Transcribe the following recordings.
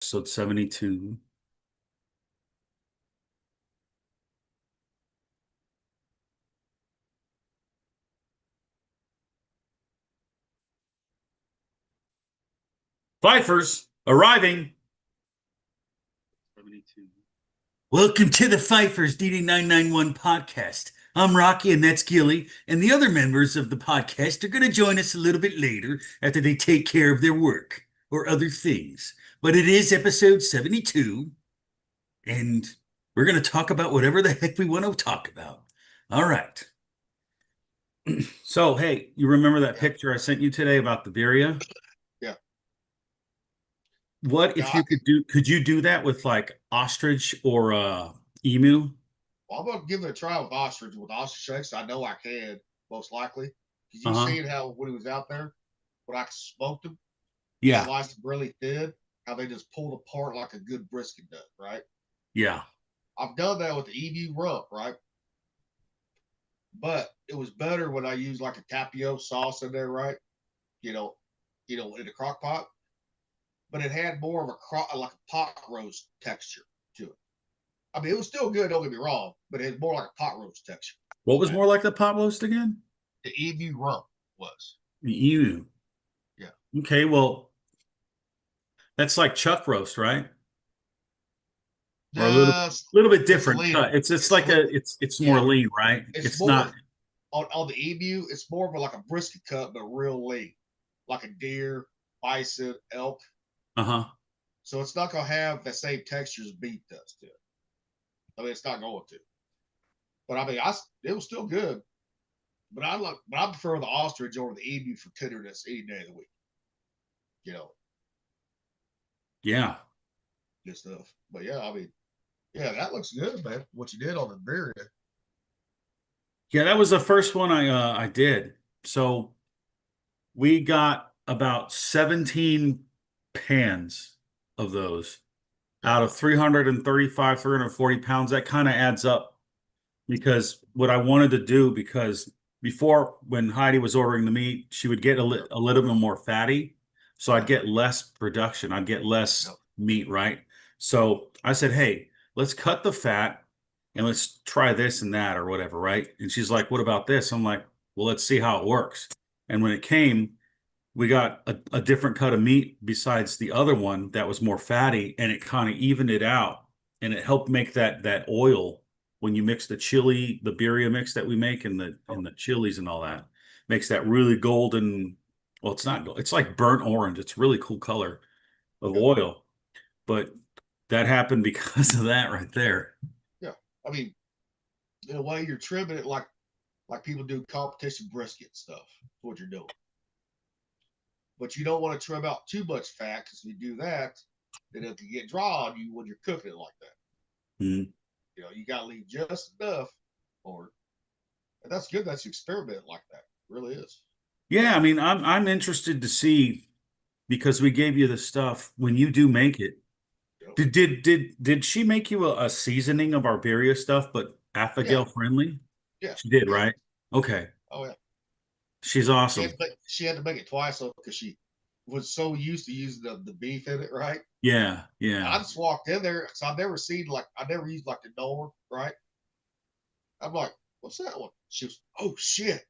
Episode 72. Fifers arriving. 72. Welcome to the Fifers DD991 podcast. I'm Rocky and that's Gilly, and the other members of the podcast are going to join us a little bit later after they take care of their work or other things. But it is episode 72, and we're going to talk about whatever the heck we want to talk about. All right. So, hey, you remember that picture I sent you today about the Birria? Yeah. What if you could you do that with like ostrich or emu? Well, I'm gonna give it a try with ostrich eggs. I know I can, most likely. Because you Uh-huh. seen how when he was out there, when I smoked him, Yeah. sliced them really thin, how they just pulled apart like a good brisket does, right? Yeah. I've done that with the emu rump, right? But it was better when I used like a tapio sauce in there, right? You know, in the crock pot. But it had more of like a pot roast texture to it. I mean, it was still good. Don't get me wrong, but it had more like a pot roast texture. What was more like the pot roast again? The emu rump was. The emu. Yeah. Okay, well, that's like chuck roast, right? Or a little bit different cut. It's like it's more lean, right? It's Not more on the emu. It's more of like a brisket cut, but real lean, like a deer, bison, elk. uh-huh. So it's not gonna have the same texture as beef does to it. I mean, it's not going to. But I mean, it was still good. But I prefer the ostrich over the emu for tenderness any day of the week. You know, Yeah. good stuff. But yeah, I mean, yeah, that looks good, man. What you did on the birria. Yeah, that was the first one I did. So we got about 17 pans of those out of 335, 340 pounds. That kind of adds up because what I wanted to do, because before when Heidi was ordering the meat, she would get a little bit more fatty. So I'd get less production. I'd get less meat, right? So I said, hey, let's cut the fat and let's try this and that or whatever, right? And she's like, what about this? I'm like, well, let's see how it works. And when it came, we got a different cut of meat besides the other one that was more fatty, and it kind of evened it out, and it helped make that oil when you mix the chili, the birria mix that we make, and the chilies and all that, makes that really golden. Well, it's not gold. It's like burnt orange. It's really cool color of oil, but that happened because of that right there. Yeah, I mean, in a way, you're trimming it like people do competition brisket stuff. That's what you're doing. But you don't want to trim out too much fat because if you do that, then it can get dry on you when you're cooking it like that. Mm-hmm. You know, you got to leave just enough for it. And that's good. That's experiment like that. It really is. Yeah, I mean, I'm interested to see because we gave you the stuff when you do make it. Did she make you a seasoning of our birria stuff, but Yeah. Abigail friendly? Yeah. She did, Yeah. right? Okay. Oh yeah. She's awesome. She had to make it twice because she was so used to using the beef in it, right? Yeah, I yeah. just walked in there, so I've never seen I never used like the door, right? I'm like, what's that one? She was, oh shit.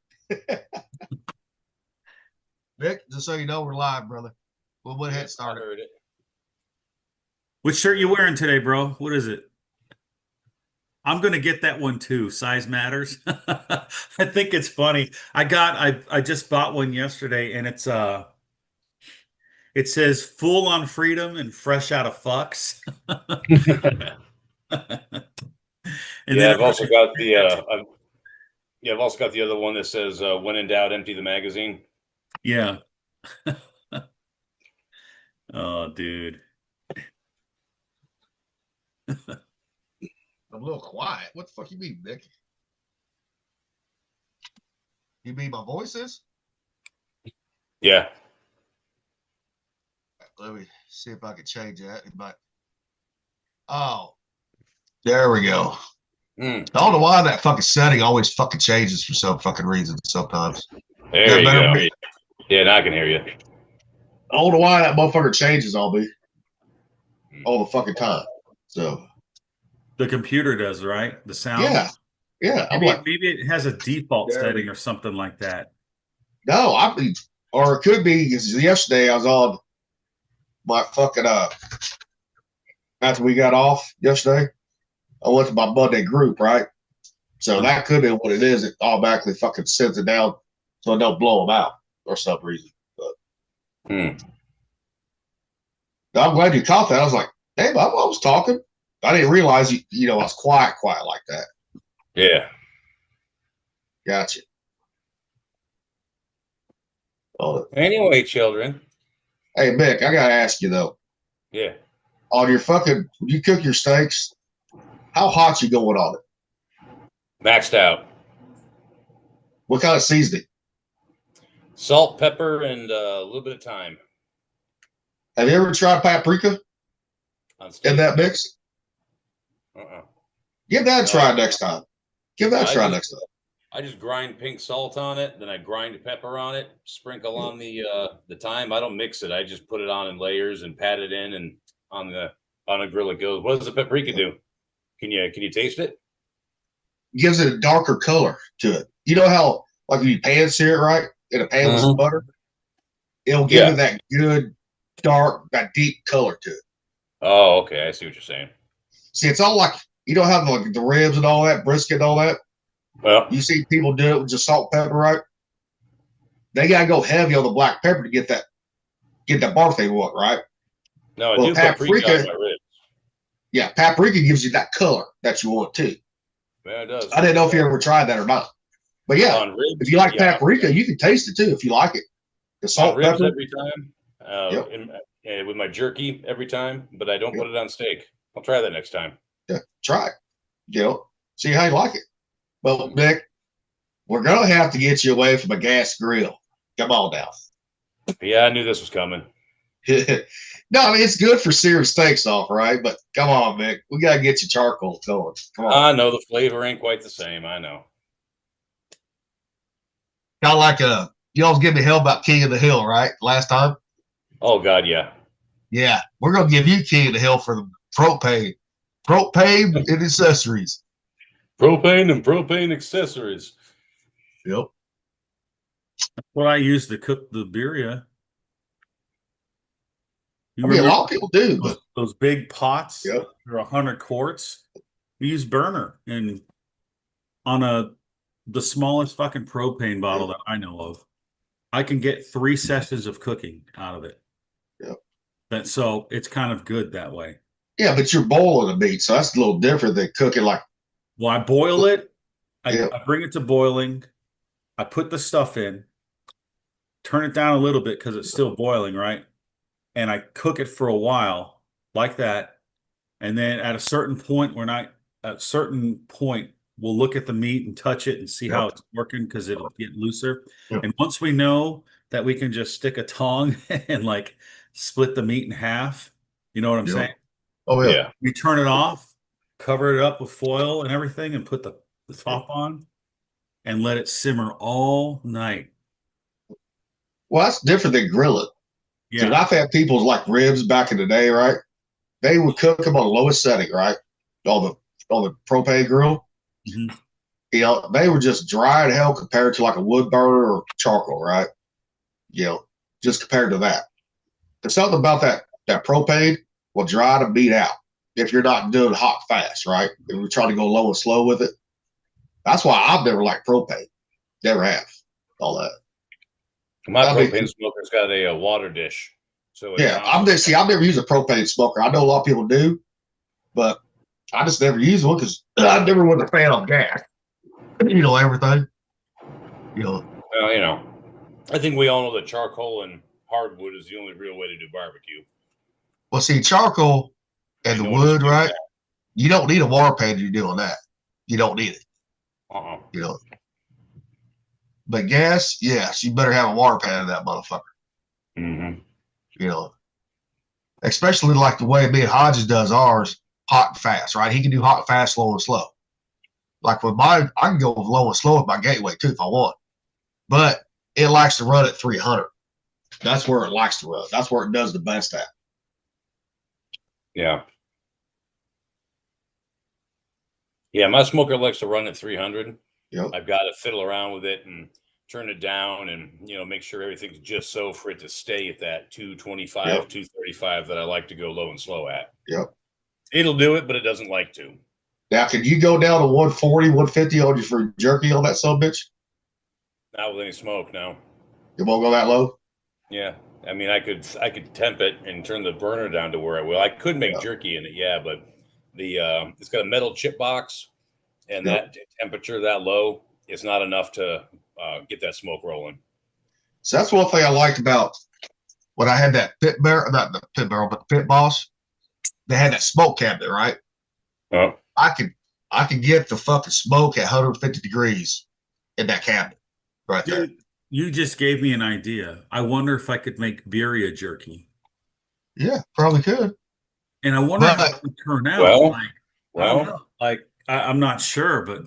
Nick, just so you know, we're live, brother. We'll go ahead and start it. Which shirt you wearing today, bro? What is it? I'm gonna get that one too. Size matters. I think it's funny. I just bought one yesterday, and it says full on freedom and fresh out of fucks. And Yeah, then I've also got the I've also got the other one that says when in doubt, empty the magazine. yeah. Oh, dude. I'm a little quiet. What the fuck you mean, Nick? You mean my voice is? Yeah. Let me see if I can change that. Oh, there we go. I don't know why that fucking setting always fucking changes for some fucking reason sometimes. There you go. Yeah, now I can hear you. I don't know why that motherfucker changes on me. all the fucking time. So The computer does, right? The sound. yeah, yeah. I'm Maybe like, maybe it has a default There we setting or something like that. no, I mean, or it could be because yesterday I was on my fucking after we got off yesterday, I went to my Monday group, right? So that could be what it is. It automatically fucking sends it down so it don't blow them out or some reason. But Hmm. I'm glad you caught that. I was like, damn, I was talking. I didn't realize I was quiet like that. Yeah. Gotcha. Oh, Anyway, children. hey, Mick, I gotta ask you though, Yeah. on your fucking when you cook your steaks, how hot you going on it? Maxed out. What kind of seasoning? Salt, pepper, and a little bit of thyme Have you ever tried paprika on steak. in that mix? Uh-uh. Give that a No, try next time. Give that a try next time. I just grind pink salt on it, then I grind pepper on it, sprinkle on the thyme. I don't mix it. I just put it on in layers and pat it in, and on a grill it goes. What does the paprika do? Can you taste it? Gives it a darker color to it. You know how like you pan sear it right in a pan with some butter? It'll give Yeah. it that good, dark, that deep color to it. Oh, okay. I see what you're saying. See, it's all like you don't have like the ribs and all that, brisket and all that. Well, You see people do it with just salt, pepper, right? They gotta go heavy on the black pepper to get that bark they want, right? no, I Well, do paprika on my ribs. Yeah, paprika gives you that color that you want too. Yeah, it does. I didn't know if you ever tried that or not. But yeah, On ribs, if you like yeah. paprika, you can taste it too if you like it. The On salt, ribs pepper. every time. With my jerky every time, but I don't put it on steak. I'll try that next time. Yeah, try it. See how you like it. Well, Nick, we're gonna have to get you away from a gas grill. Come on now. Yeah, I knew this was coming. No, I mean it's good for searing steaks off, right? But come on, Mick, we gotta get you charcoal going. Come on. I know the flavor ain't quite the same. I know. Kind of like you always give me hell about King of the Hill, right? Last time. Oh God, yeah. Yeah, we're gonna give you King of the Hill for the propane and accessories. Propane and propane accessories. Yep. What I use to cook the birria. I mean, a lot of people do, but those big pots, Yep. they're 100 quarts. We use burner and on the smallest fucking propane bottle that I know of, I can get 3 sessions of cooking out of it. Yep. So it's kind of good that way. Yeah, but you're boiling the meat, so that's a little different than cooking like. Well, I boil it. Yep. I bring it to boiling. I put the stuff in, turn it down a little bit because it's still boiling, right? And I cook it for a while like that. And then at a certain point, we'll look at the meat and touch it and see how it's working because it'll get looser. Yep. And once we know that we can just stick a tong and like split the meat in half, you know what I'm saying? Oh Yeah. We turn it off, cover it up with foil and everything, and put the top on and let it simmer all night. Well, that's different than grilling. Yeah. I've had people like ribs back in the day, right? They would cook them on the lowest setting, right? On the propane grill. Mm-hmm. They were just dry as hell compared to like a wood burner or charcoal, right? Just compared to that. There's something about that propane will dry the meat out if you're not doing hot fast, right? If you're trying to go low and slow with it. That's why I've never liked propane. Never have. All that. My propane smoker's got a water dish. So I've never used a propane smoker. I know a lot of people do, but I just never used one because I never was a fan of gas. Everything. Well, I think we all know that charcoal and hardwood is the only real way to do barbecue. Well, see, charcoal and the wood, right? You don't need a water pan to do doing that. You don't need it. But gas, yes, you better have a water pan in that motherfucker. Mm-hmm. Especially like the way me and Hodges does ours, hot and fast, right? He can do hot, fast, slow, and slow. Like with mine, I can go with low and slow with my gateway too if I want. But it likes to run at 300. That's where it likes to run. That's where it does the best at. Yeah. Yeah, my smoker likes to run at 300. Yep. I've got to fiddle around with it and turn it down and, make sure everything's just so for it to stay at that 225, Yep. 235 that I like to go low and slow at. Yep. It'll do it, but it doesn't like to. Now, could you go down to 140, 150 on your for jerky on that son bitch? Not with any smoke, no. It won't go that low? Yeah. I mean, I could temp it and turn the burner down to where I will. I could make jerky in it, yeah, but it's got a metal chip box, and that temperature that low is not enough to get that smoke rolling. So that's one thing I liked about when I had that pit barrel, not the pit barrel, but the pit boss. They had that smoke cabinet, right? Oh. I could get the fucking smoke at 150 degrees in that cabinet right there. Dude, you just gave me an idea. I wonder if I could make birria jerky. Yeah, probably could. And I wonder how it would turn out. Well, I don't know. I'm not sure, but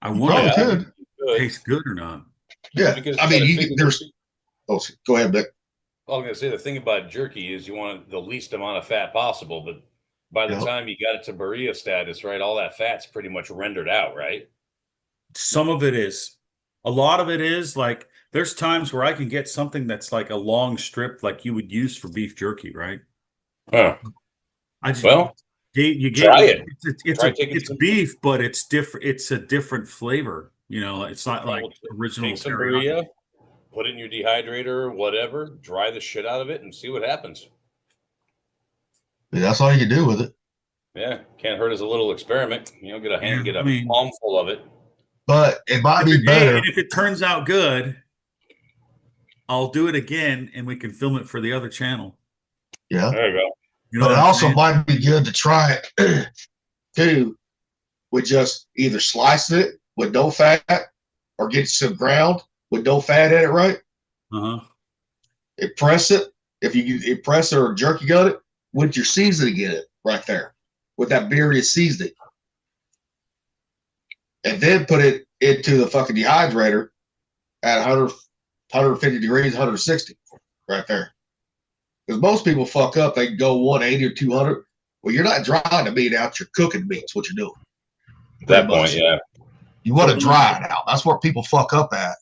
I wonder probably if it tastes good or not. Yeah, because I mean, there's. Oh, go ahead, Vic. I was going to say the thing about jerky is you want the least amount of fat possible, but by the time you got it to birria status, right, all that fat's pretty much rendered out, right? Some of it is. A lot of it is like there's times where I can get something that's like a long strip like you would use for beef jerky, right? Huh. You try it. It's beef, but it's different. It's a different flavor. It's not like original. Take some birria, put it in your dehydrator or whatever, dry the shit out of it, and see what happens. Yeah, that's all you can do with it. Yeah, can't hurt as a little experiment. Get a palm full of it. But it might be better. If it turns out good, I'll do it again, and we can film it for the other channel. Yeah, there you go. But it also might be good to try it too, with just either slice it with no fat or get some ground with no fat in it, right? Press it. If you press it or jerky gun it with your seasoning in it right there, with that birria seasoning. And then put it into the fucking dehydrator at 150 degrees, 160 right there. Because most people fuck up. They can go 180 or 200. Well, you're not drying the meat out. You're cooking meats, what you're doing. At that point, yeah. You want to dry it out. That's where people fuck up at.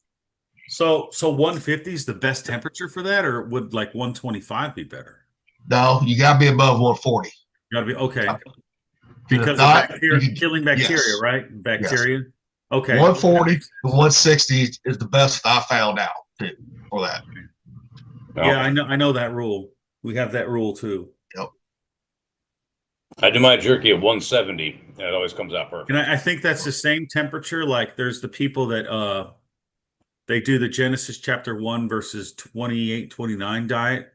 So 150 is the best temperature for that, or would like 125 be better? No, you got to be above 140. Got to be, okay. Because of killing bacteria, right? Bacteria. Yes. Okay. 140 to 160 is the best I found out for that. Yeah, I know that rule. We have that rule too. Yep. I do my jerky at 170, and it always comes out perfect. And I think that's the same temperature. Like there's the people that they do the Genesis chapter 1 verses 28, 29 diet,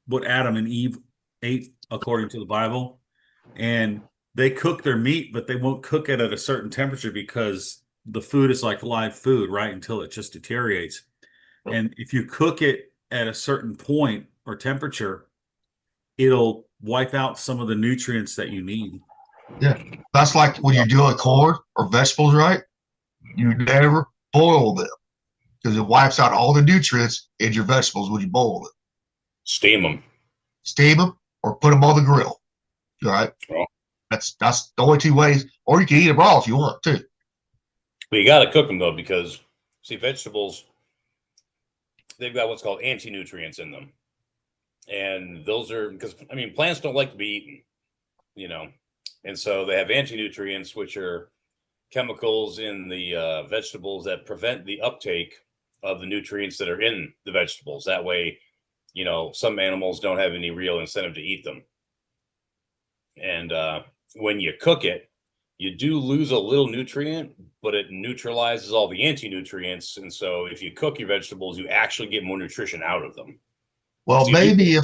what Adam and Eve ate according to the Bible. And they cook their meat, but they won't cook it at a certain temperature because the food is like live food, right? Until it just deteriorates. Yep. And if you cook it at a certain point or temperature, it'll wipe out some of the nutrients that you need. Yeah. That's like when you're doing corn or vegetables, right? You never boil them because it wipes out all the nutrients in your vegetables when you boil them. Steam them. Steam them or put them on the grill. All right. Oh. That's the only two ways. Or you can eat them raw if you want to. But you got to cook them though, because see, vegetables, they've got what's called anti-nutrients in them. And those are because plants don't like to be eaten, and so they have anti-nutrients, which are chemicals in the vegetables that prevent the uptake of the nutrients that are in the vegetables. That way, some animals don't have any real incentive to eat them. And when you cook it, you do lose a little nutrient, but it neutralizes all the anti-nutrients. And so if you cook your vegetables, you actually get more nutrition out of them. Well, so maybe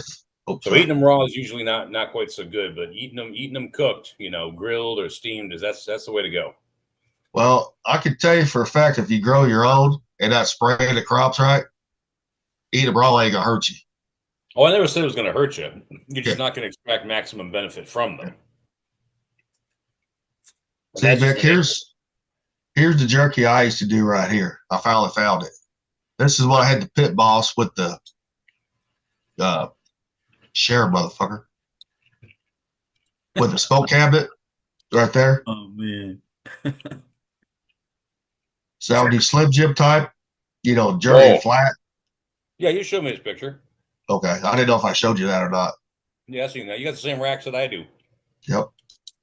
eating them raw is usually not quite so good, but eating them cooked, grilled or steamed that's the way to go. Well, I can tell you for a fact, if you grow your own and not spray the crops right, eating them raw ain't gonna hurt you. Oh, I never said it was gonna hurt you. You're just not gonna extract maximum benefit from them. See, Vic, here's the jerky I used to do right here. I finally found it. This is what I had the pit boss with the share motherfucker. with the smoke cabinet right there. Oh man. So that would do Slim Jim type, Jerry and flat. Yeah, you showed me this picture. Okay, I didn't know if I showed you that or not. Yeah, I seen that. You got the same racks that I do. Yep.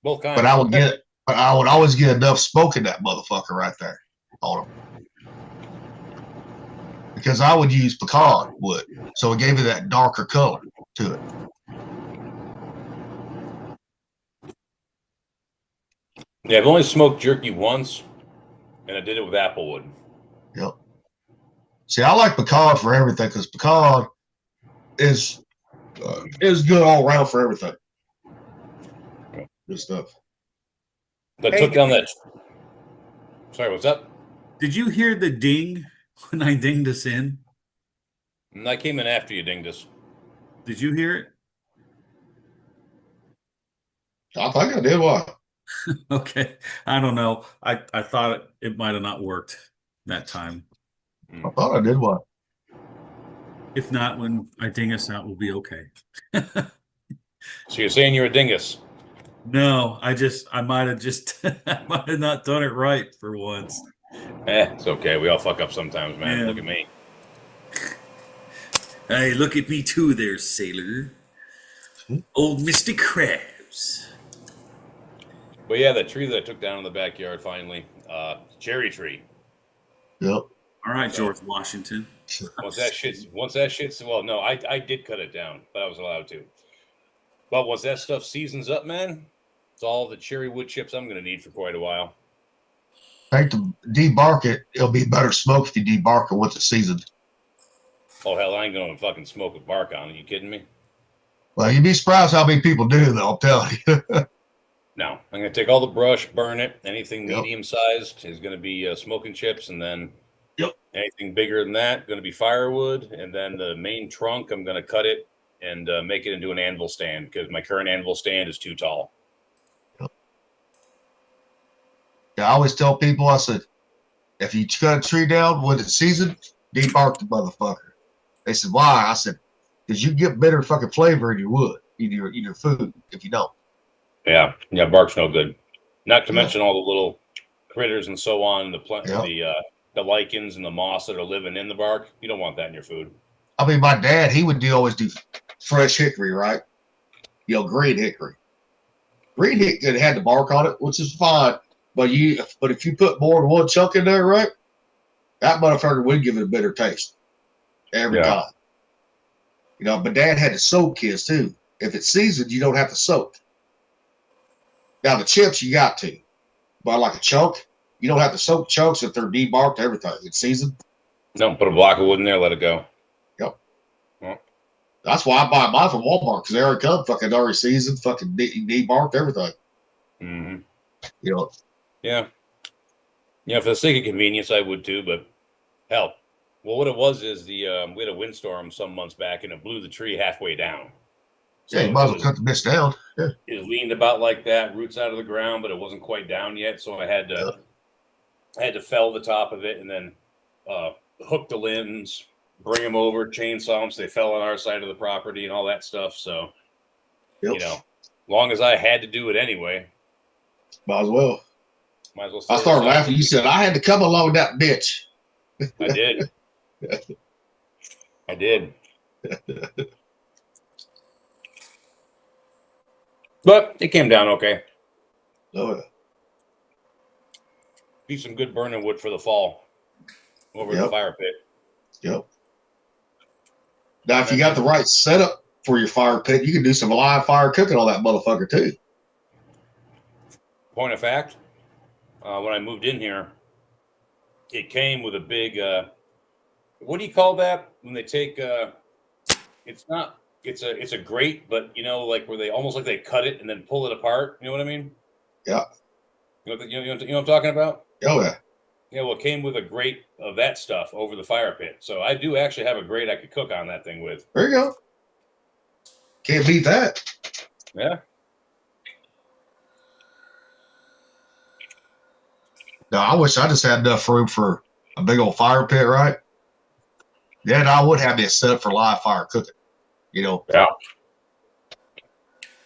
Both kinds. But I would always get enough smoke in that motherfucker right there on them. Because I would use pecan wood, so it gave it that darker color to it. Yeah, I've only smoked jerky once, and I did it with applewood. Yep. See, I like pecan for everything because pecan is good all around for everything. Good stuff. I took down that. Sorry, what's up? Did you hear the ding when I dinged us in? And I came in after you, Dingus. Did you hear it? I think I did. What? Okay. I don't know. I thought it might have not worked that time. I thought I did. What? If not, when I ding us out, we'll be okay. So you're saying you're a dingus? No, I might have not done it right for once. It's okay. We all fuck up sometimes, man. Yeah. Look at me. Hey, look at me too there, sailor. Old Mr. Krabs. But yeah, that tree that I took down in the backyard finally, cherry tree. Yep. All right, George Washington. Once that shit's well, no, I did cut it down, but I was allowed to. But once that stuff seasons up, man, it's all the cherry wood chips I'm gonna need for quite a while. I think to debark it, it'll be better smoke if you debark it once it's seasoned. Oh hell, I ain't gonna fucking smoke with bark on it. You kidding me? Well, you'd be surprised how many people do, though. I'll tell you. No, I'm gonna take all the brush, burn it. Anything Yep. medium sized is gonna be smoking chips, and then Yep. anything bigger than that gonna be firewood. And then the main trunk, I'm gonna cut it and make it into an anvil stand because my current anvil stand is too tall. Yeah, I always tell people, I said, if you cut a tree down when it's seasoned, debark the motherfucker. They said, why? I said, because you get better fucking flavor in your wood, in your food, if you don't. Yeah, bark's no good. Not to mention all the little critters and so on, the lichens and the moss that are living in the bark. You don't want that in your food. I mean, my dad, he would always do fresh hickory, right? Green hickory. Green hickory had the bark on it, which is fine. But if you put more than one chunk in there, right, that motherfucker would give it a bitter taste every time. But Dad had to soak his too. If it's seasoned, you don't have to soak. Now the chips you got to, but like a chunk, you don't have to soak chunks if they're debarked. Everything it's seasoned. No, put a block of wood in there, let it go. Yep. Well, that's why I buy mine from Walmart because they already come fucking already seasoned, fucking debarked everything. mm-hmm. Yeah. Yeah, for the sake of convenience, I would too, but hell. Well, what it was is we had a windstorm some months back and it blew the tree halfway down. So you might as well cut the bitch down. Yeah. It leaned about like that, roots out of the ground, but it wasn't quite down yet. So I had to fell the top of it and then hook the limbs, bring them over, chainsaw them so they fell on our side of the property and all that stuff. So, long as I had to do it anyway. Might as well. I started laughing. You said, I had to come along that bitch. I did. I did. But it came down okay. Oh, yeah. Be some good burning wood for the fall over the fire pit. Yep. Now, if you got the right setup for your fire pit, you can do some live fire cooking on that motherfucker too. Point of fact, when I moved in here, it came with a big, what do you call that? When they take, it's a grate, but like where they almost like they cut it and then pull it apart. You know what I mean? Yeah. You know what I'm talking about? Oh, yeah. Yeah, well, it came with a grate of that stuff over the fire pit. So I do actually have a grate I could cook on that thing with. There you go. Can't beat that. Yeah. No, I wish I just had enough room for a big old fire pit, right? Then I would have this set up for live fire cooking. Yeah.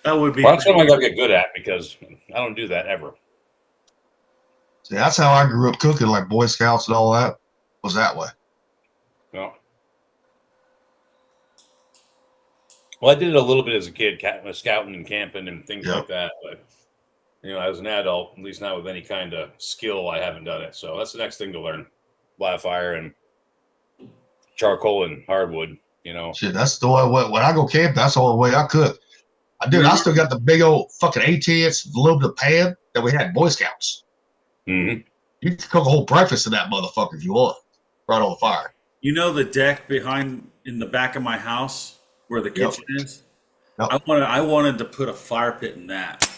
That would be. Well, that's something I gotta get good at because I don't do that ever. See, that's how I grew up cooking, like Boy Scouts and all that was that way. No. Well, I did it a little bit as a kid, scouting and camping and things Yep. like that. But as an adult, at least not with any kind of skill, I haven't done it. So that's the next thing to learn: live fire and charcoal and hardwood. Shit, that's the only way. When I go camp, that's the only way I cook. I still got the big old fucking 18-inch aluminum pan that we had in Boy Scouts. Mm-hmm. You can cook a whole breakfast in that motherfucker if you want, right on the fire. You know the deck behind in the back of my house where the Yep. kitchen is? Yep. I wanted to put a fire pit in that.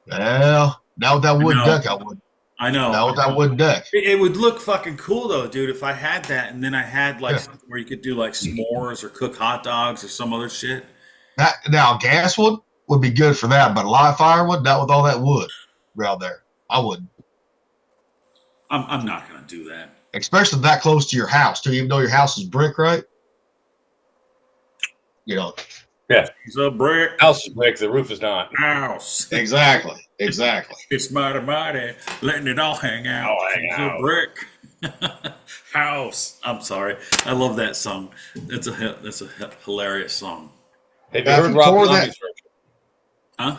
Well, now with that wood No. deck, I would. I know. Now with that wood deck. It would look fucking cool though, dude, if I had that and then I had like Yeah. something where you could do like s'mores or cook hot dogs or some other shit. Now, gas would be good for that, but a live fire would, not with all that wood around there. I wouldn't. I'm not gonna do that. Especially that close to your house, too, even though your house is brick, right? It's a brick House is brick, the roof is not. house. Exactly. It's mighty, letting it all hang out. All hang It's out. a brick house. I'm sorry. I love that song. That's a hilarious song. Have you Now, if heard you Rob tore Zombie's that- version? Huh?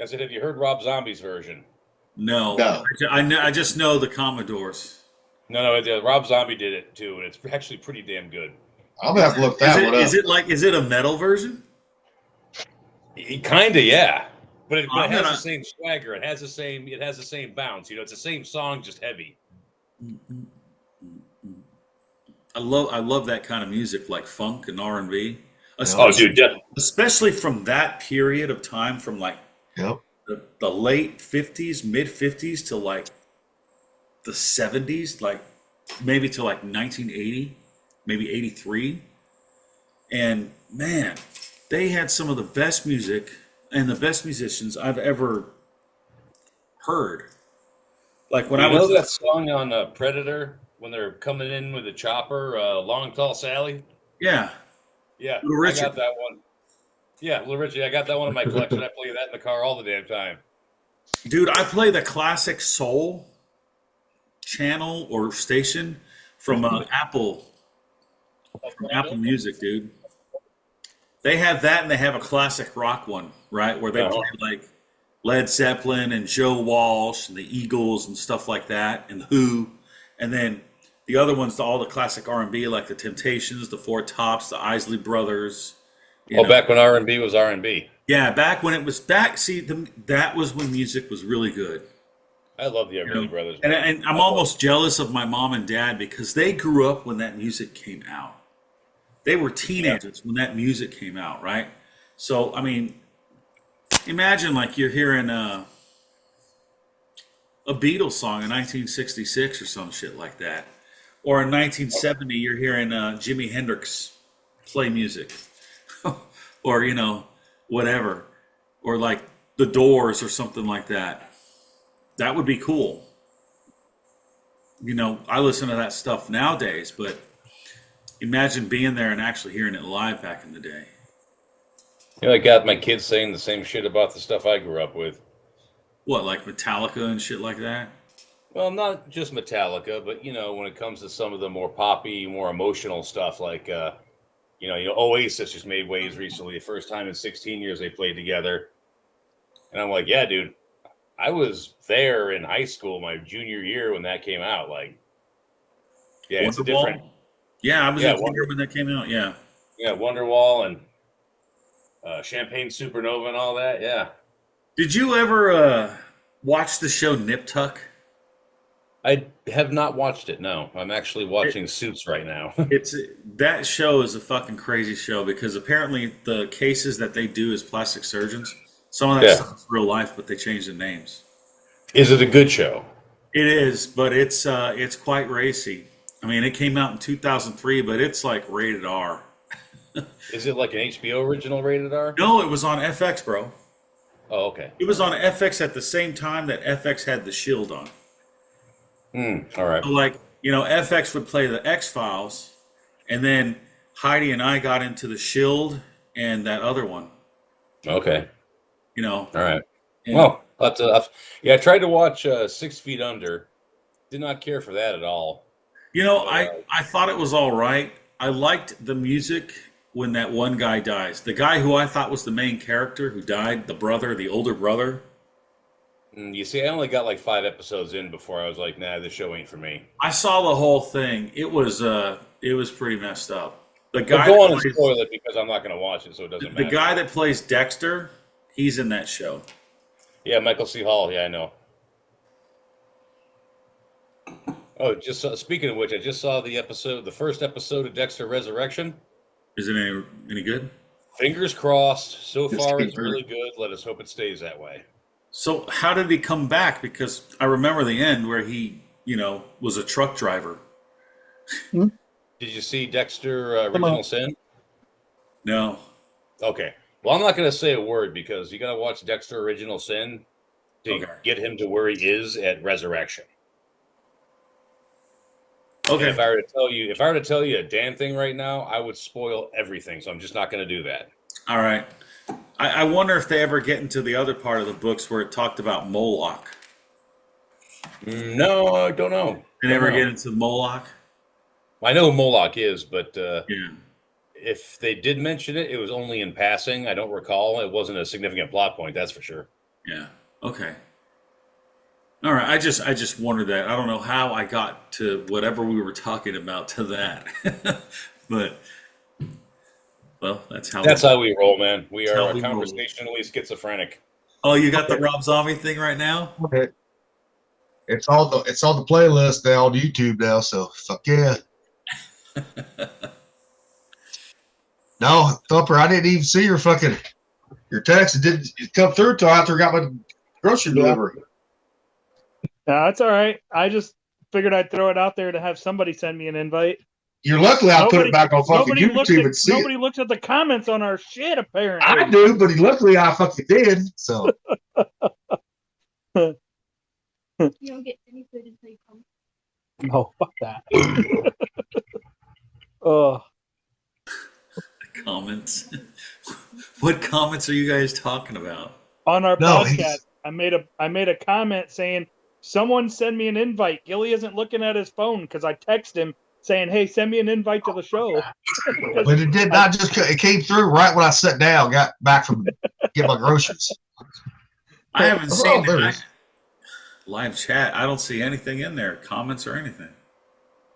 I said, have you heard Rob Zombie's version? No. No. I just know the Commodores. No, Rob Zombie did it too, and it's actually pretty damn good. I'm going to have to look that one up. Is it a metal version? Kind of, yeah. But it I'm has gonna- the same swagger. It has the same bounce. It's the same song, just heavy. I love that kind of music, like funk and R&B. Oh, dude, Especially from that period of time, from like Yep. the late 50s, mid 50s to like the 70s, like maybe to like 1980, maybe 83. And man, they had some of the best music and the best musicians I've ever heard. Like when you I know was that song on Predator when they're coming in with the chopper, Long Tall Sally? yeah, Yeah, Little I Richard. got that one. Yeah, Little Richie, I got that one in my collection. I play that in the car all the damn time. dude, I play the classic soul channel or station from Apple Music, dude. They have that, and they have a classic rock one, right, where they Uh-huh. play like Led Zeppelin and Joe Walsh and the Eagles and stuff like that, and the Who, and then the other ones, all the classic R&B, like the Temptations, the Four Tops, the Isley Brothers. you know. Back when R&B was R&B. Yeah, back when it was back. See, that was when music was really good. I love the Everly know, Brothers. And I'm almost jealous of my mom and dad because they grew up when that music came out. They were teenagers when that music came out, right? So, I mean, imagine like you're hearing a Beatles song in 1966 or some shit like that. Or in 1970, you're hearing Jimi Hendrix play music. Or, whatever. Or like The Doors or something like that. That would be cool. I listen to that stuff nowadays, but imagine being there and actually hearing it live back in the day. I got my kids saying the same shit about the stuff I grew up with. What, like Metallica and shit like that? Well, not just Metallica, but when it comes to some of the more poppy, more emotional stuff, like Oasis just made waves recently. The first time in 16 years they played together, and I'm like, yeah, dude, I was there in high school, my junior year when that came out. Like, yeah, it's a Wonderwall? different. Yeah, I was Yeah, in theater when that came out. Yeah. Yeah, Wonderwall and Champagne Supernova and all that. Yeah, Did you ever watch the show Nip Tuck? I have not watched it. No, I'm actually watching Suits right now. That show is a fucking crazy show because apparently the cases that they do as plastic surgeons, some of that Yeah. stuff is real life, but they change the names. Is it a good show? It is, but it's quite racy. I mean, it came out in 2003, but it's like rated R. Is it like an HBO original rated R? No, it was on FX, bro. Oh, okay. It was on FX at the same time that FX had The Shield on. All right. So like, FX would play the X-Files, and then Heidi and I got into The Shield and that other one. Okay. You know. All right. And, Well, yeah, I tried to watch 6 Feet Under. Did not care for that at all. But, I thought it was all right. I liked the music when that one guy dies. The guy who I thought was the main character who died, the older brother. you see, I only got like 5 episodes in before I was like, nah, this show ain't for me. I saw the whole thing. It was pretty messed up. The But guy go that on and plays, spoil it because I'm not going to watch it, so it doesn't the matter. guy that plays Dexter, he's in that show. Yeah, Michael C. Hall. Yeah, I know. Oh, just speaking of which, I just saw the first episode of Dexter Resurrection. Is it any good? Fingers crossed. So Yes, far, it it's is. really good. Let us hope it stays that way. So how did he come back? Because I remember the end where he, was a truck driver. Did you see Dexter Original Sin? No. Okay. Well, I'm not going to say a word because you got to watch Dexter Original Sin to get him to where he is at Resurrection. Okay. And if I were to tell you a damn thing right now, I would spoil everything. So I'm just not going to do that. All right. I wonder if they ever get into the other part of the books where it talked about Moloch. No, I don't know. They never get into Moloch? I know who Moloch is, but Yeah. if they did mention it, it was only in passing. I don't recall. It wasn't a significant plot point, that's for sure. Yeah. Okay. All right. I just wondered that. I don't know how I got to whatever we were talking about to that. But well, that's how we roll, man. We That's are how we roll. conversationally schizophrenic. Oh, you got the Rob Zombie thing right now? Okay. It's on the playlist now on YouTube now, so fuck yeah. No, Thumper, I didn't even see your text. It didn't come through till after I got my grocery delivery. No, it's all right. I just figured I'd throw it out there to have somebody send me an invite. You're lucky I put it back on fucking YouTube and see it. Nobody looks at the comments on our shit, apparently. I do, but luckily I fucking did. So You don't get any food until you come. Oh, fuck that. Oh, Comments. What comments are you guys talking about? on our No, podcast, I made a comment saying, someone send me an invite. Gilly isn't looking at his phone because I text him saying, hey, send me an invite to the show. but it did not just it came through right when I sat down, got back from get my groceries. I haven't seen there it it. is. Live chat. I don't see anything in there, comments or anything.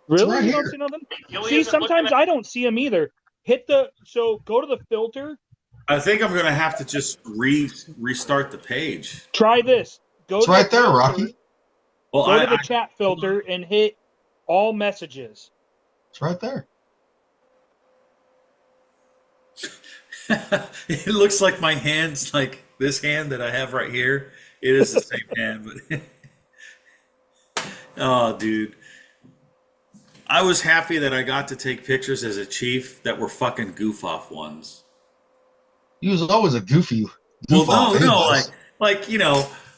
Really? right You don't here. see nothing? Gilly See, isn't looking sometimes at- I don't see them either. Go to the filter. I think I'm gonna have to just restart the page. Try this. Go It's to right the there, filter, Rocky. Well, Go to the chat filter and hit all messages. It's right there. it looks like my hand's like this hand that I have right here. It is the same hand, but oh, dude. I was happy that I got to take pictures as a chief that were fucking goof off ones. He was always a goofy. Well, goof off no, anyways.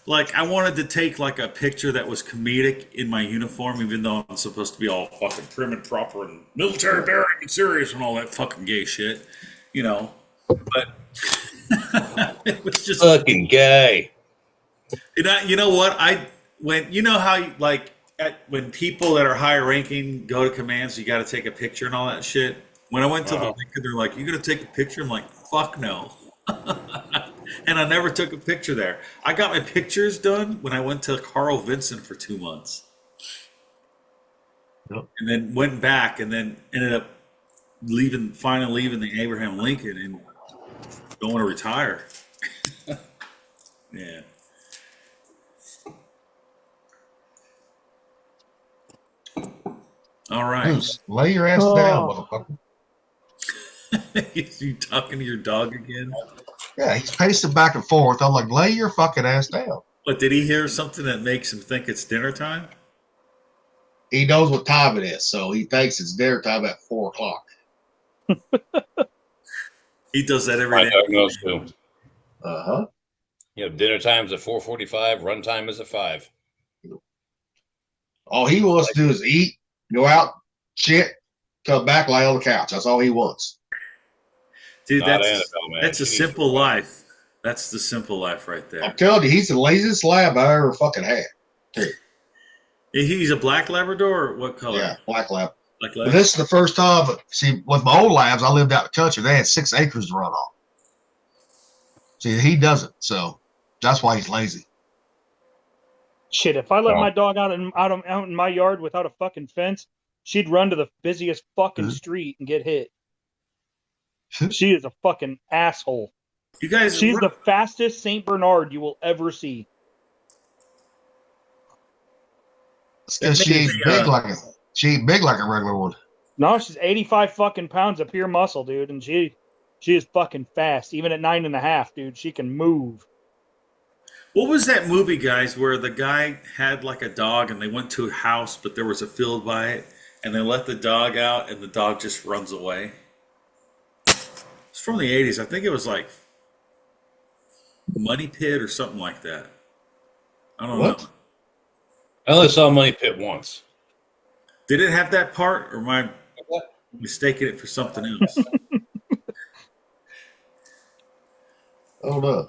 like I wanted to take like a picture that was comedic in my uniform, even though I'm supposed to be all fucking prim and proper and military bearing and serious and all that fucking gay shit, But it was just Fucking gay. you know what when people that are higher ranking go to commands, you got to take a picture and all that shit. When I went to the link and they're like, "You gonna take a picture?" I'm like, "Fuck no." And I never took a picture there. I got my pictures done when I went to Carl Vinson for 2 months. Yep. And then went back and then ended up finally leaving the Abraham Lincoln and going to retire. Yeah. All right. Just lay your ass Oh. down, motherfucker. You talking to your dog again? Yeah, he's pacing back and forth. I'm like, lay your fucking ass down. But did he hear something that makes him think it's dinner time? He knows what time it is, so he thinks it's dinner time at 4:00. He does that every My day. dog knows too. Uh-huh. Dinner time's at 4:45. Run time is at 5. All he wants to do is eat, go out, shit, come back, lay on the couch. That's all he wants. Dude, Not that's Annabelle, man. that's a She needs simple to- life. That's the simple life right I'm there. telling you, he's the laziest lab I ever fucking had. He's a black Labrador or what color? Yeah, black lab. Black But lab. this is the first time. See, with my old labs, I lived out in the country. They had 6 acres to run on. See, he doesn't, so that's why he's lazy. Shit, if I let Wow. my dog out in my yard without a fucking fence, she'd run to the busiest fucking Mhm. street and get hit. She is a fucking asshole. You guys, She's the fastest Saint Bernard you will ever see. It's because she ain't big like a regular one. No, she's 85 fucking pounds of pure muscle, dude, and she is fucking fast. Even at 9.5, dude, she can move. what was that movie, guys, where the guy had like a dog and they went to a house, but there was a field by it, and they let the dog out, and the dog just runs away? It's from the 80s. I think it was like Money Pit or something like that. I don't What? know. I only saw Money Pit once. Did it have that part, or am I mistaking it for something else? Oh no.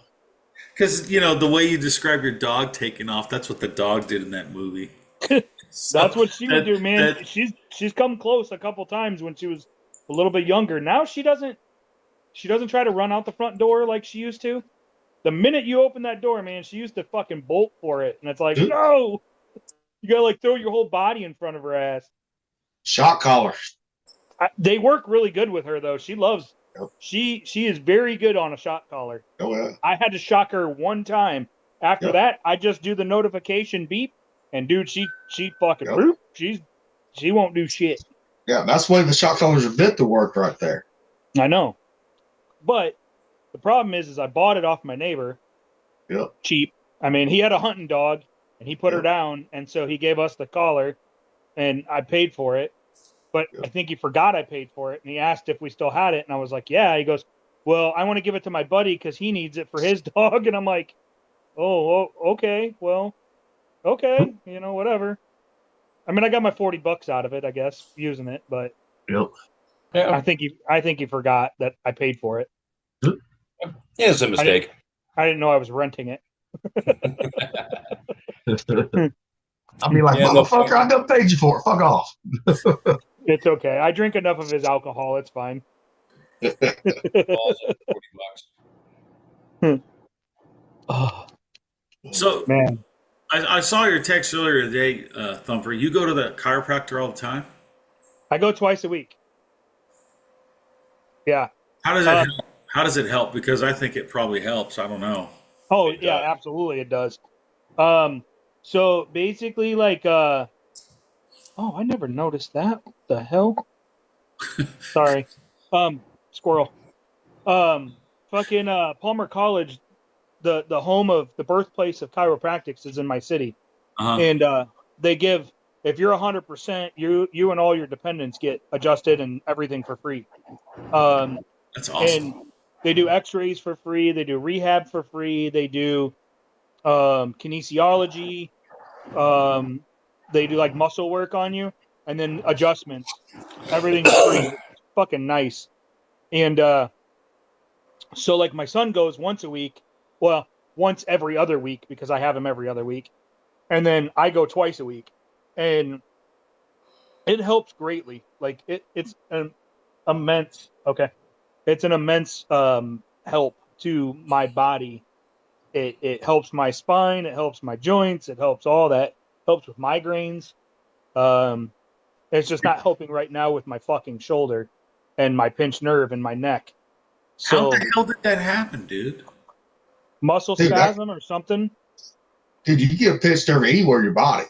Because, the way you describe your dog taking off, that's what the dog did in that movie. So That's what she would that- do, man. that- She's come close a couple times when she was a little bit younger. Now she doesn't try to run out the front door like she used to. The minute you open that door, man, she used to fucking bolt for it, and it's like, Dude. no, you gotta like throw your whole body in front of her ass. Shock collar. They work really good with her though. She loves. Yep. She is very good on a shock collar. Oh yeah. I had to shock her one time. After Yep. that, I just do the notification beep, and dude, she fucking Yep. boop. She won't do shit. Yeah, that's why the shock collars are meant to work right there. I know, but the problem is I bought it off my neighbor. Yep. Cheap. I mean, he had a hunting dog, and he put her Yep. down, and so he gave us the collar, and I paid for it. But Yep. I think he forgot I paid for it, and he asked if we still had it, and I was like, yeah. He goes, well, I want to give it to my buddy because he needs it for his dog, and I'm like, oh, okay, well, okay, whatever. I mean, I got my $40 out of it, I guess, using it, but Yep. Yeah, I think he forgot that I paid for it. it's a mistake. I didn't know I was renting it. I'll be like, Yeah, no, motherfucker, I done paid you for it. Fuck off. It's okay. I drink enough of his alcohol. It's fine. Balls at $40. Oh, So man. I saw your text earlier today, Thumper. You go to the chiropractor all the time? I go twice a week. Yeah. How does it help? How does it help? Because I think it probably helps. I don't know. Oh, It yeah, does. absolutely it does. So basically like oh, I never noticed that. What the hell? Sorry. Squirrel. Fucking Palmer College, the home of the birthplace of chiropractics is in my city. Uh-huh. And they give, if you're 100%, you and all your dependents get adjusted and everything for free. That's awesome. And they do x-rays for free, they do rehab for free, they do kinesiology, they do like muscle work on you, and then adjustments. Everything's free. It's fucking nice. And so like my son goes once a week, well, once every other week because I have him every other week. And then I go twice a week. And it helps greatly. Like it's an immense it's an immense help to my body. It helps my spine, it helps my joints, it helps all that. Helps with migraines. It's just not helping right now with my fucking shoulder and my pinched nerve in my neck. How So the hell did that happen, dude? muscle Dude, that- spasm or something. Dude, you can get a pinched nerve anywhere in your body.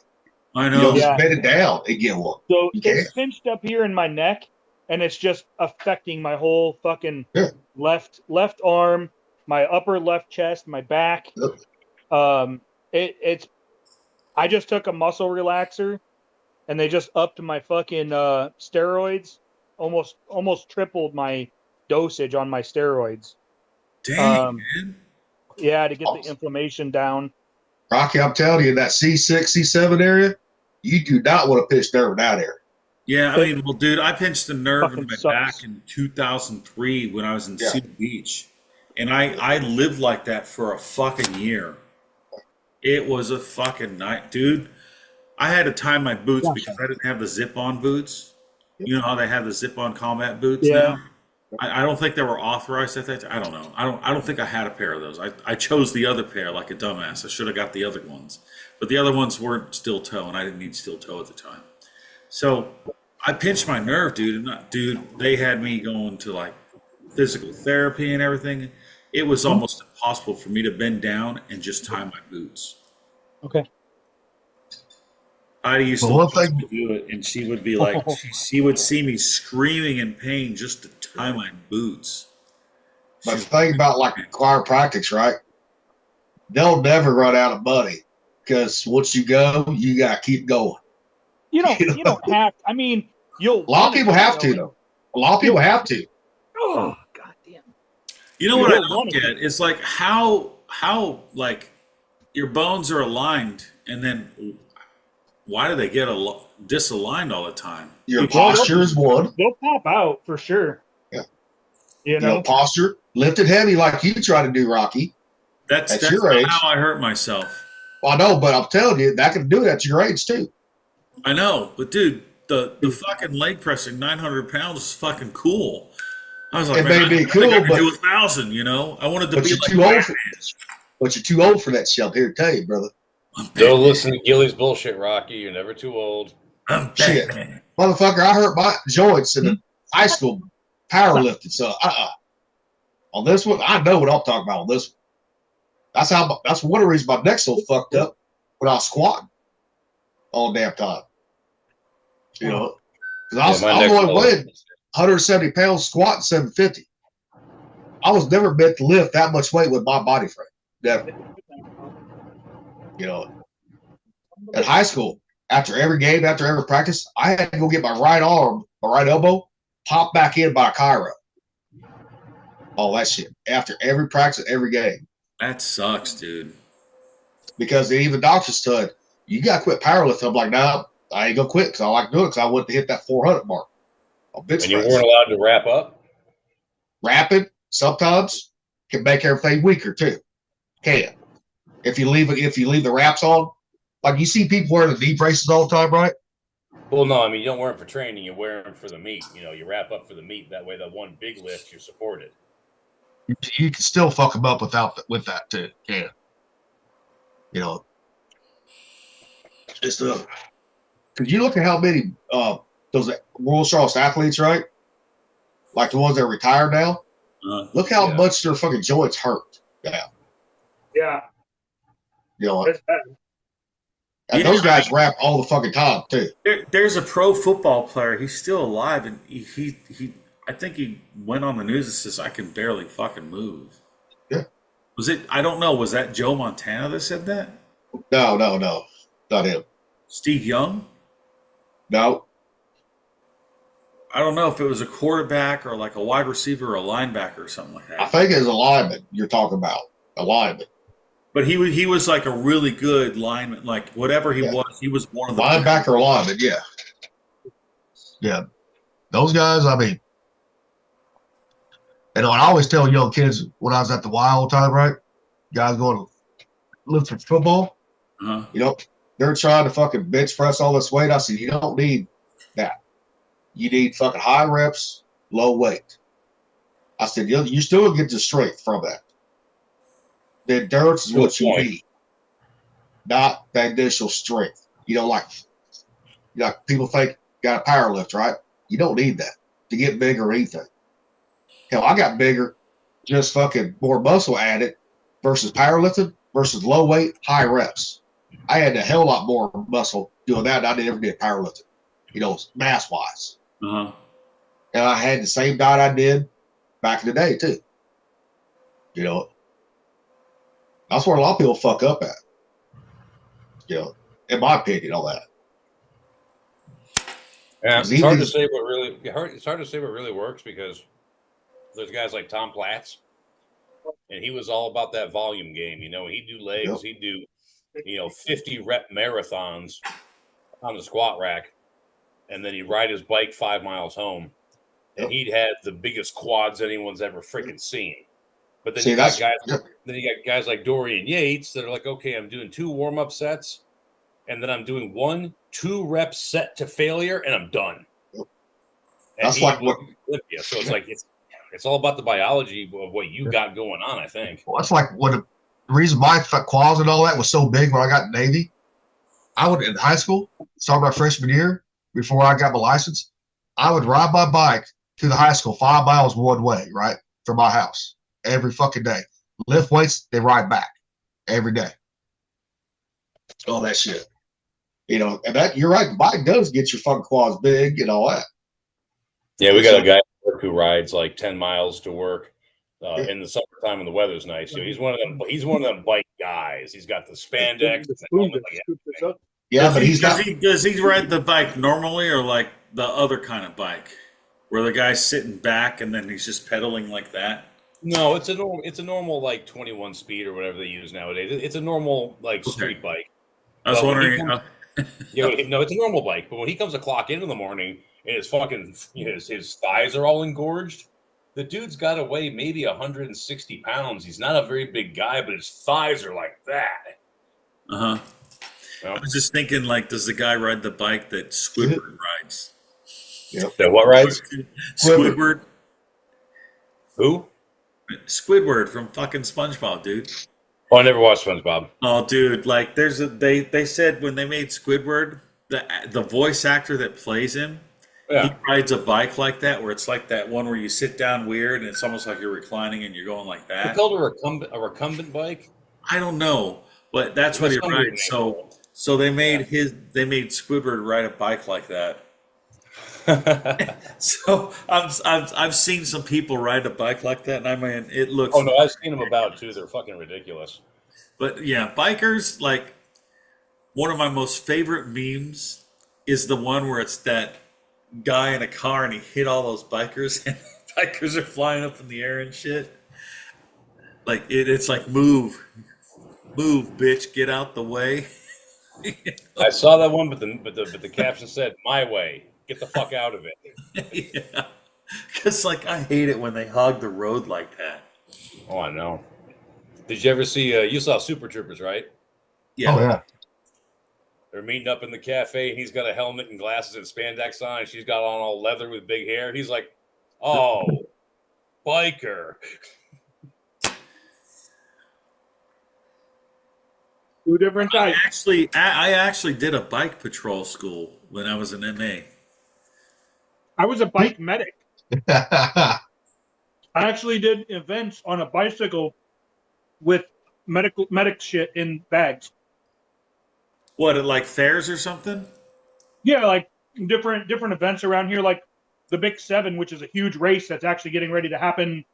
I You know. know, Yeah. just bend it down and get one. So You it's pinched up here in my neck, and it's just affecting my whole fucking Yeah. left arm, my upper left chest, my back. Yep. It's I just took a muscle relaxer, and they just upped my fucking steroids, almost tripled my dosage on my steroids. Dang, man. Yeah, to get the Awesome. inflammation down. Rocky, I'm telling you, that C6, C7 area, you do not want to pinch nerve in that area. Yeah, I mean, well, dude, I pinched the nerve in Fucking my sucks. back in 2003 when I was in Yeah. Cedar Beach. And I lived like that for a fucking year. It was a fucking night, dude. I had to tie my boots because I didn't have the zip-on boots. You know how they have the zip-on combat boots Yeah. now? I don't think they were authorized at that time. I don't know. I don't think I had a pair of those. I chose the other pair like a dumbass. I should have got the other ones. But the other ones weren't steel toe, and I didn't need steel toe at the time. So I pinched my nerve, dude. Dude, they had me going to like physical therapy and everything. It was almost impossible for me to bend down and just tie my boots. Okay. I used Well, to one thing- do it, and she would be like, she would see me screaming in pain just to tie my boots. But the thing about like chiropractics, right? They'll never run out of money because once you go, you gotta keep going. You don't have. I mean, you'll. A lot of people have to though. A lot of people have to. Oh goddamn! You know You what I don't don't want to. get? It's like how like your bones are aligned, and then why do they get disaligned all the time? Your Well, posture is one. They'll pop out for sure. Yeah. You You know, know. posture, lifted heavy like you try to do, Rocky. That's At your not age. how I hurt myself. Well, I know, but I'm telling you, that can do it at your age too. I know, but dude, the fucking leg pressing 900 pounds is fucking cool. I was like, It man, may be I think cool, I could but- do 1,000. You know, I wanted to But be you're like too old. Batman. But you're too old for that shit. I'm here to tell you, brother. I'm Don't Batman. listen to Gilly's bullshit, Rocky. You're never too old. I'm Shit. Batman. Motherfucker, I hurt my joints in the high school powerlifting. So, on this one, I know what I'm talking about on this one. That's one of the reasons my neck's so fucked up when I was squatting all damn time. You know, because I was only weighing 170 pounds, squatting 750. I was never meant to lift that much weight with my body frame. Never. You know, at high school, after every game, after every practice, I had to go get my right arm, my right elbow, popped back in by a chiro. All that shit. After every practice, every game. That sucks, dude. Because even doctors said, you got to quit powerlifting. I'm like, no, I ain't going to quit because I like doing it because I want to hit that 400 mark. On bench And you press. weren't allowed to wrap up? Rapid sometimes can make everything weaker too. Can. If you leave the wraps on, like you see people wearing the knee braces all the time, right? Well, no, I mean, you don't wear them for training. You wear them for the meet. You know, you wrap up for the meet. That way, the one big lift, you're supported. You can still fuck them up with that too. Can. You know, just because you look at how many those world strongest athletes, right? Like the ones that are retired now. Look how Yeah. much their fucking joints hurt. Yeah, Yeah. you know, That's bad. and those guys rap all the fucking time too. There's a pro football player. He's still alive, and he I think he went on the news and says, "I can barely fucking move." Yeah. Was it? I don't know. Was that Joe Montana that said that? No, not him. Steve Young? No, I don't know if it was a quarterback or like a wide receiver or a linebacker or something like I that. think it's a lineman you're talking about. A lineman. But he was like a really good lineman. Like whatever he Yeah. was one of the Linebacker or lineman, yeah. Yeah. Those guys, I mean, and I always tell young kids when I was at the Y all the time, right? Guys going to live for football, Uh-huh. you know, they're trying to fucking bench press all this weight. I said, you don't need that. You need fucking high reps, low weight. I said, you still get the strength from that. The endurance is Good what you point. need, not the initial strength. You know, like people think got a power lift, right? You don't need that to get bigger or anything. Hell, I got bigger, just fucking more muscle added versus powerlifting versus low weight, high reps. I had a hell lot more muscle doing that than I ever did powerlifting, you know, mass wise. Uh-huh. And I had the same diet I did back in the day too. You know, that's where a lot of people fuck up at. You know, in my opinion, on that. Yeah, Because it's hard even- to say what really. It's hard to say what really works because there's guys like Tom Platz, and he was all about that volume game. You know, he'd do legs, Yep. he'd do 50 rep marathons on the squat rack, and then he'd ride his bike 5 miles home, and Yep. he'd have the biggest quads anyone's ever freaking seen. But then See, you got that's guys. Then you got guys like Dorian Yates that are like, okay, I'm doing 2 warm-up sets, and then I'm doing 1-2 rep set to failure, and I'm done. And That's he like was what Olympia. So it's like it's all about the biology of what you got going on, I think. well, that's like what the reason my quads and all that was so big when I got in Navy. I would in high school, started my freshman year before I got my license. I would ride my bike to the high school 5 miles one way, right, from my house every fucking day. Lift weights, they ride back every day. All that shit. You know, and that you're right. The bike does get your fucking quads big and all that. Yeah, we got a guy who rides like 10 miles to work in the summertime when the weather's nice. So he's one of them. He's one of them bike guys. He's got the spandex. The The spoon helmet, just like, scooped this up. Yeah, Does but he, he's does got he does he ride the bike normally or like the other kind of bike where the guy's sitting back and then he's just pedaling like that? no, it's a normal like 21 speed or whatever they use nowadays. It's a normal like street bike. I was But when he wondering. comes- no, it's a normal bike. But when he comes to clock in the morning and his fucking his thighs are all engorged, the dude's got to weigh maybe 160 pounds. He's not a very big guy, but his thighs are like that. Uh huh. You I know? was just thinking, like, does the guy ride the bike that Squidward rides? That what rides? Squidward. Who? Squidward from fucking SpongeBob, dude. Oh, I never watched SpongeBob. Oh, dude, like, they said when they made Squidward, the voice actor that plays him, he Yeah. rides a bike like that, where it's like that one where you sit down weird and it's almost like you're reclining and you're going like They that. called a recumbent bike. I don't know, but that's what he There's some weird rides. name So they made Squidward ride a bike like that. So I've seen some people ride a bike like that, and I mean it looks. Oh no, I've seen them about too. They're fucking ridiculous. But yeah, bikers, like, one of my most favorite memes is the one where it's that guy in a car and he hit all those bikers and bikers are flying up in the air and shit. Like it's like move, bitch, get out the way. I saw that one, but the caption said, "My way, get the fuck out of it." Yeah, because like I hate it when they hog the road like that. Oh, I know. Did you ever see? You saw Super Troopers, right? Yeah. Oh yeah. They're meeting up in the cafe, and he's got a helmet and glasses and spandex on, and she's got on all leather with big hair. He's like, "Oh, biker." Two different types. I actually did a bike patrol school when I was an MA. I was a bike medic. I actually did events on a bicycle with medic shit in bags. What, at like fairs or something? Yeah, like different events around here, like the Big 7, which is a huge race that's actually getting ready to happen.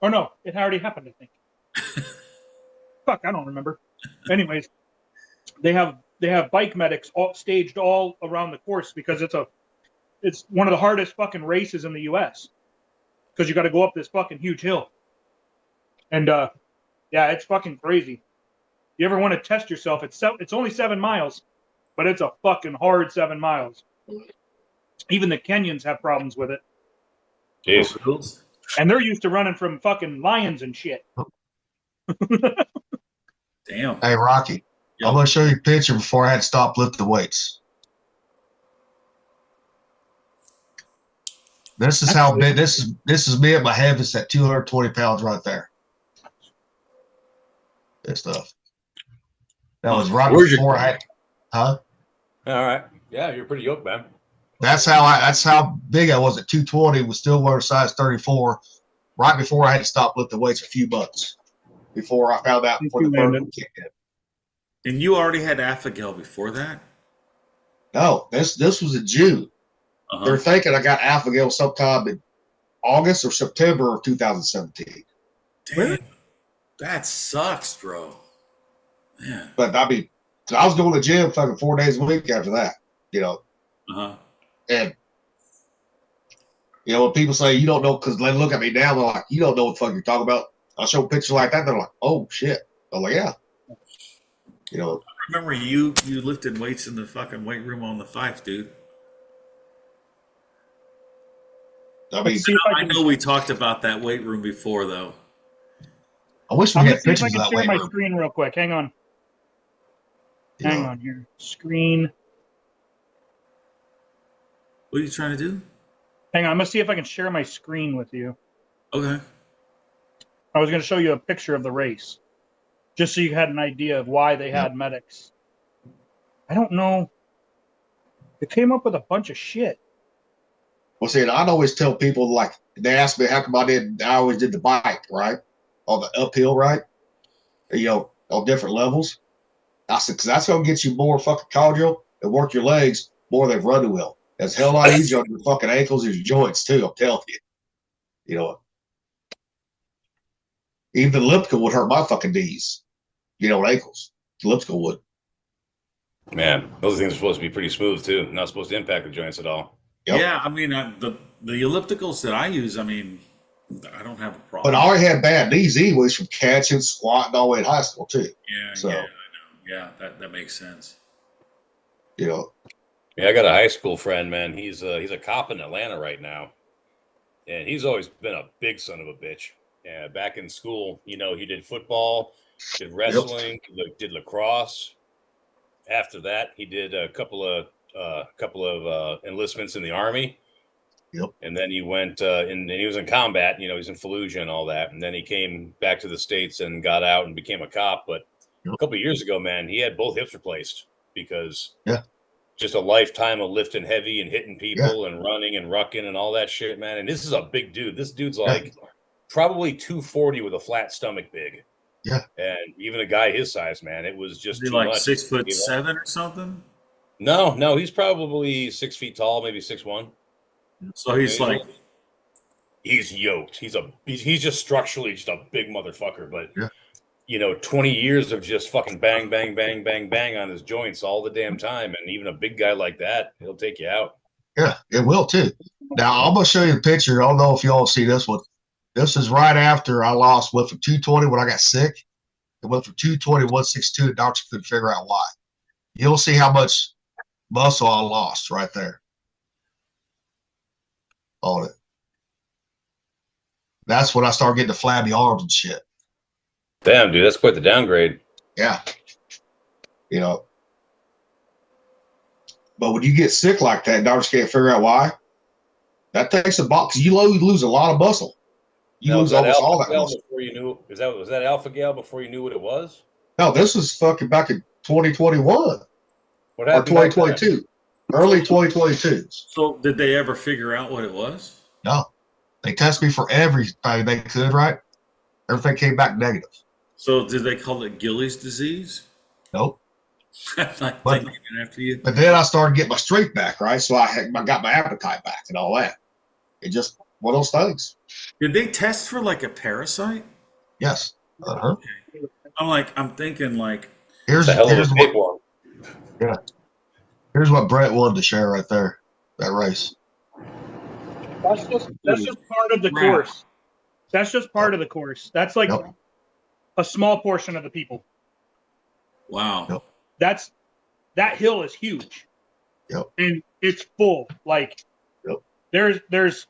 Oh no, it already happened, I think. Fuck, I don't remember. Anyways, they have bike medics all staged all around the course because it's one of the hardest fucking races in the US. Because you got to go up this fucking huge hill. And yeah, it's fucking crazy. You ever want to test yourself? It's only 7 miles, but it's a fucking hard 7 miles. Even the Kenyans have problems with it. Jeez. And they're used to running from fucking lions and shit. Damn. Hey Rocky, I'm gonna show you a picture before I had to stop lifting weights. This is how big this is me at my heaviest at 220 pounds right there. This stuff. That was right before I had All right. Yeah, you're pretty yoked, man. that's how big I was at 220, was still wearing size 34, right before I had to stop lifting weights a few months. Before I found out before the burn kicked in. And you already had Affigel before that? No, this was in June. Uh-huh. They're thinking I got Affigel sometime in August or September of 2017. Damn. That sucks, bro. Yeah. But I mean, I was going to the gym fucking 4 days a week after that, you know. Uh-huh. And you know, when people say you don't know, because they look at me now, they're like, you don't know what the fuck you're talking about. I show pictures like that, they're like, oh shit. I'm like, yeah. You know. I remember you lifted weights in the fucking weight room on the Fife, dude. I mean, See if I know we talked about that weight room before, though. I wish we I'm had gonna see if I pictures of can that share weight my room. screen real quick. Hang on. You Hang know. on here. Screen. What are you trying to do? Hang on. I'm gonna see if I can share my screen with you. Okay. I was gonna show you a picture of the race, just so you had an idea of why they had medics. I don't know. It came up with a bunch of shit. Well, see, and I'd always tell people, like, they ask me how come I always did the bike, right? On the uphill, right? You know, on different levels. I said, because that's going to get you more fucking cardio and work your legs more than running will. It's hell lot easier on your fucking ankles and your joints, too, I'm telling you. You know, even the elliptical would hurt my fucking knees, you know, ankles. The elliptical would. Man, those things are supposed to be pretty smooth too. Not supposed to impact the joints at all. Yep. Yeah, I mean the ellipticals that I use, I mean, I don't have a But problem. I already had bad knees anyways from catching, squatting all the way in high school, too. Yeah, So, yeah, I know. Yeah, that makes sense. you know, Yeah, I got a high school friend, man. He's a cop in Atlanta right now, and he's always been a big son of a bitch. And back in school, you know, he did football, did wrestling, did lacrosse. After that, he did a couple of enlistments in the army. Yep. And then he went and he was in combat. You know, he's in Fallujah and all that. And then he came back to the States and got out and became a cop. But Yep. a couple of years ago, man, he had both hips replaced because Yeah. just a lifetime of lifting heavy and hitting people and running and rucking and all that shit, man. And this is a big dude. This dude's like probably 240 with a flat stomach big. Yeah. And even a guy his size, man, it was just Is he too like much. 6'7" or something? No, he's probably 6 feet tall, maybe 6'1". So he's Yeah, like, he's yoked. He's just structurally just a big motherfucker. But Yeah. you know, 20 years of just fucking bang, bang, bang, bang, bang on his joints all the damn time, and even a big guy like that, he'll take you out. Yeah, it will too. Now I'm gonna show you the picture. I don't know if y'all see this one. This is right after I went from 220 when I got sick. It went from 220 to 162. The doctor couldn't figure out why. You'll see how much muscle I lost right there on it. That's when I started getting the flabby arms and shit. Damn, dude, that's quite the downgrade. Yeah. You know. But when you get sick like that, doctors can't figure out why. That takes a box. You lose a lot of muscle. You Now, lose was that almost all Alpha that Gal muscle. before you knew? Was that Alpha Gal before you knew what it was? No, this was fucking back in 2021 What or happened? Back then? 2022. Early 2022. so did they ever figure out what it was? No. They tested me for everything they could, right? Everything came back negative. So did they call it Gillies disease? Nope. I'm not But- thinking after you. But then I started getting my strength back, right? So I got my appetite back and all that. It just one of those things. Did they test for like a parasite? Yes. Uh-huh. I'm thinking like, Here's It's a hell of a here's tapeworm. what Brett wanted to share right there. That race. That's just part of the Crap. course. That's just part of the course. That's like Yep. a small portion of the people. wow. Yep. That hill is huge. Yep. And it's full. Like Yep. there's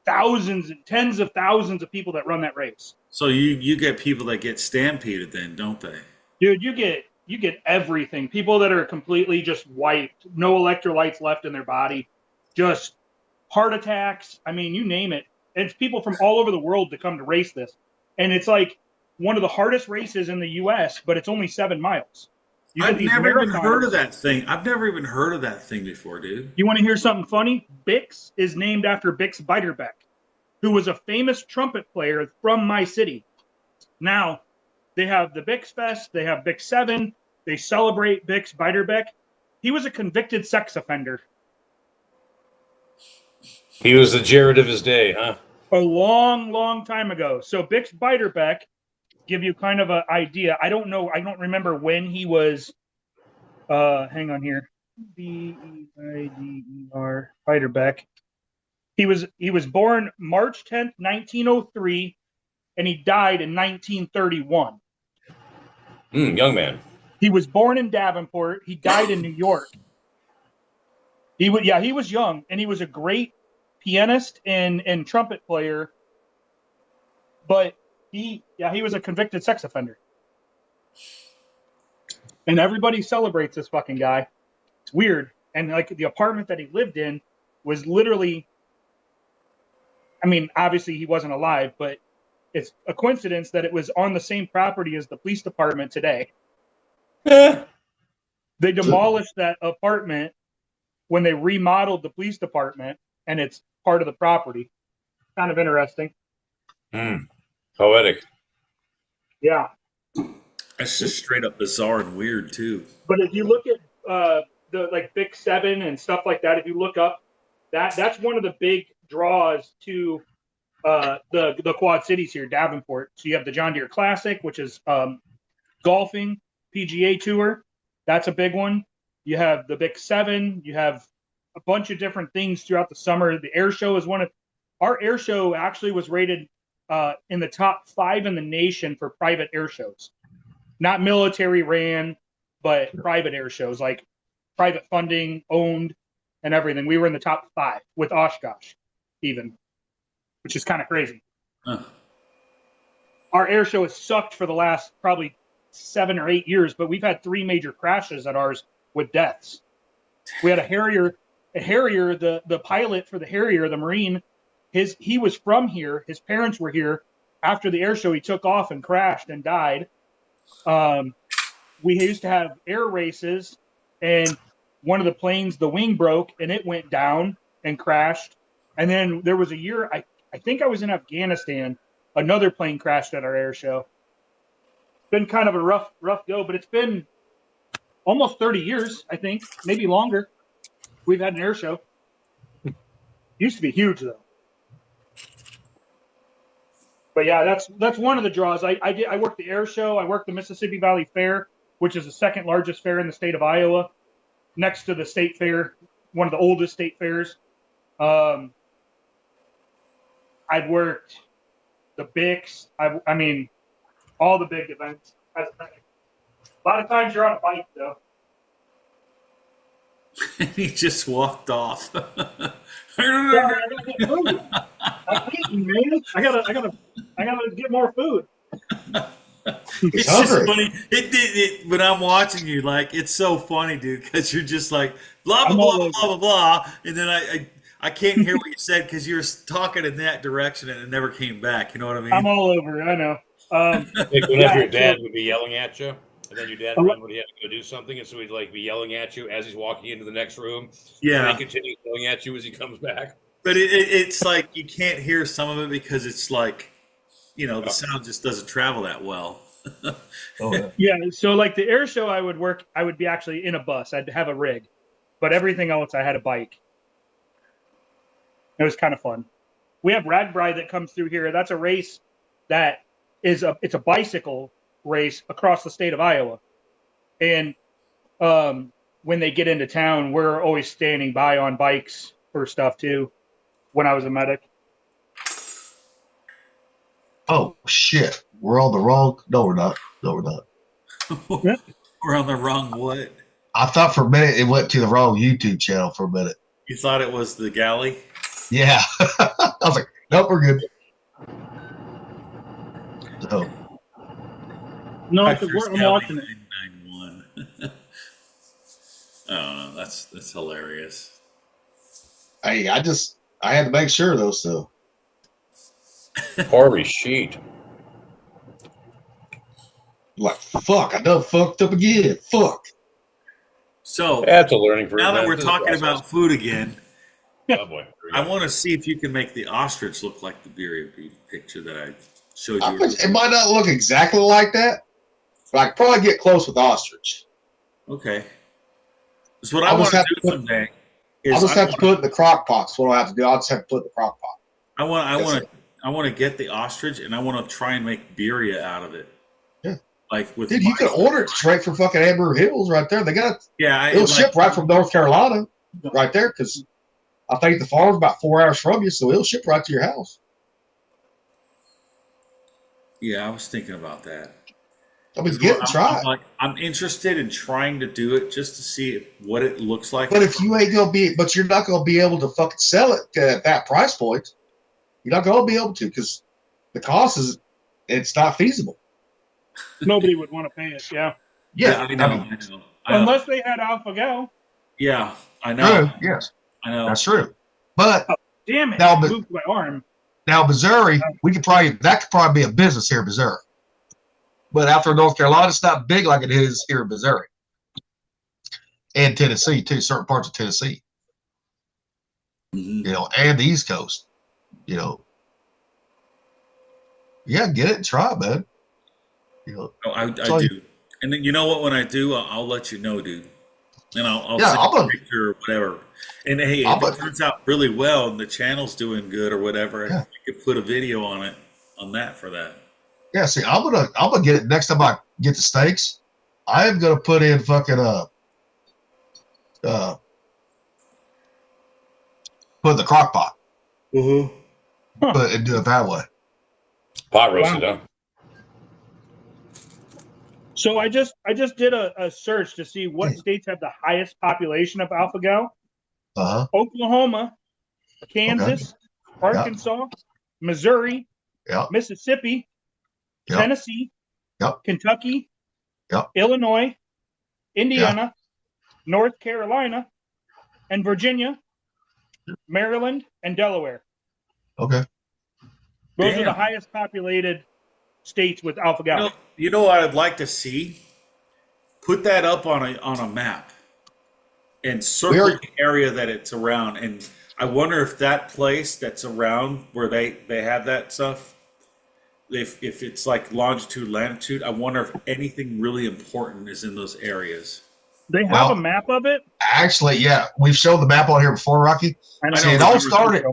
thousands and tens of thousands of people that run that race. So you get people that get stampeded then, don't they? Dude, you get everything. People that are completely just wiped, no electrolytes left in their body, just heart attacks. I mean, you name it. It's people from all over the world to come to race this. And it's like one of the hardest races in the US, but it's only 7 miles. You get I've these never even marathoners. heard of that thing. I've never even heard of that thing before, dude. You want to hear something funny? Bix is named after Bix Beiderbecke, who was a famous trumpet player from my city. Now, they have the Bix Fest, they have Bix 7, they celebrate Bix Beiderbecke. He was a convicted sex offender. He was the Jared of his day, huh? A long, long time ago. So Bix Beiderbecke, give you kind of an idea. I don't remember when he was, hang on here. Beider, Beiderbecke. He was born March 10th, 1903, and he died in 1931. Young man. He was born in Davenport. He died in New York. He was young, and he was a great pianist and trumpet player. But He was a convicted sex offender. And everybody celebrates this fucking guy. It's weird. And like the apartment that he lived in was literally, I mean, obviously he wasn't alive, but it's a coincidence that it was on the same property as the police department today. They demolished that apartment when they remodeled the police department, and it's part of the property. Kind of interesting. Poetic. Yeah. That's just straight up bizarre and weird too. But if you look at the like Big 7 and stuff like that, if you look up that's one of the big draws to the Quad Cities here, Davenport. So you have the John Deere Classic, which is golfing, PGA Tour. That's a big one. You have the Big 7. You have a bunch of different things throughout the summer. The air show is one of our air show actually was rated in the top 5 in the nation for private air shows. Not military ran, but private air shows, like private funding, owned, and everything. We were in the top 5 with Oshkosh, even, which is kind of crazy. Our air show has sucked for the last probably 7 or 8 years, but we've had 3 major crashes at ours with deaths. We had a Harrier, the pilot for the Harrier, the Marine, he was from here. His parents were here. After the air show, he took off and crashed and died. We used to have air races, and one of the planes, the wing broke, and it went down and crashed. And then there was a year, I think I was in Afghanistan, another plane crashed at our air show. It's been kind of a rough go, but it's been almost 30 years, I think, maybe longer. We've had an air show. Used to be huge, though. But yeah, that's one of the draws. I worked the air show. I worked the Mississippi Valley Fair, which is the second largest fair in the state of Iowa, next to the state fair, one of the oldest state fairs. I've worked the Bix. I mean, all the big events. A lot of times you're on a bike, though. He just walked off. Yeah, I gotta get food. I'm eating, man. I gotta get more food. It's just funny. When I'm watching you, like, it's so funny, dude, because you're just like blah blah blah blah blah blah, and then I can't hear what you said because you were talking in that direction and it never came back. You know what I mean? I'm all over. I know. Like whenever your dad would be yelling at you, and then your dad would run when he had to go do something, and so he'd like be yelling at you as he's walking into the next room. Yeah, and he continues yelling at you as he comes back. But it's like you can't hear some of it because it's like, you know, the sound just doesn't travel that well. Yeah. So like the air show, I would be actually in a bus. I'd have a rig, but everything else I had a bike. It was kind of fun. We have Ragbri that comes through here. That's a race that it's a bicycle race across the state of Iowa. And when they get into town, we're always standing by on bikes for stuff too. When I was a medic. Oh shit! We're on the wrong. No, we're not. No, we're not. We're on the wrong what? I thought for a minute it went to the wrong YouTube channel for a minute. You thought it was the galley? Yeah. I was like, nope, we're good. So, No, because I'm watching it. 991. I don't know. That's hilarious. hey, I had to make sure though. So Harvey sheet. like, fuck, I done fucked up again. Fuck. So That's a learning for now that you. we're talking about food again, Oh boy. I want to see if you can make the ostrich look like the Birria beef picture that I showed you. It might not look exactly like that, but I could probably get close with ostrich. Okay. So what I want to do someday is I'll just have to put it in the crock pot. So what I have to do, I'll just have to put it in the crock pot. I want to get the ostrich and I want to try and make birria out of it. Yeah. Like with Dude, you can order it straight from fucking Amber Hills right there. They got it. Yeah, It'll ship right from North Carolina, right there, because I think the farm's about 4 hours from you, so it'll ship right to your house. Yeah, I was thinking about that. I mean, get it, try it. I'm interested in trying to do it just to see what it looks like. But if you ain't gonna be, but you're not gonna be able to fucking sell it at that price point. You're not gonna be able to because the cost is it's not feasible. Nobody would want to pay it. Yeah. Yeah, I know. I know. Unless they had AlphaGo. Yeah, I know. true. Yes, I know. that's true. But Damn it. Now, I but- moved my arm. now Missouri, that could probably be a business here in Missouri. But after North Carolina, it's not big like it is here in Missouri. And Tennessee, too, certain parts of Tennessee, Mhm. you know, and the East Coast, you know. Yeah, get it and try it, man. You know, Oh, I So- do. And then you know what? When I do, I'll let you know, dude. And I'll Yeah, send I'm you a a- picture or whatever. And hey, I'm if it a- turns out really well and the channel's doing good or whatever, Yeah. I could put a video on it on that for that. yeah, see, I'm gonna get it next time I get the steaks. I am gonna put in fucking put in the crock pot, but and do it that way. Pot roasted, huh? So I just did a search to see what Yeah. states have the highest population of AlphaGo. Uh-huh. Oklahoma, Kansas, Arkansas, Missouri, Yeah. Mississippi, Yep. Tennessee, Yep. Kentucky, Yep. Illinois, Indiana, North Carolina, and Virginia, Maryland, and Delaware. Okay. Those are Damn. the highest populated states with AlphaGo. You know what I'd like to see? Put that up on a map and circle Where- the area that it's around. And I wonder if that place that's around where they have that stuff, if it's like longitude, latitude, I wonder if anything really important is in those areas. They have Well- a map of it. Actually, yeah, we've shown the map on here before, Rocky. I know. See, it all started.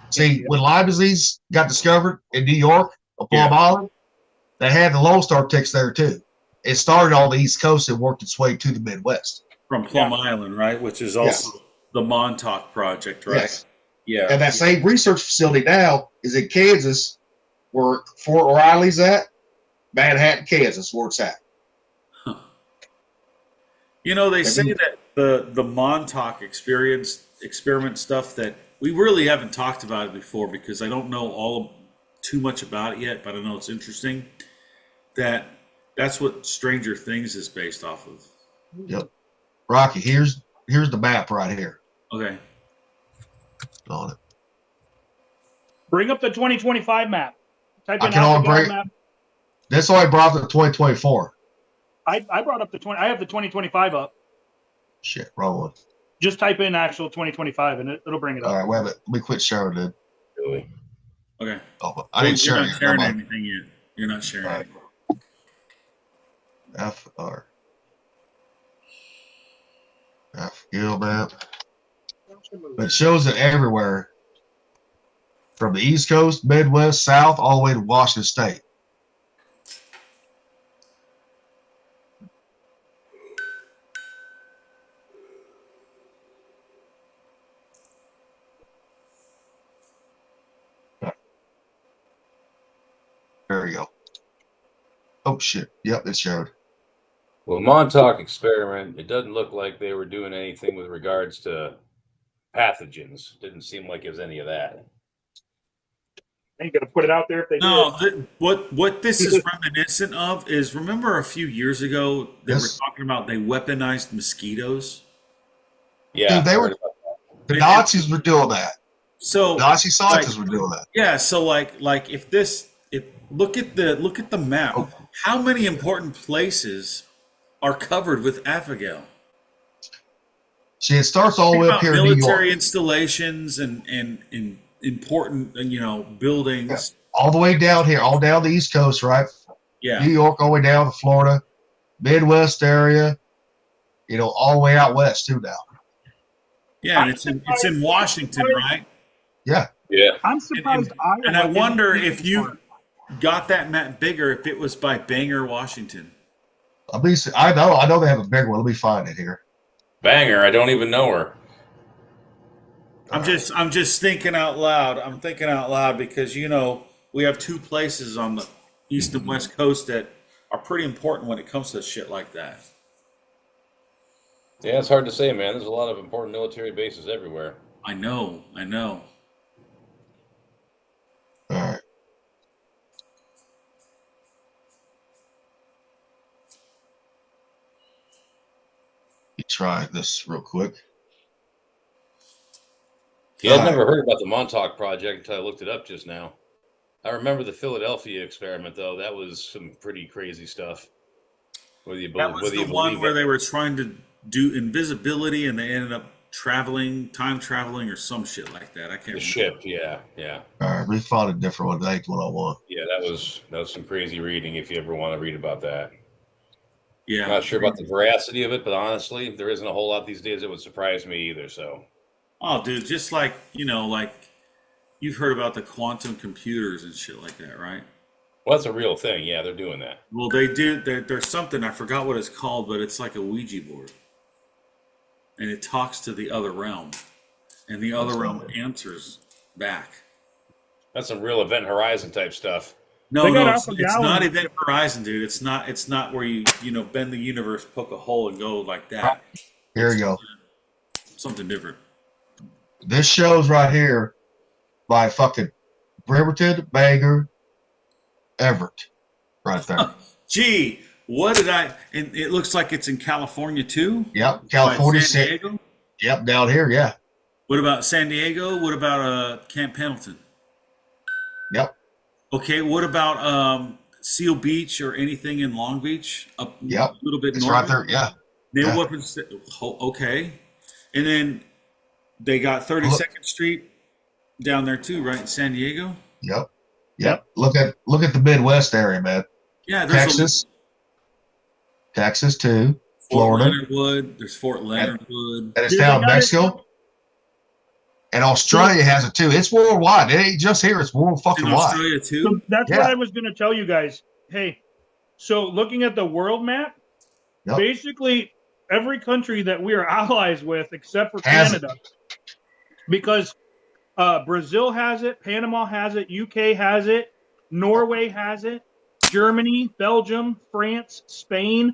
See, when Lyme disease got discovered in New York, on Plum Yeah. Island, they had the Lone Star ticks there too. It started on the East Coast and worked its way to the Midwest. From Plum Island, right? Which is also the Montauk Project, right? Yes. Yeah. And that same research facility now is in Kansas, where Fort O'Reilly's at, Manhattan, Kansas, where it's at. You know, they say Maybe- that the Montauk experiment stuff that we really haven't talked about it before because I don't know too much about it yet, but I know it's interesting. That's what Stranger Things is based off of. Yep. Rocky, here's the map right here Okay. on it. Bring up the 2025 map. Type I in can only AlphaGo bring- map. This only brought up to 2024. I brought up the 20. I have the 2025 up. Shit, wrong one. Just type in actual 2025 and it'll bring it All up. right, wait a minute. Let me quit sharing it. Really? Okay. Oh, Well, I didn't you're share not it. sharing Never mind. anything yet. You're not sharing All right. anything. Gill map. But it shows it everywhere. From the East Coast, Midwest, South, all the way to Washington State. There you go. Oh shit. Yep, it showed. Well, Montauk experiment, it doesn't look like they were doing anything with regards to pathogens. Didn't seem like it was any of that. Ain't gonna put it out there if they No, do. what this is reminiscent of is remember a few years ago they Yes. were talking about they weaponized mosquitoes. Yeah. Dude, they were- heard about that. The Nazis were doing that. So Nazi scientists were doing that. yeah, so like if look at the map. Oh. How many important places are covered with Afagel? See, it starts all the Think way up about here in New military York. installations and important buildings. All the way down here, all down the East Coast, right? Yeah. New York, all the way down to Florida, Midwest area, all the way out west too now. Yeah, and it's in Washington, right? Yeah. Yeah. I'm surprised Iowa And I didn't wonder think if of you it. got that map bigger if it was by Bangor, Washington. I know they have a big one. Let me find it here. Banger. I don't even know her. I'm just thinking out loud. I'm thinking out loud because we have two places on the east and west coast that are pretty important when it comes to shit like that. Yeah, it's hard to say, man. There's a lot of important military bases everywhere. I know. All right. try this real quick. Yeah, I'd All never heard about the Montauk Project until I looked it up just now. I remember the Philadelphia experiment, though. That was some pretty crazy stuff. Whether you, That was whether the you one believe where it. they were trying to do invisibility and they ended up time traveling or some shit like that. I can't The remember. ship, yeah. right, we found a different one. That ain't the one I want. Yeah, that was some crazy reading if you ever want to read about that. Yeah. Not sure about the veracity of it, but honestly, there isn't a whole lot these days that would surprise me either. So, Oh, dude, just like, like you've heard about the quantum computers and shit like that, right? well, that's a real thing. Yeah, they're doing that. Well, they do. There's something, I forgot what it's called, but it's like a Ouija board. And it talks to the other realm. And the other realm answers back. That's some real Event Horizon type stuff. No, They got no, Alpha it's not Gallon. Event Horizon, dude. It's not where you bend the universe, poke a hole, and go like that. Here you go. Something different. This show's right here by fucking Bremerton, Bangor, Everett, right there. Gee, what did I? And it looks like it's in California too. Yep, California. Like San Diego. Yep, down here. Yeah. What about San Diego? What about Camp Pendleton? Yep. Okay, what about Seal Beach or anything in Long Beach? Up Yep. a little bit It's north. right there. Yeah. Naval Yeah. weapons. Okay, and then they got 32nd Street down there too, right in San Diego. Yep. Yep. Look at the Midwest area, man. Yeah, there's Texas too. Fort Florida. Leonard Wood. There's Fort Leonard Wood. And it's Dude, down they in got Mexico. And Australia has it too. It's worldwide. It ain't just here. It's world fucking In wide. Australia too. So that's Yeah. what I was going to tell you guys. Hey, so looking at the world map, Yep. basically every country that we are allies with, except for Has Canada, because Brazil has it, Panama has it, UK has it, Norway has it, Germany, Belgium, France, Spain,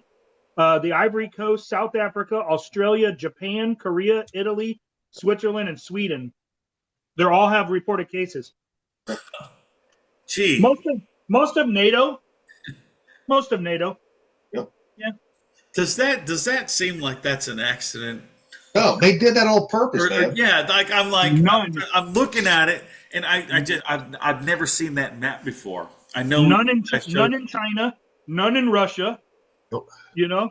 the Ivory Coast, South Africa, Australia, Japan, Korea, Italy, Switzerland, and Sweden. They all have reported cases. Gee, Most of NATO. Most of NATO. does that seem like that's an accident? No, they did that on purpose, Or, man. yeah, like None. I'm looking at it, and I've never seen that map before. I know None in I showed- none in China, none in Russia. Nope. You know,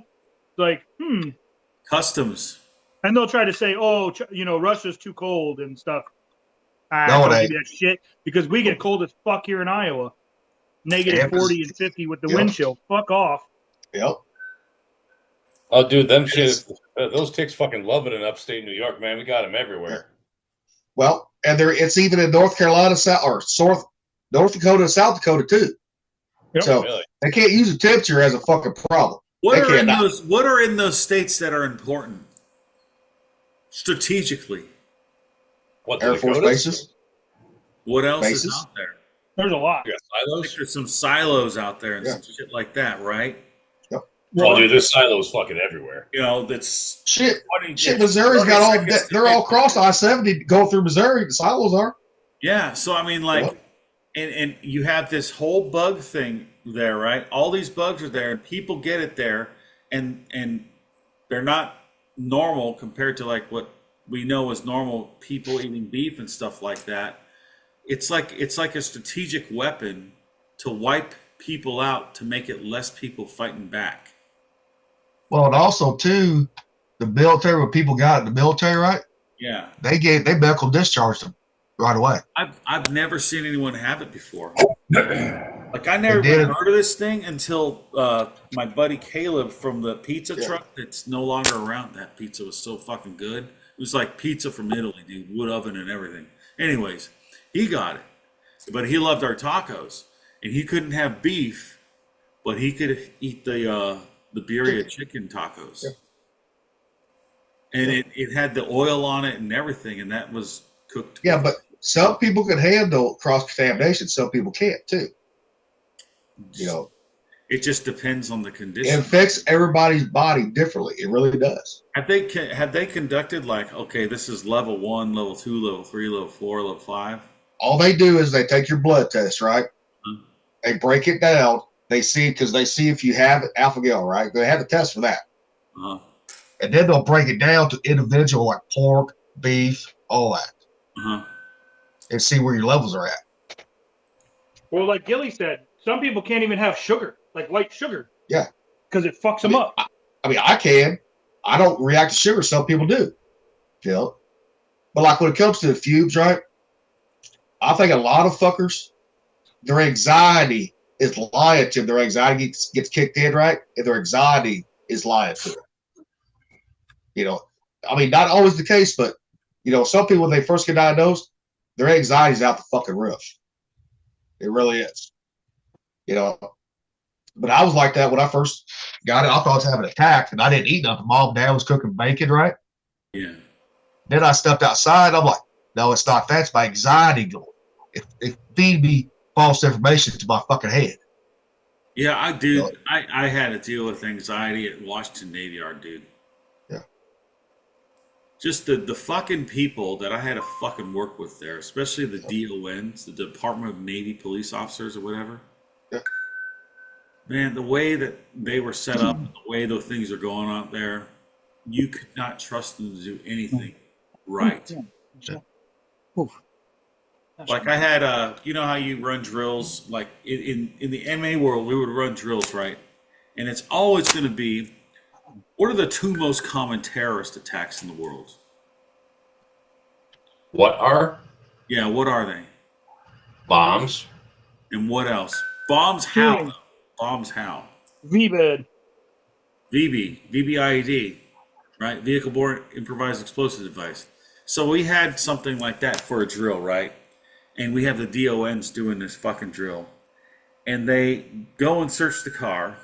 like customs. and they'll try to say, "Oh, Russia's too cold and stuff." No, Don't it give me that shit because we get cold as fuck here in Iowa. Negative Yeah, 40 and 50 with the Yep. wind chill. Fuck off. Yep. Oh, dude, them shit. Those ticks fucking love it in upstate New York, man. We got them everywhere. Well, and it's even in North Carolina, North Dakota, and South Dakota too. Yep. So Really? they can't use the temperature as a fucking problem. What They are in cannot. those states that are important strategically? What, the Air Force Dakotas? bases. What else is Bases? out there? There's a lot. You got I think silos? there's some silos out there and Yeah. some shit like that, right? Oh, dude, there's silos fucking everywhere. That's Shit, 20, shit. Missouri's got 30 all. seconds to They're all get crossed I-70 going through Missouri. The silos are. Yeah, so I mean, like, Yep. and you have this whole bug thing there, right? All these bugs are there, and people get it there, and they're not normal compared to like what we know as normal people eating beef and stuff like that. It's like a strategic weapon to wipe people out to make it less people fighting back. Well, and also too, the military. When people got it in the military, right? Yeah, They medical discharged them right away. I've never seen anyone have it before. Like I never They did. even heard of this thing until my buddy Caleb from the pizza Yeah. truck that's no longer around. That pizza was so fucking good. It was like pizza from Italy, dude, wood oven and everything. Anyways, he got it, but he loved our tacos, and he couldn't have beef, but he could eat the birria chicken tacos. Yeah. And it had the oil on it and everything, and that was cooked. Yeah, but some people can handle cross contamination. Some people can't too. You know, It just depends on the it condition. affects everybody's body differently. It really does. Have they conducted like, okay, this is level 1, level 2, level 3, level 4, level 5? All they do is they take your blood test, right? Mhm. They break it down. They see if you have alpha gal, right? They have a test for that. Uh-huh. And then they'll break it down to individual like pork, beef, all that, Uh-huh. and see where your levels are at. Well, like Gilly said, some people can't even have sugar, like white sugar. Yeah. Because it fucks them up. I mean, I can. I don't react to sugar. Some people do. Phil. But like when it comes to the fumes, right? I think a lot of fuckers, their anxiety is lying to them. Their anxiety gets kicked in, right? And their anxiety is lying to them. You know, I mean, not always the case, but you know, some people when they first get diagnosed, their anxiety's out the fucking roof. It really is. You know, but I was like that when I first got it. I thought I was having an attack, and I didn't eat nothing. Mom and Dad was cooking bacon, right? Yeah. Then I stepped outside. I'm like, no, it's not that. It's my anxiety going. It feed me false information to my fucking head. Yeah, I do. I had to deal with anxiety at Washington Navy Yard, dude. Yeah. Just the fucking people that I had to fucking work with there, especially the DONs, the Department of Navy police officers or whatever. Yeah. Man, the way that they were set up, the way those things are going out there, you could not trust them to do anything right. Yeah. Like I had, you know how you run drills, like in the MA world, we would run drills, right? And it's always going to be, what are the two most common terrorist attacks in the world? What are Yeah, what are they? bombs? And what else? Bombs how? though? Bombs how? VBID. VBIED, right? Vehicle-borne improvised explosive device. So we had something like that for a drill, right? And we have the DONs doing this fucking drill. And they go and search the car.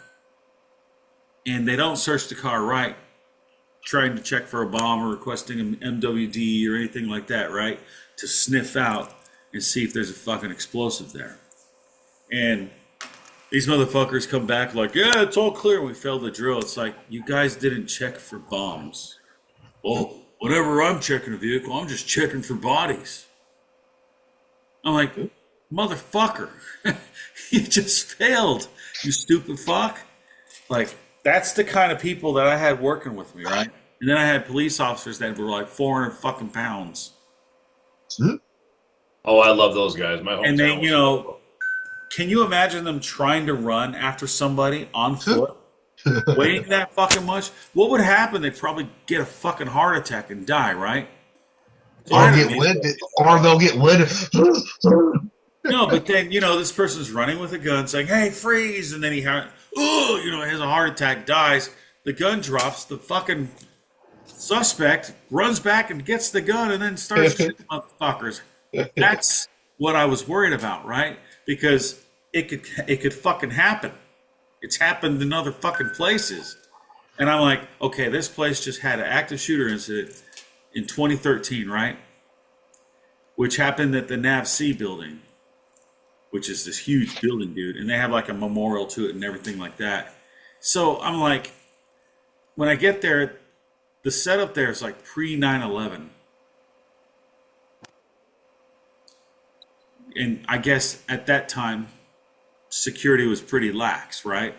And they don't search the car right, trying to check for a bomb or requesting an MWD or anything like that, right? To sniff out and see if there's a fucking explosive there. And these motherfuckers come back like, yeah, it's all clear. We failed the drill. It's like, you guys didn't check for bombs. Well, whenever I'm checking a vehicle, I'm just checking for bodies. I'm like, motherfucker, you just failed, you stupid fuck. Like, that's the kind of people that I had working with me, right? And then I had police officers that were like 400 fucking pounds. Oh, I love those guys. My hometown And they, was- you know, can you imagine them trying to run after somebody on foot, weighing that fucking much? What would happen? They'd probably get a fucking heart attack and die, right? So I Or had to get be- winded, or they'll get winded. No, but then, you know, this person's running with a gun saying, hey, freeze. And then he has a heart attack, dies. The gun drops. The fucking suspect runs back and gets the gun and then starts shooting motherfuckers. That's what I was worried about, right? Because it could fucking happen. It's happened in other fucking places. And I'm like, okay, this place just had an active shooter incident in 2013, right? Which happened at the NAVC building, which is this huge building, dude. And they have like a memorial to it and everything like that. So I'm like, when I get there, the setup there is like pre 9/11. And I guess at that time, security was pretty lax, right?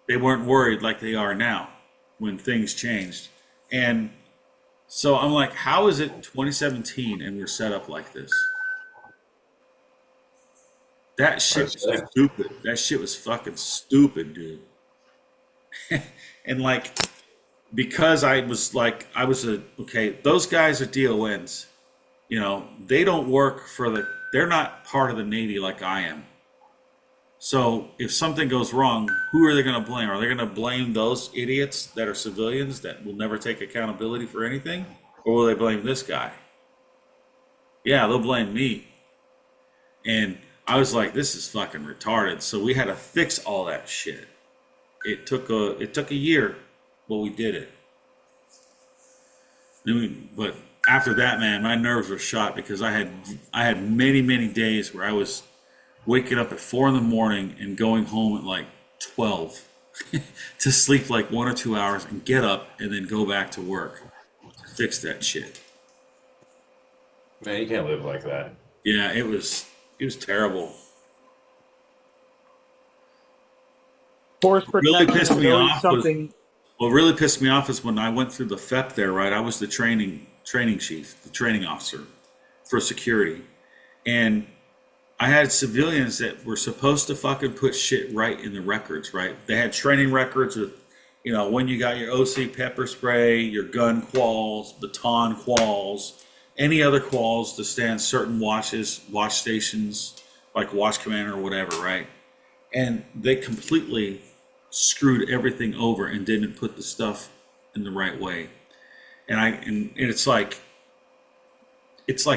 They weren't worried like they are now when things changed. And so I'm like, how is it 2017 and we're set up like this? That shit was stupid. That shit was fucking stupid, dude. And like, because okay, those guys are DONs. You know, they don't work they're not part of the Navy like I am. So if something goes wrong, who are they going to blame? Are they going to blame those idiots that are civilians that will never take accountability for anything? Or will they blame this guy? Yeah, they'll blame me. And I was like, this is fucking retarded. So we had to fix all that shit. It took a year, but we did it. But after that, man, my nerves were shot because I had many days where I was waking up at 4 a.m. and going home at like 12 to sleep like 1 or 2 hours and get up and then go back to work to fix that shit. Man, you can't live like that. Yeah, it was terrible. Force Really protection pissed is me always off was- something. What really pissed me off is when I went through the FEP there, right? I was the training chief, the training officer for security. And I had civilians that were supposed to fucking put shit right in the records, right? They had training records with, you know, when you got your OC pepper spray, your gun quals, baton quals, any other quals to stand certain watch stations, like watch commander or whatever, right? And they completely screwed everything over and didn't put the stuff in the right way. And it's like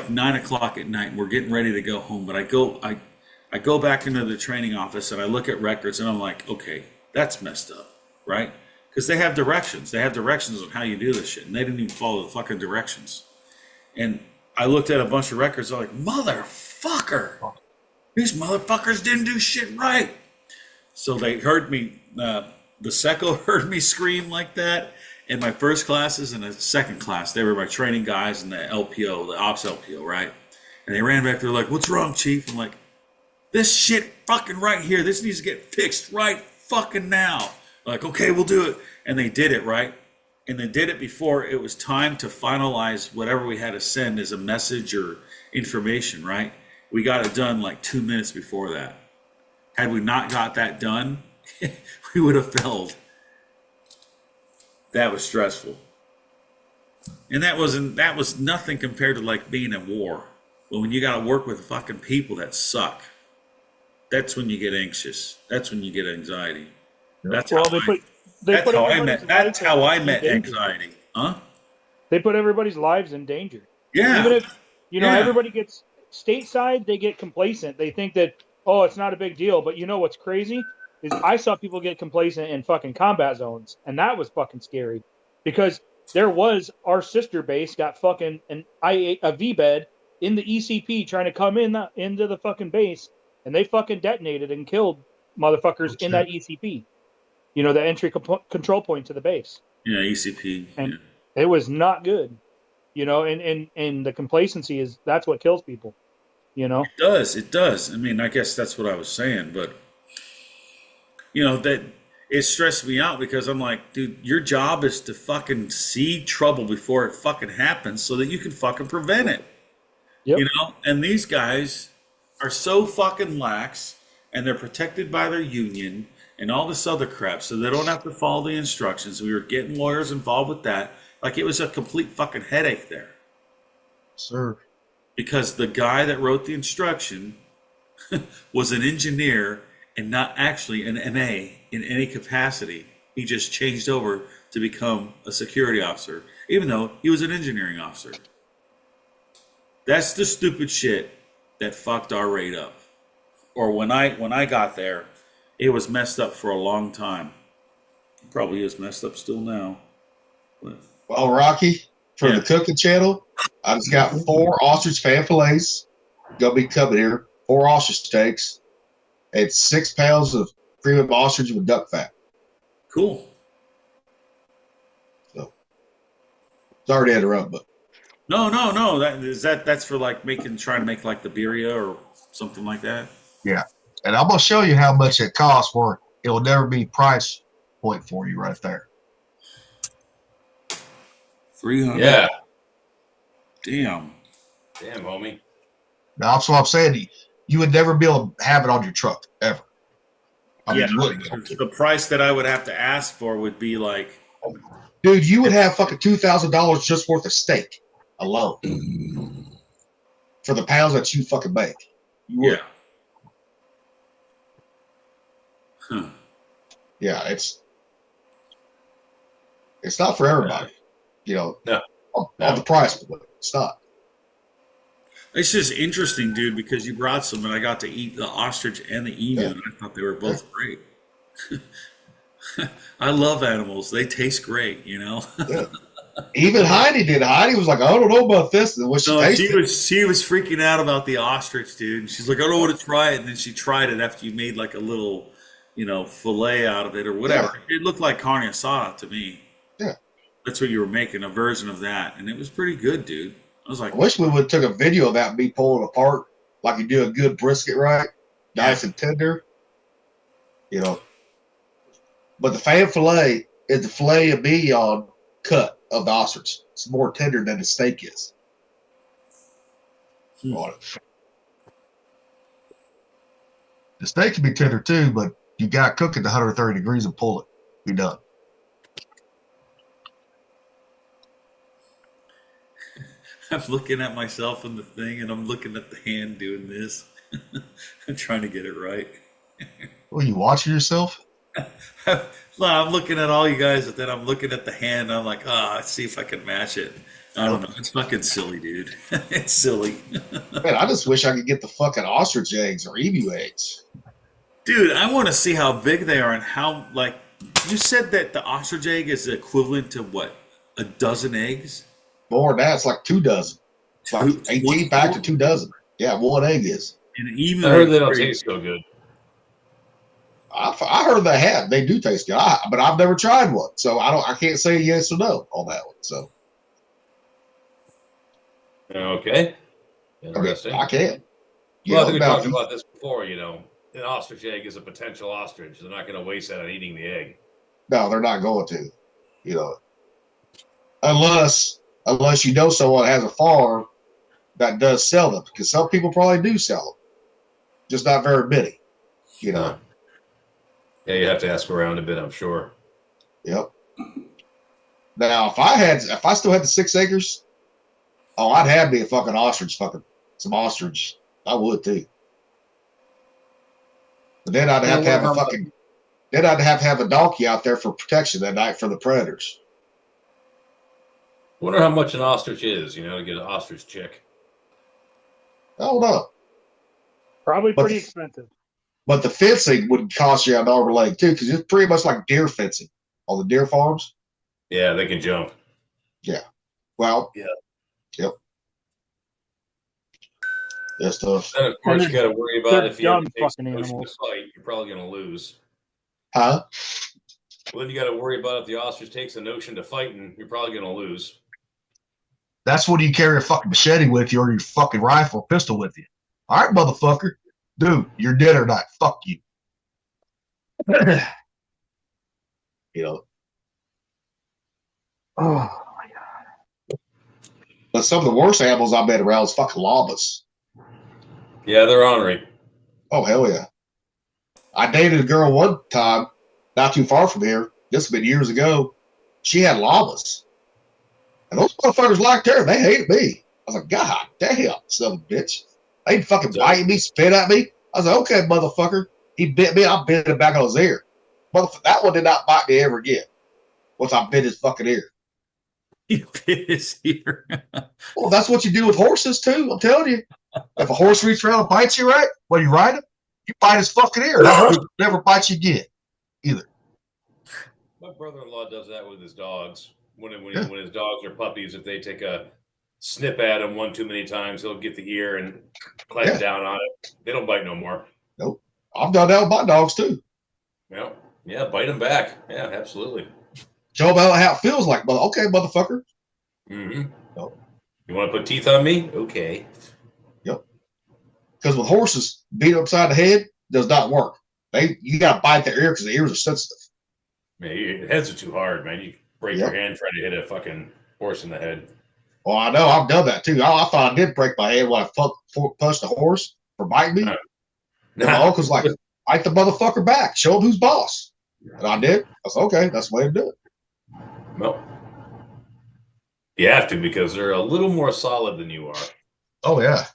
9 o'clock at night and we're getting ready to go home. But I go back into the training office and I look at records and I'm like, okay, that's messed up, right? Because they have directions. They have directions on how you do this shit. And they didn't even follow the fucking directions. And I looked at a bunch of records. I'm like, motherfucker, these motherfuckers didn't do shit right. So they heard me, the SECO heard me scream like that in my first classes and the second class. They were my training guys in the LPO, the ops LPO, right? And they ran back there like, what's wrong, chief? I'm like, this shit fucking right here. This needs to get fixed right fucking now. Like, okay, we'll do it. And they did it, right? And they did it before it was time to finalize whatever we had to send as a message or information, right? We got it done like 2 minutes before that. Had we not got that done, we would have failed. That was stressful. And that was nothing compared to like being at war. But when you got to work with fucking people that suck, that's when you get anxious. That's when you get anxiety. That's Well, that's how I met anxiety. Huh? They put everybody's lives in danger. Yeah. Even if, you know, Yeah. everybody gets stateside, they get complacent. They think that, oh, it's not a big deal. But you know what's crazy is I saw people get complacent in fucking combat zones, and that was fucking scary because there was our sister base got fucking a V bed in the ECP trying to come into the fucking base, and they fucking detonated and killed motherfuckers in that ECP. You know, the entry control point to the base. Yeah, ECP. And yeah. it was not good. You know, and the complacency that's what kills people. You know? It does. I mean, I guess that's what I was saying, but you know, that it stressed me out because I'm like, dude, your job is to fucking see trouble before it fucking happens so that you can fucking prevent it. Yep. You know, and these guys are so fucking lax and they're protected by their union and all this other crap so they don't have to follow the instructions. We were getting lawyers involved with that. Like it was a complete fucking headache there. Sir. Because the guy that wrote the instruction was an engineer and not actually an MA in any capacity. He just changed over to become a security officer, even though he was an engineering officer. That's the stupid shit that fucked our rate up. Or when I got there, it was messed up for a long time. It probably is messed up still now. But Well, Rocky, for Yeah. the cooking channel, I just got 4 ostrich fan fillets. Gonna be coming here. 4 ostrich steaks. And 6 pounds of premium ostrich with duck fat. cool. So sorry to interrupt, but No. That's for like trying to make like the birria or something like that. Yeah. And I'm going to show you how much it costs where it'll never be price point for you right there. 300. Yeah. Damn. Damn, homie. Now, that's what I'm saying. You would never be able to have it on your truck, ever. I mean, Yeah, you wouldn't. the price that I would have to ask for would be like, dude, you would have fucking $2,000 just worth of steak alone for the pounds that you fucking make. You would. yeah. Huh. Yeah, it's not for everybody. You know, No. on the price, but it's not. It's just interesting, dude, because you brought some and I got to eat the ostrich and the emu, Yeah. and I thought they were both great. I love animals. They taste great, you know? Even Heidi did. Heidi was like, I don't know about this. And when she No, tasted it, she was freaking out about the ostrich, dude. And she's like, I don't want to try it. And then she tried it after you made like a little, you know, fillet out of it or whatever. It looked like carne asada to me. Yeah. That's what you were making, a version of that. And it was pretty good, dude. I was like, I wish we would have took a video of that and me pulling it apart like you do a good brisket, right? Nice and tender. You know. But the fan fillet, is the filet of mignon cut of the ostrich. It's more tender than the steak is. On it. The steak can be tender too, but you got to cook it to 130 degrees and pull it. Be done. I'm looking at myself in the thing, and I'm looking at the hand doing this. I'm trying to get it right. Well, you watching yourself? No, I'm looking at all you guys, and then I'm looking at the hand. And I'm like, let's see if I can match it. I don't know. It's fucking silly, dude. It's silly. Man, I just wish I could get the fucking ostrich eggs or emu eggs. Dude, I want to see how big they are and how, like, you said that the ostrich egg is equivalent to what? A dozen eggs? More than that, it's like 2 dozen. It's like Two- 18 pack to 2 dozen. Yeah, 1 egg is. And an emu I heard egg they don't is taste so good. I heard they do taste good, but I've never tried one, so I can't say yes or no on that one. So Okay. okay, Interesting. I can't. You Well, I know, think we now, talked about this before. An ostrich egg is a potential ostrich. They're not going to waste that on eating the egg. no, they're not going to. You know, unless you know someone has a farm that does sell them, because some people probably do sell them, just not very many. You know. Huh. Yeah, you have to ask around a bit, I'm sure. Yep. Now, if I still had the 6 acres, I'd have me a fucking ostrich, some ostrich. I would too. But then I'd have to have a have a donkey out there for protection that night from the predators. Wonder how much an ostrich is, to get an ostrich chick. I don't know. Probably But- pretty expensive. But the fencing would cost you an arm and a leg too, because it's pretty much like deer fencing on the deer farms. Yeah, they can jump. Well, Yeah. Yep. That stuff. And of course, you they're- got to worry about they're if you ever dumb take fucking the notion to animals. fight, you're probably going to lose. Huh? Well, then you got to worry about if the ostrich takes the notion to fighting, you're probably going to lose. That's when you carry a fucking machete with you or your fucking rifle or pistol with you. All right, motherfucker. Dude, you're dead or not. Fuck you. You know. Oh, But some of the worst animals I've been around is fucking llamas. Yeah, they're ornery. Oh hell yeah! I dated a girl one time, not too far from here. This has been years ago. She had llamas, and those motherfuckers liked her. They hated me. I was like, God damn, son of a bitch! They fucking biting me, spit at me. I was like, okay, motherfucker. He bit me. I bit him back on his ear. Motherfucker, that one did not bite me ever again. Once I bit his fucking ear. You bit his ear. Well, that's what you do with horses too. I'm telling you. If a horse reaches around and bites you, right? When you ride him, you bite his fucking ear. That horse will never bite you again, either. My brother-in-law does that with his dogs. When Yeah. his dogs are puppies, if they take a snip at him one too many times, he'll get the ear and clamp Yeah. down on it. They don't bite no more. I've done that with my dogs too. Yeah, bite them back. Yeah, absolutely. Show them how it feels like. Well, okay, motherfucker. Mm-hmm. Oh. You want to put teeth on me? Okay. Because with horses, beat them upside the head does not work. You got to bite their ear because the ears are sensitive. Man, your heads are too hard, man. You break Yep. your hand trying to hit a fucking horse in the head. Well, I know I've done that too. I thought I did break my head when I punched a horse for biting me. And my uncle's like, bite the motherfucker back. Show him who's boss. And I did. I said, okay, that's the way to do it. No. You have to because they're a little more solid than you are. Oh, yeah.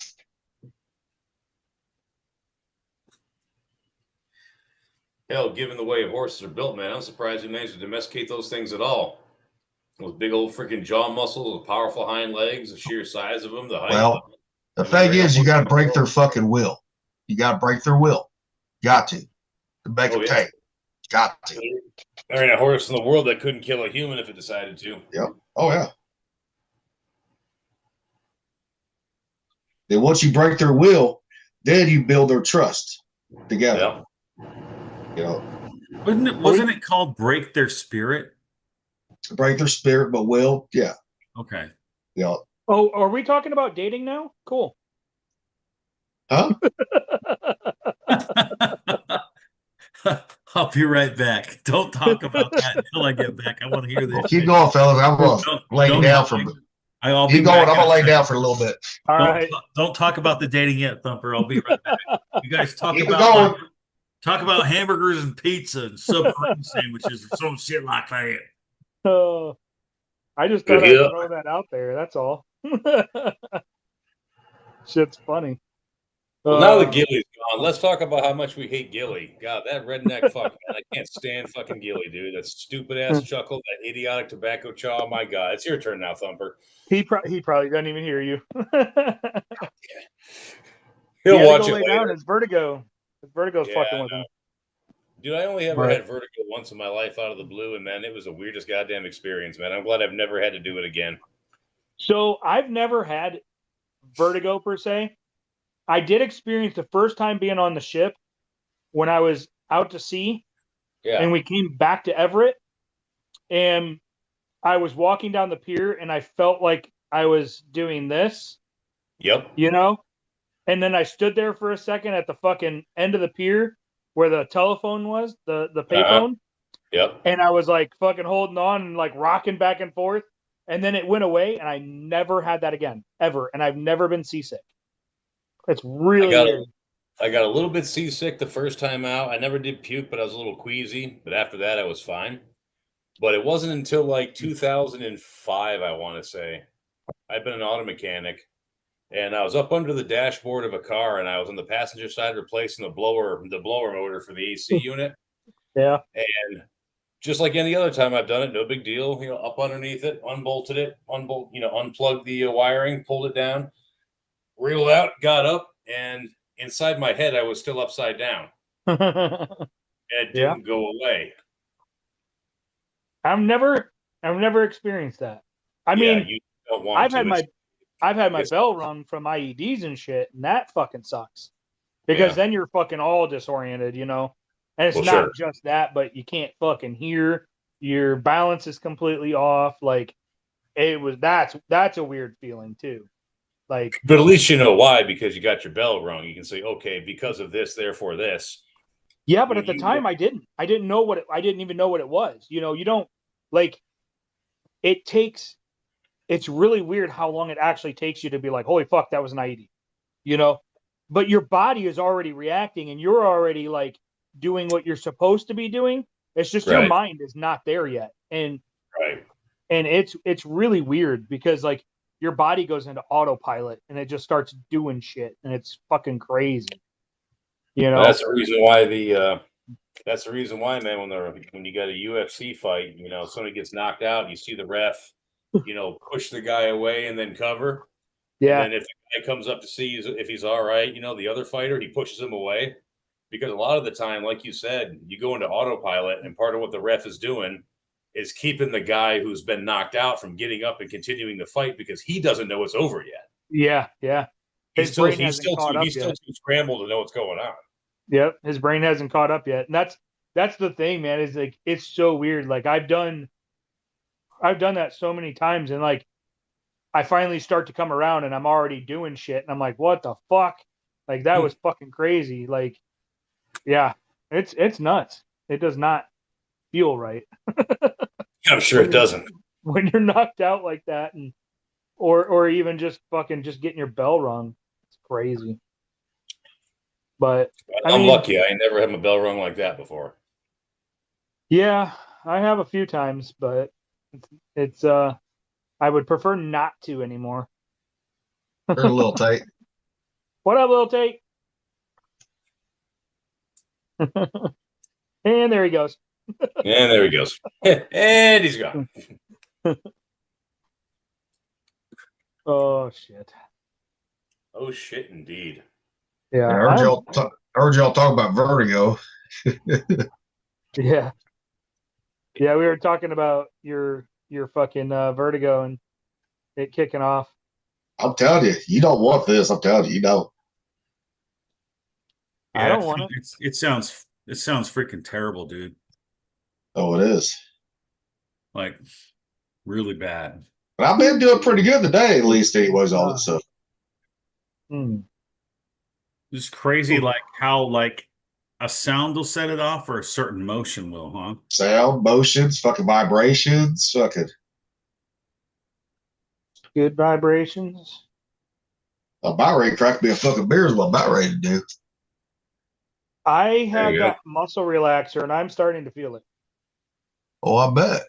Hell, given the way horses are built, man, I'm surprised we managed to domesticate those things at all. Those big old freaking jaw muscles, the powerful hind legs, the sheer size of them, the height. Well, the thing is, you got to break their fucking will. You got to break their will. Got to make Oh, them yeah. take. Got to. There ain't a horse in the world that couldn't kill a human if it decided to. Oh, yeah. Then once you break their will, then you build their trust together. Yeah. You know, Wasn't it called Break Their Spirit? break their spirit, but will, yeah. Okay. You know, Oh, are we talking about dating now? Cool. huh? I'll be right back. Don't talk about that until I get back. I want to hear this. Keep shit. going, fellas. I'm gonna Don't, lay don't down talk. for. I'll be Keep going. back I'm gonna lay after. down for a little bit. All Don't, right. don't talk about the dating yet, Thumper. I'll be right back. You guys talk Keep it about going. talk about hamburgers and pizza and submarine sandwiches or some shit like that. Oh, I just thought Yeah. I'd throw that out there. That's all. Shit's funny. Well, now that Gilly's gone, let's talk about how much we hate Gilly. God, that redneck fuck, man. I can't stand fucking Gilly, dude. That stupid ass chuckle, that idiotic tobacco chaw. My God, it's your turn now, Thumper. he probably doesn't even hear you. He'll He had to watch go it lay down. later. His vertigo. His vertigo's Yeah, fucking I with him. Dude, I only ever Right. had vertigo once in my life out of the blue, and man, it was the weirdest goddamn experience, man. I'm glad I've never had to do it again. So I've never had vertigo per se. I did experience the first time being on the ship when I was out to sea Yeah. and we came back to Everett, and I was walking down the pier and I felt like I was doing this, Yep. you know? And then I stood there for a second at the fucking end of the pier where the telephone was, the payphone, Yep. and I was like fucking holding on and like rocking back and forth. And then it went away, and I never had that again, ever. And I've never been seasick. It's really weird. I got a little bit seasick the first time out. I never did puke, but I was a little queasy. But after that, I was fine. But it wasn't until like 2005, I want to say. I've been an auto mechanic, and I was up under the dashboard of a car, and I was on the passenger side replacing the blower motor for the AC unit. Yeah. And just like any other time I've done it, no big deal. You know, up underneath it, unbolted it, unplugged the wiring, pulled it down, reeled out, got up, and inside my head, I was still upside down. And it didn't go away. I've never experienced that. I mean, you don't want I've had my It's- bell rung from IEDs and shit, and that fucking sucks. Because then you're fucking all disoriented, you know. And it's Well, not sure. just that, but you can't fucking hear. Your balance is completely off. Like that's a weird feeling too. Like, But at least you know why, because you got your bell rung. You can say, okay, because of this, therefore this. yeah, but When at the you time I didn't know I didn't even know what it was. You know, you don't like it's really weird how long it actually takes you to be like, holy fuck, that was an IED. You know? But your body is already reacting and you're already like doing what you're supposed to be doing. It's just your Right. mind is not there yet. And Right. it's really weird because like your body goes into autopilot and it just starts doing shit and it's fucking crazy. You know? That's the reason why man, when you got a UFC fight, you know, somebody gets knocked out, you see the ref, you know, push the guy away and then cover. Yeah. And then if the guy comes up to see if he's all right, you know, the other fighter, he pushes him away. Because a lot of the time, like you said, you go into autopilot, and part of what the ref is doing is keeping the guy who's been knocked out from getting up and continuing the fight because he doesn't know it's over yet. Yeah, yeah. He's His still brain hasn't caught up he's still yet. too scrambled to know what's going on. Yep, his brain hasn't caught up yet. And that's the thing, man, is like it's so weird. Like I've done that so many times and like I finally start to come around and I'm already doing shit and I'm like, what the fuck? Like that was fucking crazy. Like, yeah, it's nuts. It does not feel right I'm sure it doesn't. when you're knocked out like that and or even just fucking just getting your bell rung. It's crazy. But I I'm mean, lucky. I ain't never had my bell rung like that before. yeah, I have a few times, but it's I would prefer not to anymore. They're a little tight. What up, little Tate? And there he goes. And there he goes. And he's gone. Oh shit. Oh shit, indeed. Yeah. I heard y'all talk about vertigo. Yeah. Yeah, we were talking about your fucking vertigo and it kicking off. I'm telling you, you don't want this. I'm telling you, you don't. I don't want it. It sounds freaking terrible, dude. Oh, it is. Like really bad. But I've been doing pretty good today, at least, anyways. All this stuff. Hmm. It's crazy, like how like a sound will set it off, or a certain motion will, huh? Sound, motions, fucking vibrations, fucking. Good vibrations. My ready to crack me a fucking beer is what I'm about ready to do. I have you go. that muscle relaxer, and I'm starting to feel it. Oh, I bet.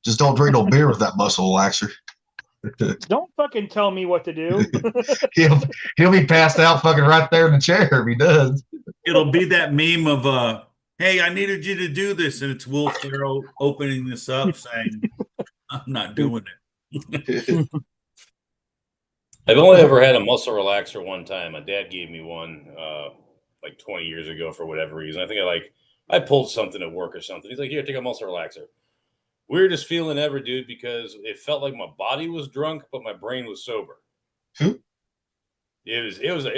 Just don't drink no beer with that muscle relaxer. Don't fucking tell me what to do. he'll be passed out fucking right there in the chair if he does. It'll be that meme of hey, I needed you to do this, and it's Will Ferrell opening this up saying, I'm not doing it. I've only ever had a muscle relaxer one time. My dad gave me one like 20 years ago for whatever reason. I think I pulled something at work or something. He's like, here, take a muscle relaxer. Weirdest feeling ever, dude, because it felt like my body was drunk, but my brain was sober. It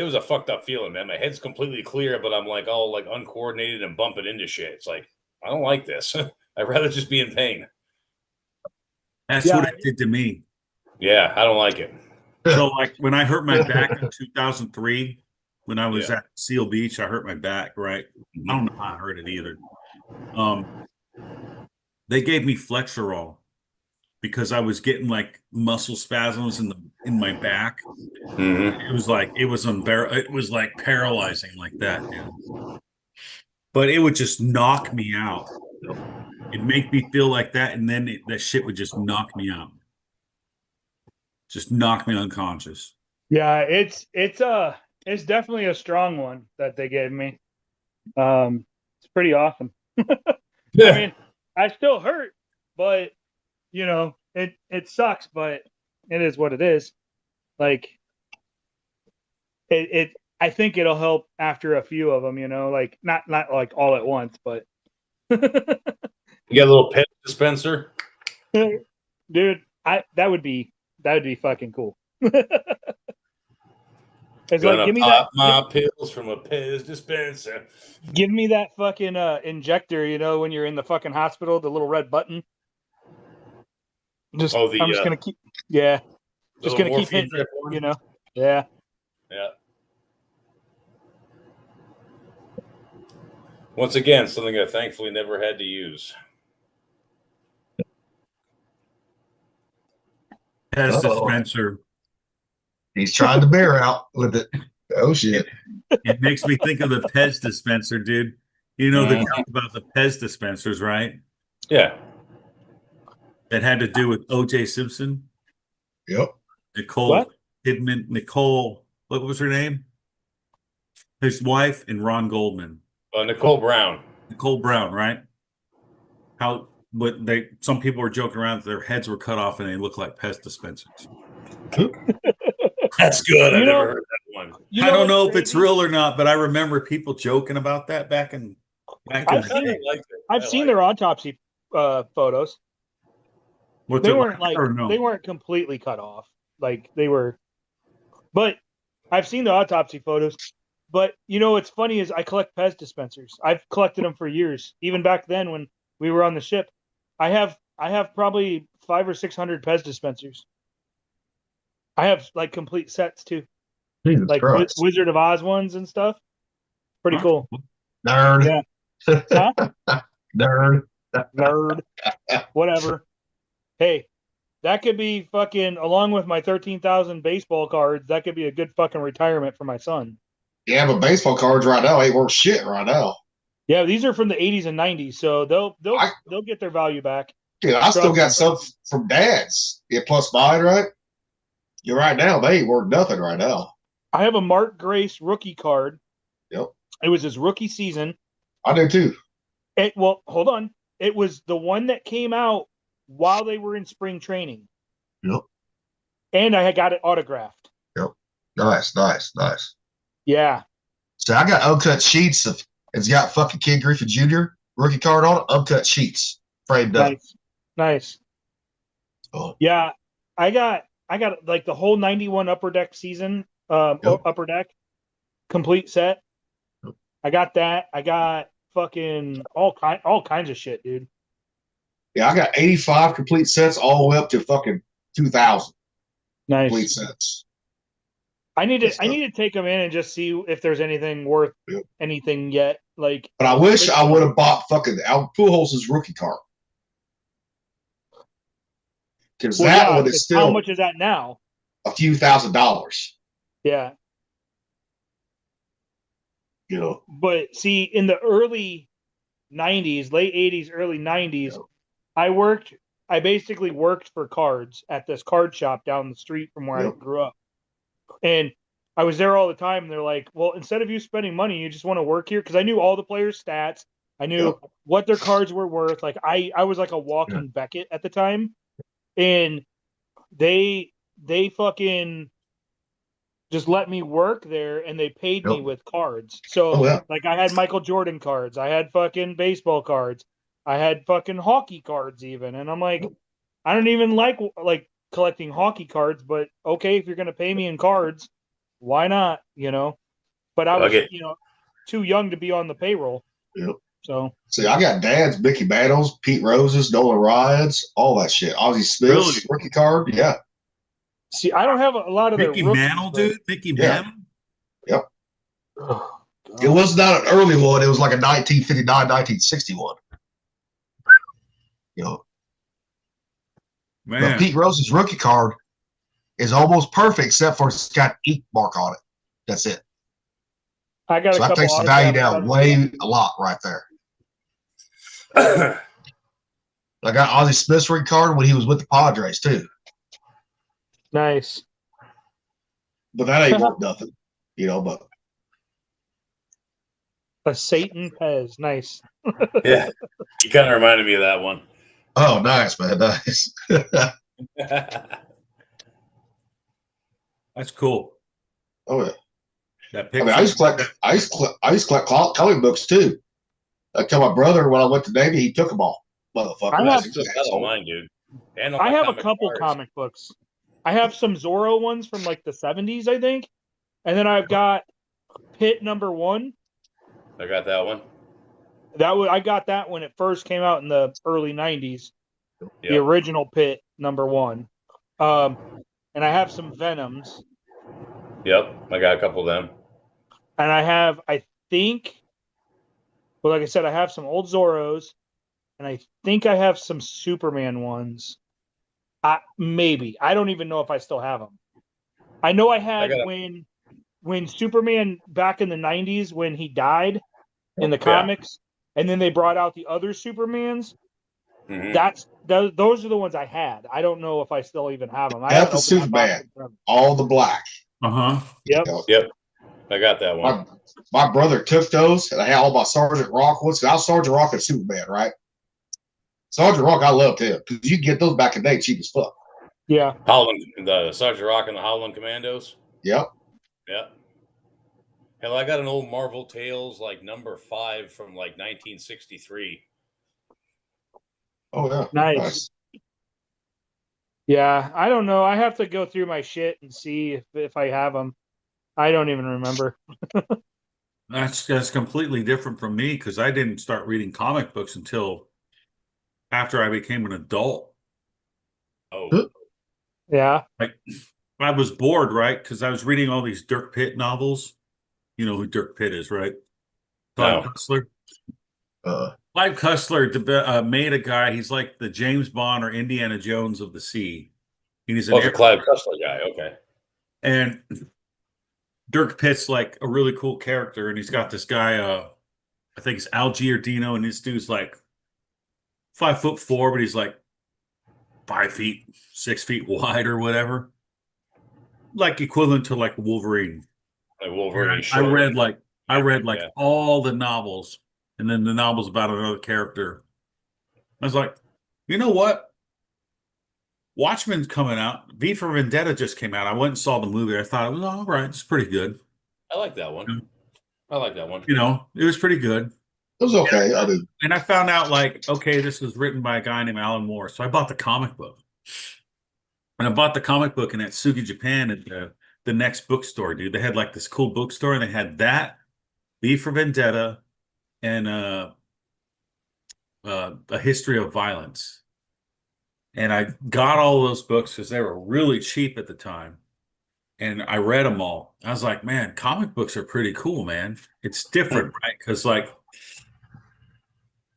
was a fucked up feeling, man. My head's completely clear, but I'm like all like uncoordinated and bumping into shit. It's like, I don't like this. I'd rather just be in pain. That's Yeah. what it did to me. Yeah, I don't like it. So, like, when I hurt my back in 2003, when I was Yeah. at Seal Beach, I hurt my back, right? I don't know how I hurt it either. They gave me Flexerol because I was getting like muscle spasms in my back. Mm-hmm. It was like it was like paralyzing like that, dude. But it would just knock me out. It'd make me feel like that, and then that shit would just knock me out. Just knock me unconscious. Yeah, it's definitely a strong one that they gave me. It's pretty awesome. I mean, I still hurt, but you know, it sucks, but it is what it is. Like I think it'll help after a few of them, you know, like not like all at once, but You got a little pet dispenser? dude, that would be fucking cool. It's Gonna like give me pop that my pills from a Pez dispenser. give me that fucking injector, you know, when you're in the fucking hospital, the little red button. I'm just gonna keep just gonna keep hitting it, you know. Yeah. Yeah. Once again, something I thankfully never had to use. Pez Uh-oh. dispenser. He's trying the beer out with it. Oh shit. It makes me think of the Pez dispenser, dude. You know the joke about the Pez dispensers, right? Yeah. That had to do with O.J. Simpson. Yep. Nicole Kidman. What was her name? His wife and Ron Goldman. Nicole Brown. Nicole Brown, right? Some people were joking around that their heads were cut off and they look like Pez dispensers. That's good. I've You never know- heard that one. I don't know if what's it's crazy? real or not, but I remember people joking about that back in I've the seen day. it. I like it. I've seen their autopsy photos. What's They it weren't like or no? they weren't completely cut off. Like they were, but I've seen the autopsy photos. But you know what's funny is I collect Pez dispensers. I've collected them for years, even back then when we were on the ship. I have probably 500 or 600 Pez dispensers. I have like complete sets too, Jesus like Christ. Wizard of Oz ones and stuff. Pretty cool. Nerd. Yeah. Huh? Nerd. Nerd. Whatever. Hey, that could be fucking along with my 13,000 baseball cards. That could be a good fucking retirement for my son. Yeah, but baseball cards right now ain't worth shit right now. Yeah, these are from the 80s and 90s, so they'll I- get their value back. Dude, I still got some from dad's. Yeah, plus mine, right? You're right now. They ain't worth nothing right now. I have a Mark Grace rookie card. Yep. It was his rookie season. I do too. Well, hold on. It was the one that came out while they were in spring training. Yep. And I had got it autographed. Nice. Yeah. So I got uncut sheets of it's got fucking Ken Griffey Jr. rookie card on it, uncut sheets framed up. Nice. Oh. Yeah. I got like the whole 91 Upper Deck season, Yep. Upper Deck complete set. Yep. I got that. I got fucking all kinds of shit, dude. Yeah, I got 85 complete sets all the way up to fucking 2,000 complete Nice. sets. I need Good to stuff. take them in and just see if there's anything worth Yep. anything yet. Like, But I wish I would have bought fucking Al Pujols' rookie card. Because well, that yeah, one is 'cause still how much is that now? a few $1,000s. Yeah. You know, But see, in the early 90s, late 80s, early 90s, Yep. I basically worked for cards at this card shop down the street from where I Yep. grew up. And I was there all the time. And they're like, well, instead of you spending money, you just want to work here. Cause I knew all the players' stats. I knew Yep. what their cards were worth. Like I was like a walking Beckett at the time. And they fucking just let me work there and they paid me Yep. with cards. So Oh, yeah. like I had Michael Jordan cards, I had fucking baseball cards, I had fucking hockey cards even. And I'm like, I don't even like collecting hockey cards, but okay, if you're gonna pay me in cards, why not? You know? But I was, Okay. too young to be on the payroll. Yep. So See, I got Dad's, Mickey Mantles, Pete Roses, Nolan Ryans, all that shit. Ozzie Smith's Really? rookie card. Yeah. see, I don't have a lot of Mickey their rookies, Mantle, but- dude. Mickey Yeah. Mantle. Oh, It was not an early one. It was like a 1959, 1961. You know, but Man, Pete Rose's rookie card is almost perfect, except for it's got ink mark on it. That's it. I got So a that couple takes the value autographs down on- way a lot right there. I got Ozzie Smith's rookie card when he was with the Padres too, Nice. but that ain't worth nothing. You know, but A Satan Pez. Nice. Yeah, you kind of reminded me of that one. oh, nice, man, nice. that's cool. Oh yeah. That I picture. mean, I used to collect comic books too. I tell my brother when I went to Navy, he took them all. Motherfucker. I I have- said, Still got all mine, dude. And all I my have a comic couple cards. comic books. I have some Zorro ones from like the 70s, I think. And then I've got Pit #1. I got that one. I got that when it first came out in the early 90s. The Yep. original Pit #1. And I have some Venoms. Yep, I got a couple of them. And I think, well, like I said, I have some old Zorros. And I think I have some Superman ones. Maybe. I don't even know if I still have them. I know I had when Superman back in the 90s when he died in the comics, and then they brought out the other Supermans. Mhm. Those are the ones I had. I don't know if I still even have them. I Got haven't the opened that box Superman. in forever. all the black. Uh-huh. Yep. You know, Yep, I got that one. my brother took those, and I had all my Sergeant Rock ones. I was Sergeant Rock and Superman, right? Sergeant Rock, I loved him because you can get those back in the day cheap as fuck. Yeah. Howland, the Sergeant Rock and the Howland Commandos. Yep. Yeah. Hell, I got an old Marvel Tales like #5 from like 1963. Oh yeah. Nice. Yeah. I don't know. I have to go through my shit and see if I have them. I don't even remember. That's completely different from me because I didn't start reading comic books until after I became an adult. Oh, Yeah. Like I was bored, right? Because I was reading all these Dirk Pitt novels. You know who Dirk Pitt is, right? Clive No. Cussler. Uh, Clive Cussler made a guy. He's like the James Bond or Indiana Jones of the sea. He's an the Clive Cussler guy. Okay. and Dirk Pitt's like a really cool character, and he's got this guy. I think it's Al Giardino, and this dude's like 5'4", but he's like 5 feet, 6 feet wide or whatever, like equivalent to like Wolverine. Like Wolverine. I read like Yeah. all the novels, and then the novels about another character. I was like, you know what? Watchmen's coming out. V for Vendetta just came out. I went and saw the movie. I thought it was all right. It's pretty good. I like that one. I like that one. You know, it was pretty good. it was okay. I mean, And I found out like, okay, this was written by a guy named Alan Moore. So I bought the comic book. And I bought the comic book in Atsugi, Japan at the next bookstore, dude. They had like this cool bookstore, and they had that, V for Vendetta, and A History of Violence. And I got all those books because they were really cheap at the time. and I read them all. I was like, man, comic books are pretty cool, man. It's different, right? Because like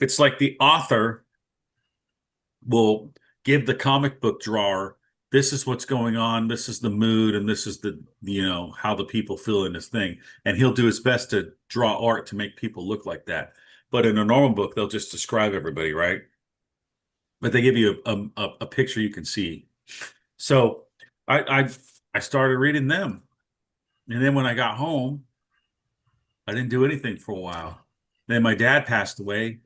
it's like the author will give the comic book drawer, this is what's going on, this is the mood, and this is the how the people feel in this thing. And he'll do his best to draw art to make people look like that. But in a normal book, they'll just describe everybody, right? But they give you a picture you can see. So I started reading them. And then when I got home, I didn't do anything for a while. Then my dad passed away,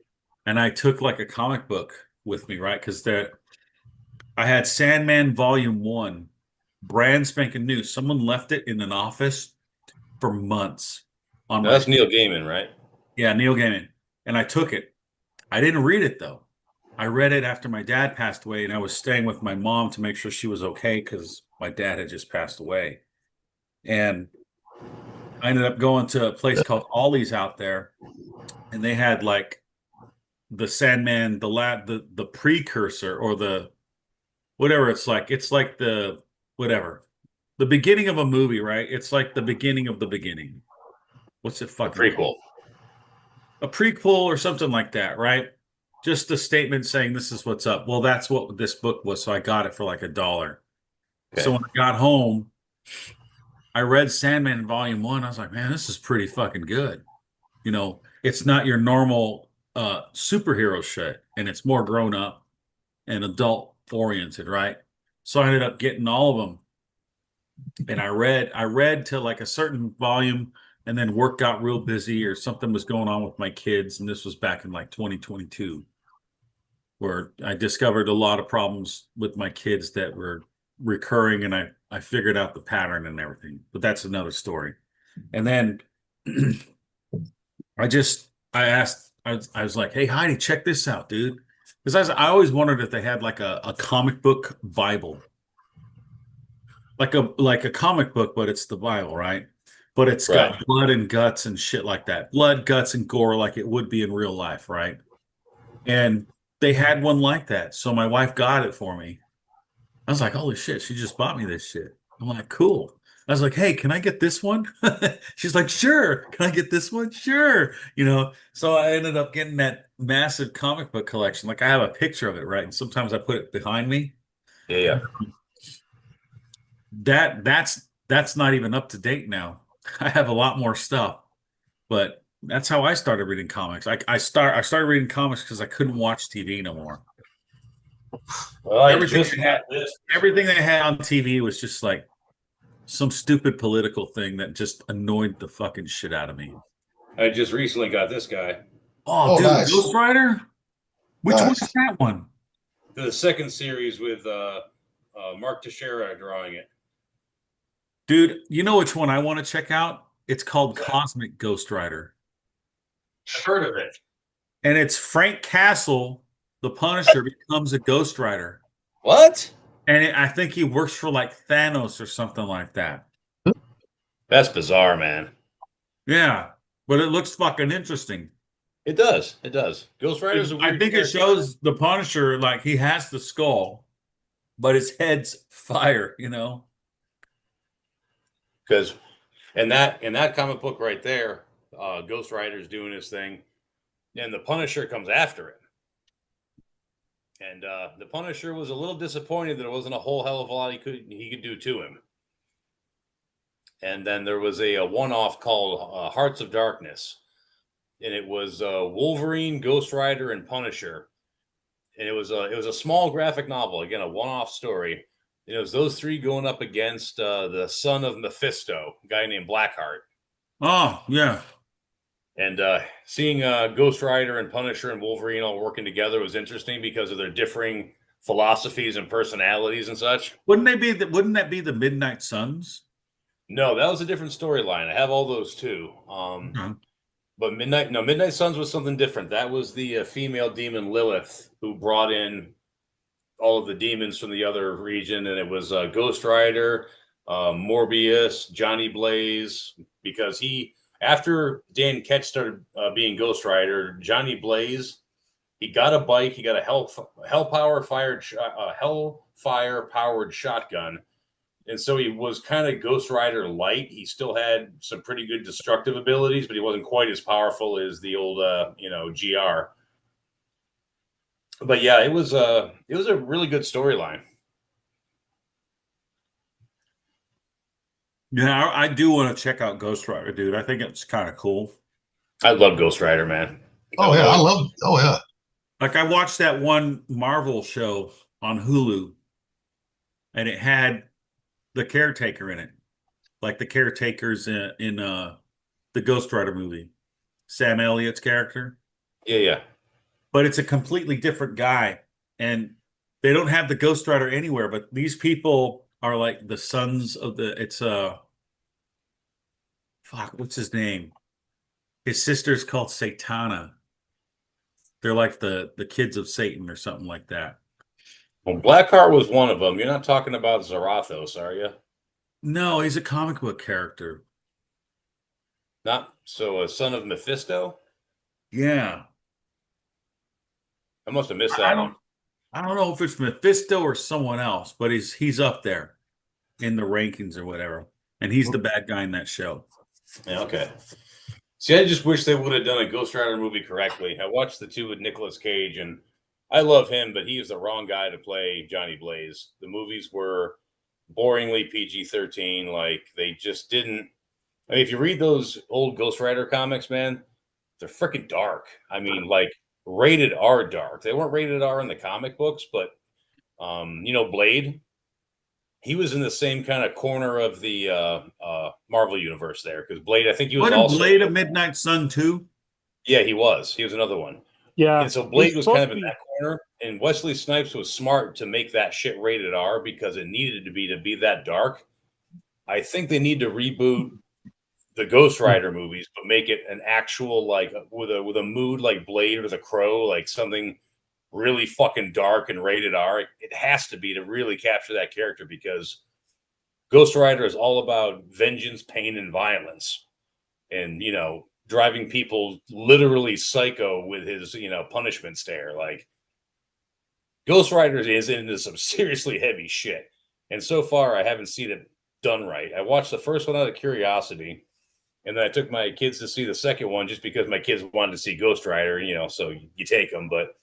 and I took like a comic book with me, right? Because I had Sandman Volume 1, brand spanking new. Someone left it in an office for months. Now, that's Neil Gaiman, right? Yeah, Neil Gaiman. And I took it. I didn't read it though. I read it after my dad passed away, and I was staying with my mom to make sure she was okay because my dad had just passed away. And I ended up going to a place called Ollie's out there, and they had like the Sandman, the precursor, or the whatever it's like. It's like the whatever. The beginning of a movie, right? It's like the beginning of the beginning. What's it fucking Prequel. called? A prequel or something like that, right? Just a statement saying this is what's up. Well, that's what this book was, so I got it for like $1. Okay. So when I got home, I read Sandman Volume 1. I was like, man, this is pretty fucking good. It's not your normal superhero shit, and it's more grown up and adult oriented, right? So I ended up getting all of them. And I read to like a certain volume, and then work got real busy or something was going on with my kids. And this was back in like 2022, where I discovered a lot of problems with my kids that were recurring, and I figured out the pattern and everything. But that's another story. And then I was like, hey Heidi, check this out, dude. Because I always wondered if they had like a comic book Bible. Like a comic book, but it's the Bible, right? But it's got Right. blood and guts and shit like that. Blood, guts, and gore like it would be in real life, right? And they had one like that. So my wife got it for me. I was like, holy shit, she just bought me this shit. I'm like, cool. I was like, hey, can I get this one? She's like, sure. Can I get this one? Sure. So I ended up getting that massive comic book collection. Like I have a picture of it, right? And sometimes I put it behind me. Yeah. That's not even up to date now. I have a lot more stuff, but that's how I started reading comics. I started reading comics because I couldn't watch TV no more. Well, I Everything just got this. Everything they had on TV was just like some stupid political thing that just annoyed the fucking shit out of me. I just recently got this guy. Oh, Oh, dude, nice. Ghost Rider? Which Nice. one's that one? The second series with Mark Teixeira drawing it. Dude, you know which one I want to check out? It's called Cosmic Ghost Rider. I've heard of it. And it's Frank Castle, the Punisher, becomes a Ghost Rider. What? And I think he works for like Thanos or something like that. That's bizarre, man. Yeah, but it looks fucking interesting. It does. It does. Ghost Rider's a weird I think it character. shows the Punisher like he has the skull, but his head's fire, Because in that comic book right there, Ghost Rider's doing his thing, and the Punisher comes after him. And the Punisher was a little disappointed that there wasn't a whole hell of a lot he could do to him. And then there was a one-off called Hearts of Darkness, and it was Wolverine, Ghost Rider, and Punisher. And it was a small graphic novel, again a one-off story. And it was those three going up against the son of Mephisto, a guy named Blackheart. Oh, yeah. And seeing Ghost Rider and Punisher and Wolverine all working together was interesting because of their differing philosophies and personalities and such. Wouldn't that be the Midnight Suns? No, that was a different storyline. I have all those too. But Midnight Suns was something different. That was the female demon Lilith who brought in all of the demons from the other region, and it was Ghost Rider, Morbius, Johnny Blaze, because after Dan Ketch started being Ghost Rider, Johnny Blaze, he got a bike, he got a Hellfire powered shotgun, And so he was kind of Ghost Rider light. He still had some pretty good destructive abilities, but he wasn't quite as powerful as the old, GR. But yeah, it was a really good storyline. Yeah, I do want to check out Ghost Rider, dude. I think it's kind of cool. I love Ghost Rider, man. Oh yeah, I love it. Oh yeah. Like I watched that one Marvel show on Hulu, and it had the Caretaker in it, like the Caretaker's in the Ghost Rider movie, Sam Elliott's character. Yeah. But it's a completely different guy, and they don't have the Ghost Rider anywhere. But these people are like the sons of the. It's fuck, what's his name? His sister's called Satana. They're like the kids of Satan or something like that. Well, Blackheart was one of them. You're not talking about Zarathos, are you? No, he's a comic book character. Not so a son of Mephisto? Yeah. I must have missed I that don't one. I don't know if it's Mephisto or someone else, but he's up there in the rankings or whatever. And he's the bad guy in that show. Yeah, okay. See, I just wish they would have done a Ghost Rider movie correctly. I watched the two with Nicolas Cage, and I love him, but he is the wrong guy to play Johnny Blaze. The movies were boringly PG-13. Like, they just didn't. I mean, if you read those old Ghost Rider comics, man, they're freaking dark. I mean, like, rated R dark. They weren't rated R in the comic books, but, Blade, he was in the same kind of corner of the Marvel universe there, because Blade, I think he was Wasn't also Blade of Midnight Sun too? Yeah, he was. He was another one. Yeah. And so Blade He's was supposed kind of to in be- that corner, and Wesley Snipes was smart to make that shit rated R because it needed to be that dark. I think they need to reboot the Ghost Rider movies, but make it an actual, like, with a mood like Blade or The Crow, like something really fucking dark and rated R. It has to be to really capture that character, because Ghost Rider is all about vengeance, pain, and violence, and driving people literally psycho with his punishment stare. Like, Ghost Rider is into some seriously heavy shit, and so far I haven't seen it done right. I watched the first one out of curiosity, and then I took my kids to see the second one just because my kids wanted to see Ghost Rider, so you take them. But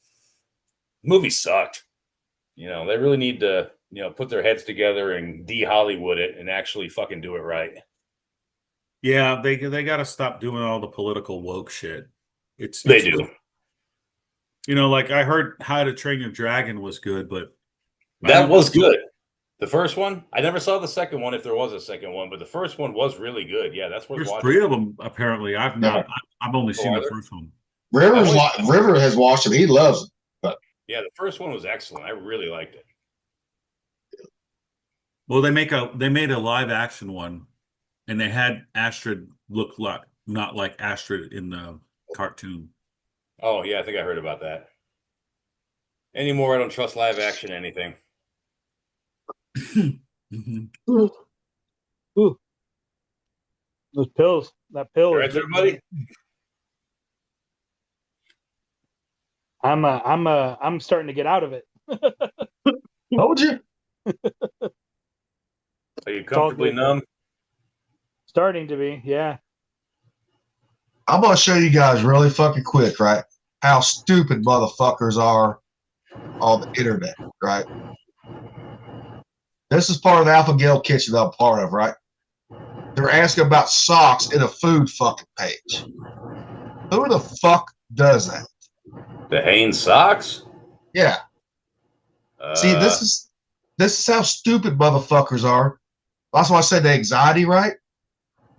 the movie sucked. They really need to, put their heads together and de-Hollywood it and actually fucking do it right. Yeah, they got to stop doing all the political woke shit. They do. Like I heard How to Train Your Dragon was good, but That was good. The first one, I never saw the second one, if there was a second one, but the first one was really good. Yeah, that's worth there's watching. 3 of them apparently. I've not. I've only seen are the there? first one. River has watched him. He loves it. Yeah, the first one was excellent. I really liked it. Well, they made a live action one, and they had Astrid look like not like Astrid in the cartoon. Oh, yeah, I think I heard about that. Anymore, I don't trust live action anything. Mhm. Ooh. Those pills. That pill. You is right there, buddy? I'm starting to get out of it. Told you. Are you comfortably good. numb? Starting to be, yeah. I'm gonna show you guys really fucking quick, right? How stupid motherfuckers are on the internet, right? This is part of the Alpha Gale Kitchen that I'm part of, right? They're asking about socks in a food fucking page. Who the fuck does that? The Hanes socks? Yeah. See, this is how stupid motherfuckers are. That's why I said the anxiety, right?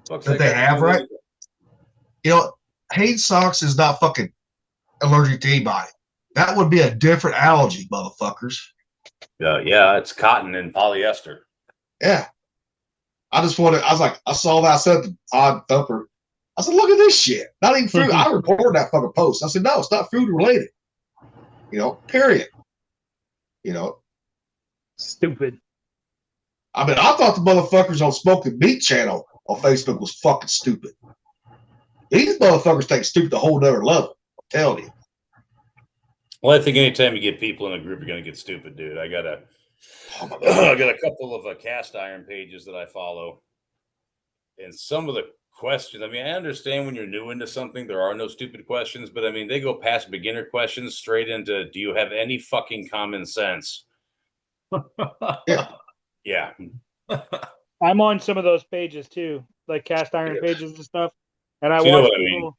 That they have, right? Hanes socks is not fucking allergic to anybody. That would be a different allergy, motherfuckers. Yeah, it's cotton and polyester. Yeah. I was like, I saw that. I said the odd thumper. I said, look at this shit. Not even food. I reported that fucking post. I said, no, it's not food related. Period. Stupid. I mean, I thought the motherfuckers on Smoking Meat channel on Facebook was fucking stupid. These motherfuckers take stupid to a whole nother level. I'm telling you. Well, I think anytime you get people in a group, you're going to get stupid, dude. I got Oh my I God. got a couple of cast iron pages that I follow, and some of the questions. I mean, I understand when you're new into something, there are no stupid questions, but I mean, they go past beginner questions straight into, "Do you have any fucking common sense?" Yeah. Yeah, I'm on some of those pages too, like cast iron pages and stuff. And I So you know watch what I people, mean.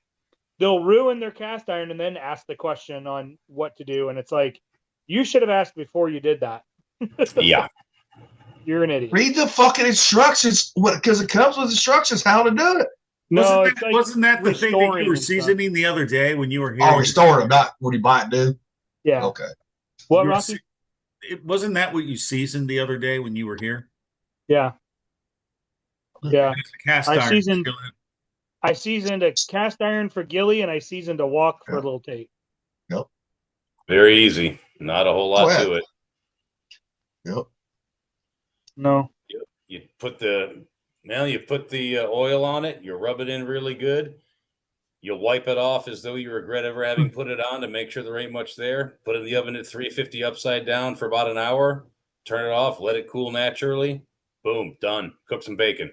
they'll ruin their cast iron and then ask the question on what to do. And it's like, you should have asked before you did that. Yeah, You're an idiot. Read the fucking instructions because it comes with instructions how to do it. No, wasn't it's that, like wasn't that the thing that restoring you were and stuff. seasoning the other day when you were here? Oh, restore them, not what you might do. Yeah. Okay. What, You were Rocky? It wasn't that what you seasoned the other day when you were here? Yeah. Yeah. It's a cast I iron. seasoned- I seasoned a cast iron for Gilly and I seasoned a wok for Yeah. Little Tate. very easy. Not a whole lot yeah. to it. Yep. No. You put the oil on it. You rub it in really good. You wipe it off as though you regret ever having put it on to make sure there ain't much there. Put it in the oven at 350 upside down for about an hour. Turn it off. Let it cool naturally. Boom, done. Cook some bacon.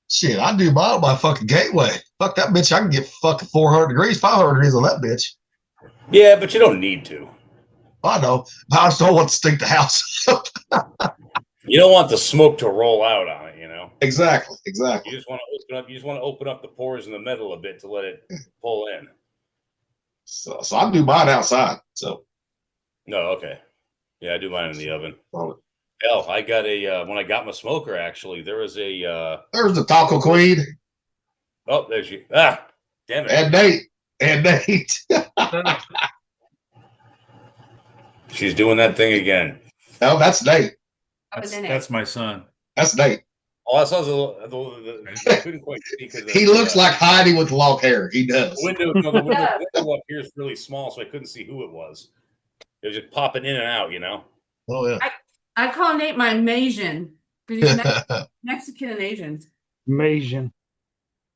Shit, I do mine on my fucking gateway. Fuck that bitch. I can get fucking 400 degrees, 500 degrees on that bitch. Yeah, but you don't need to. I know. I just don't want to stink the house up. You don't want the smoke to roll out on it, you know. Exactly. You Exactly. just want to open up. You just want to open up the pores in the metal a bit to let it pull in. So I do mine outside. So No, okay. Yeah, I do mine in the oven. oh, Hell, I got a when I got my smoker. Actually, there was a. there's the taco queen Oh, there she. Ah, damn it! and Nate. And Nate. She's doing that thing again. No, that's Nate. That's my son. That's Nate. Oh, that sounds a little. I couldn't quite see because He looks like Heidi with long hair. He does. the window. No, the window up here is really small, so I couldn't see who it was. It was just popping in and out, you know. Oh yeah. I call Nate my Asian because he's Mexican and Asian. Amazing.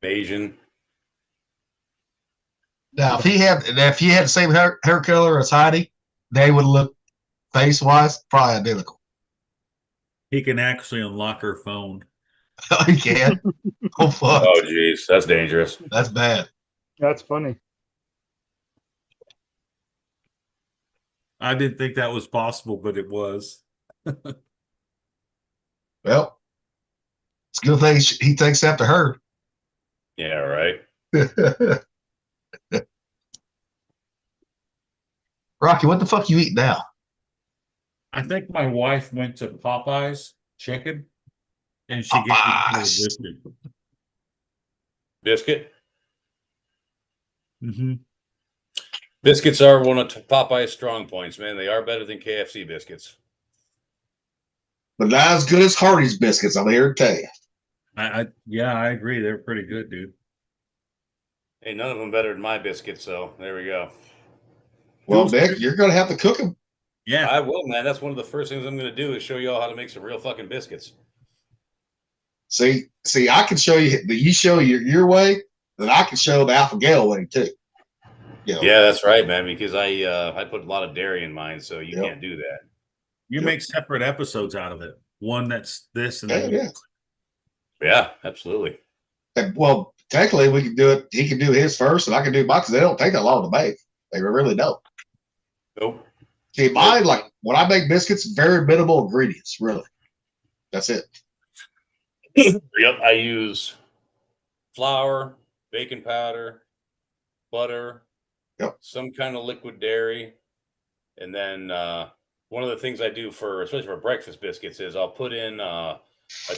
Asian. Now, if he had the same hair color as Heidi, they would look face wise probably identical. He can actually unlock her phone. He can. Oh fuck, Oh, geez, that's dangerous. that's bad. That's funny. I didn't think that was possible, but it was. Well, it's a good thing he takes after her. Yeah, right. Rocky, what the fuck you eat now? I think my wife went to Popeye's chicken, and she gave me a Popeyes. biscuit. Biscuit. Mm-hmm. Biscuits are one of Popeye's strong points, man. They are better than KFC biscuits. But not as good as Hardy's biscuits, I'm here to tell you. I agree. They're pretty good, dude. Ain't none of them better than my biscuits, so there we go. Well, Nick, you're going to have to cook them. Yeah. I will, man. That's one of the first things I'm going to do is show you all how to make some real fucking biscuits. See, I can show you that you show your way, then I can show the Alpha Gale way too. You know? Yeah, that's right, man. Because I put a lot of dairy in mine, so you Yep. can't do that. You Yep. make separate episodes out of it. One that's this and Yeah, then yeah. Yeah, absolutely. And, well, technically, we can do it. He can do his first, and I can do mine because they don't take that long to make. They really don't. Nope. See, mine, like when I make biscuits, very minimal ingredients, really. That's it. Yep. I use flour, baking powder, butter, Yep. some kind of liquid dairy, and then one of the things I do especially for breakfast biscuits, is I'll put in a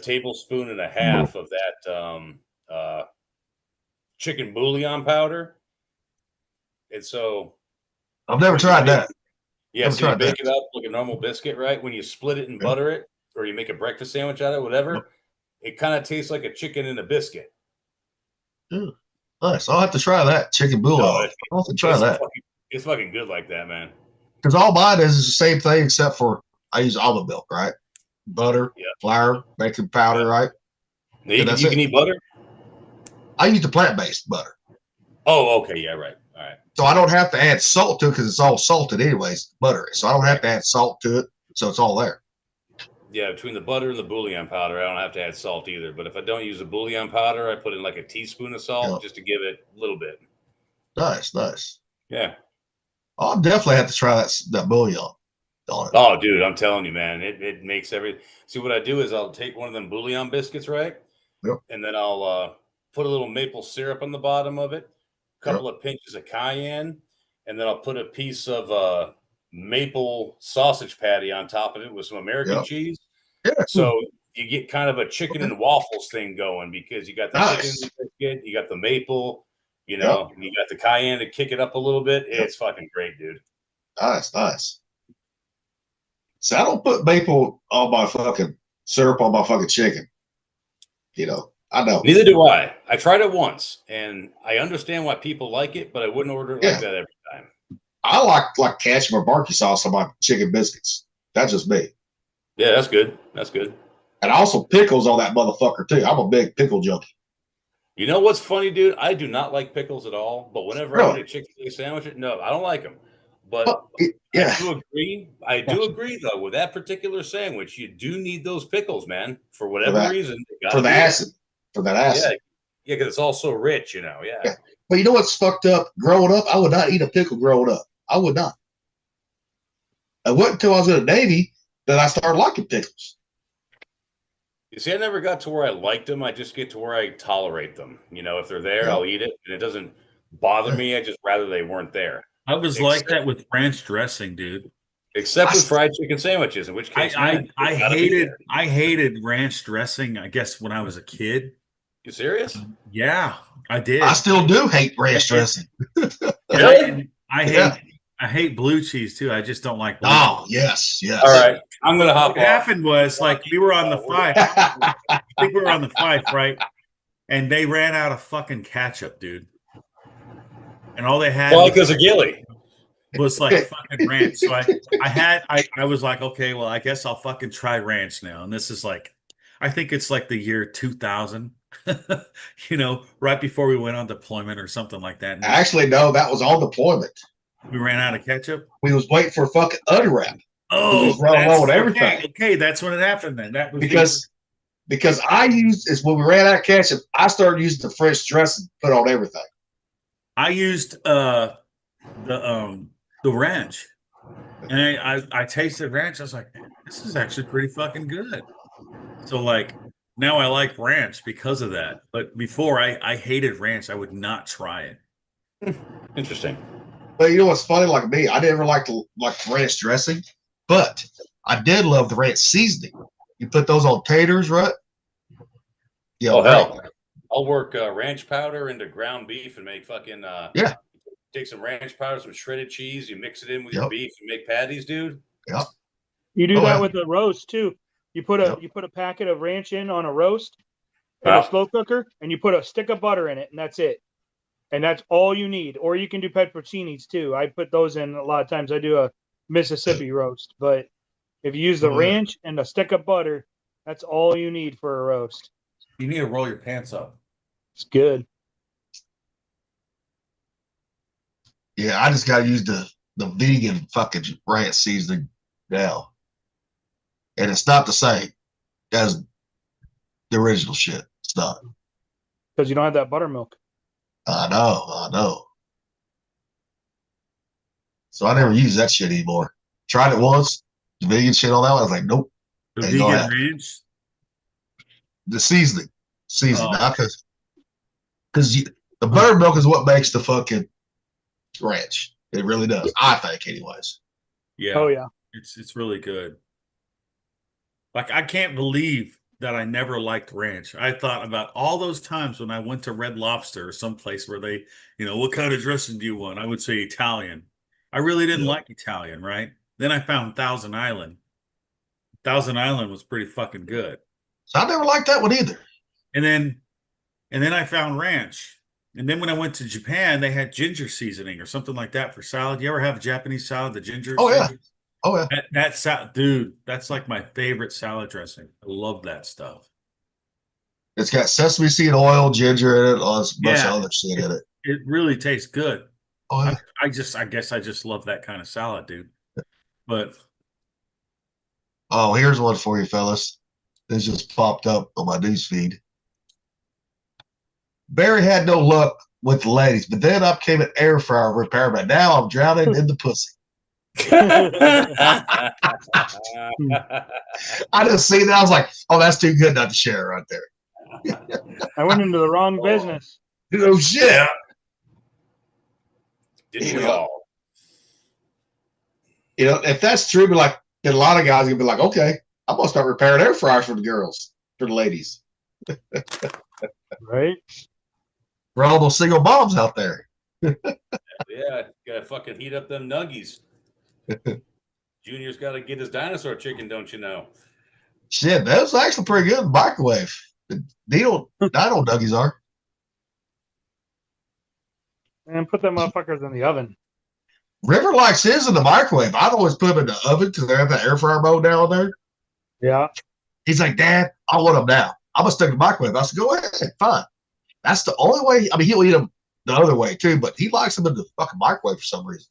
tablespoon and a half of that chicken bouillon powder, and so I've never tried that. yeah, Never so you tried bake it up like a normal biscuit, right? When you split it and Yeah. butter it, or you make a breakfast sandwich out of it, whatever, it kind of tastes like a chicken in a biscuit. Nice. I'll have to try that chicken bouillon. No, I'll have to try that It's fucking good like that, man. because all mine is the same thing except for I use almond milk, right? Butter, Yeah. flour, baking powder, Yeah. right? Now, you that's can it. eat butter. I use the plant-based butter, Oh, okay, yeah, right. All right. so I don't have to add salt to it because it's all salted anyways, buttery. So I don't have to add salt to it. so it's all there. Yeah, between the butter and the bouillon powder, I don't have to add salt either. But if I don't use the bouillon powder, I put in like a teaspoon of salt Yep. just to give it a little bit. Nice, nice. Yeah. I'll definitely have to try that bouillon on it. Oh, dude, I'm telling you, man, it makes everything. See, what I do is I'll take one of them bouillon biscuits, right? Yep. And then I'll put a little maple syrup on the bottom of it, a couple of pinches of cayenne, and then I'll put a piece of maple sausage patty on top of it with some American cheese. Yeah. So you get kind of a chicken and waffles thing going because you got the chicken biscuit, you got the maple, you know, and you got the cayenne to kick it up a little bit. It's fucking great, dude. Nice, nice. So I don't put maple on my fucking syrup on my fucking chicken. You know, I know. Neither do I. I tried it once, and I understand why people like it, but I wouldn't order it like that every time. I like ketchup or barbecue sauce on my chicken biscuits. That's just me. Yeah, that's good. That's good. And also pickles on that motherfucker too. I'm a big pickle junkie. You know what's funny, dude? I do not like pickles at all, but whenever I eat a chicken sandwich, no, I don't like them. But I do agree though, with that particular sandwich, you do need those pickles, man, for whatever reason. For the acid. For that acid. Yeah, because it's all so rich, you know. Yeah. But you know what's fucked up? Growing up, I would not eat a pickle growing up. I would not. It wasn't until I was in the Navy that I started liking pickles. You see, I never got to where I liked them. I just get to where I tolerate them. You know, if they're there, I'll eat it, and it doesn't bother me. I just rather they weren't there. I was like that with ranch dressing, dude. Except with fried chicken sandwiches, in which case I hated ranch dressing, I guess, when I was a kid. You serious? Yeah, I did. I still do hate ranch dressing. Really? I hate blue cheese too. I just don't like blue cheese. Yes. All right. I'm gonna hop off. What happened was, like, we were on the Fife. I think we were on the Fife, right? And they ran out of fucking ketchup, dude. And all they had because of Gilly was like fucking ranch. So I was like, okay, well, I guess I'll fucking try ranch now. And this is like, I think it's like the year 2000, you know, right before we went on deployment or something like that. Actually, no, that was on deployment. We ran out of ketchup. We was waiting for a fucking unwrap. Oh, with everything. Okay, that's when it happened then. That was because I used is when we ran out of ketchup, I started using the French dressing to put on everything. I used the ranch, and I tasted ranch. I was like, this is actually pretty fucking good. So like now I like ranch because of that. But before I hated ranch. I would not try it. Interesting. But you know what's funny? Like me, I never liked ranch dressing, but I did love the ranch seasoning. You put those on taters, right? Yeah. Oh hell. I'll work ranch powder into ground beef and make fucking Take some ranch powder, some shredded cheese. You mix it in with your beef and make patties, dude. Yep. You do that with a roast too. You put a packet of ranch in on a roast in a slow cooker, and you put a stick of butter in it, and that's it. And that's all you need. Or you can do pepperoncinis too. I put those in a lot of times. I do a Mississippi roast, but if you use the ranch and a stick of butter, that's all you need for a roast. You need to roll your pants up. It's good. Yeah, I just got to use the vegan fucking ranch seasoning now. And it's not the same as the original shit. It's not. Because you don't have that buttermilk. I know. So I never use that shit anymore. Tried it once, the vegan shit on that one. I was like, nope. The vegan ranch? The seasoning. Not because the buttermilk is what makes the fucking ranch. It really does. I think, anyways. Yeah. Oh yeah. It's really good. Like, I can't believe that I never liked ranch. I thought about all those times when I went to Red Lobster or someplace where they, what kind of dressing do you want? I would say Italian. I really didn't like Italian, right? Then I found Thousand Island. Thousand Island was pretty fucking good. So I never liked that one either. And then I found ranch. And then when I went to Japan, they had ginger seasoning or something like that for salad. You ever have a Japanese salad, the ginger? Oh, seasoning? Yeah. That salad, dude, that's like my favorite salad dressing. I love that stuff. It's got sesame seed oil, ginger in it, all this bunch of other shit in it. It really tastes good. Oh, yeah. I guess I just love that kind of salad, dude. But Oh, here's one for you, fellas. This just popped up on my news feed. Barry had no luck with the ladies, but then up came an air fryer repairman. Now I'm drowning in the pussy. I just seen that. I was like, oh, that's too good not to share right there. I went into the wrong business. Oh, shit. Yeah. Didn't we all? You know, if that's true, but like, then a lot of guys are gonna be like, okay, I'm gonna start repairing air fryers for the girls, for the ladies, Right? for all those single moms out there. Yeah, gotta fucking heat up them nuggies. Junior's got to get his dinosaur chicken, don't you know? Shit, that was actually pretty good in the microwave. The dino nuggies are. And put them motherfuckers in the oven. River likes his in the microwave. I'd always put them in the oven because they have that air fryer mode down there. Yeah. He's like, Dad, I want them now. I'm gonna stick in the microwave. I said, go ahead, fine. That's the only way. I mean, he'll eat them the other way too, but he likes them in the fucking microwave for some reason.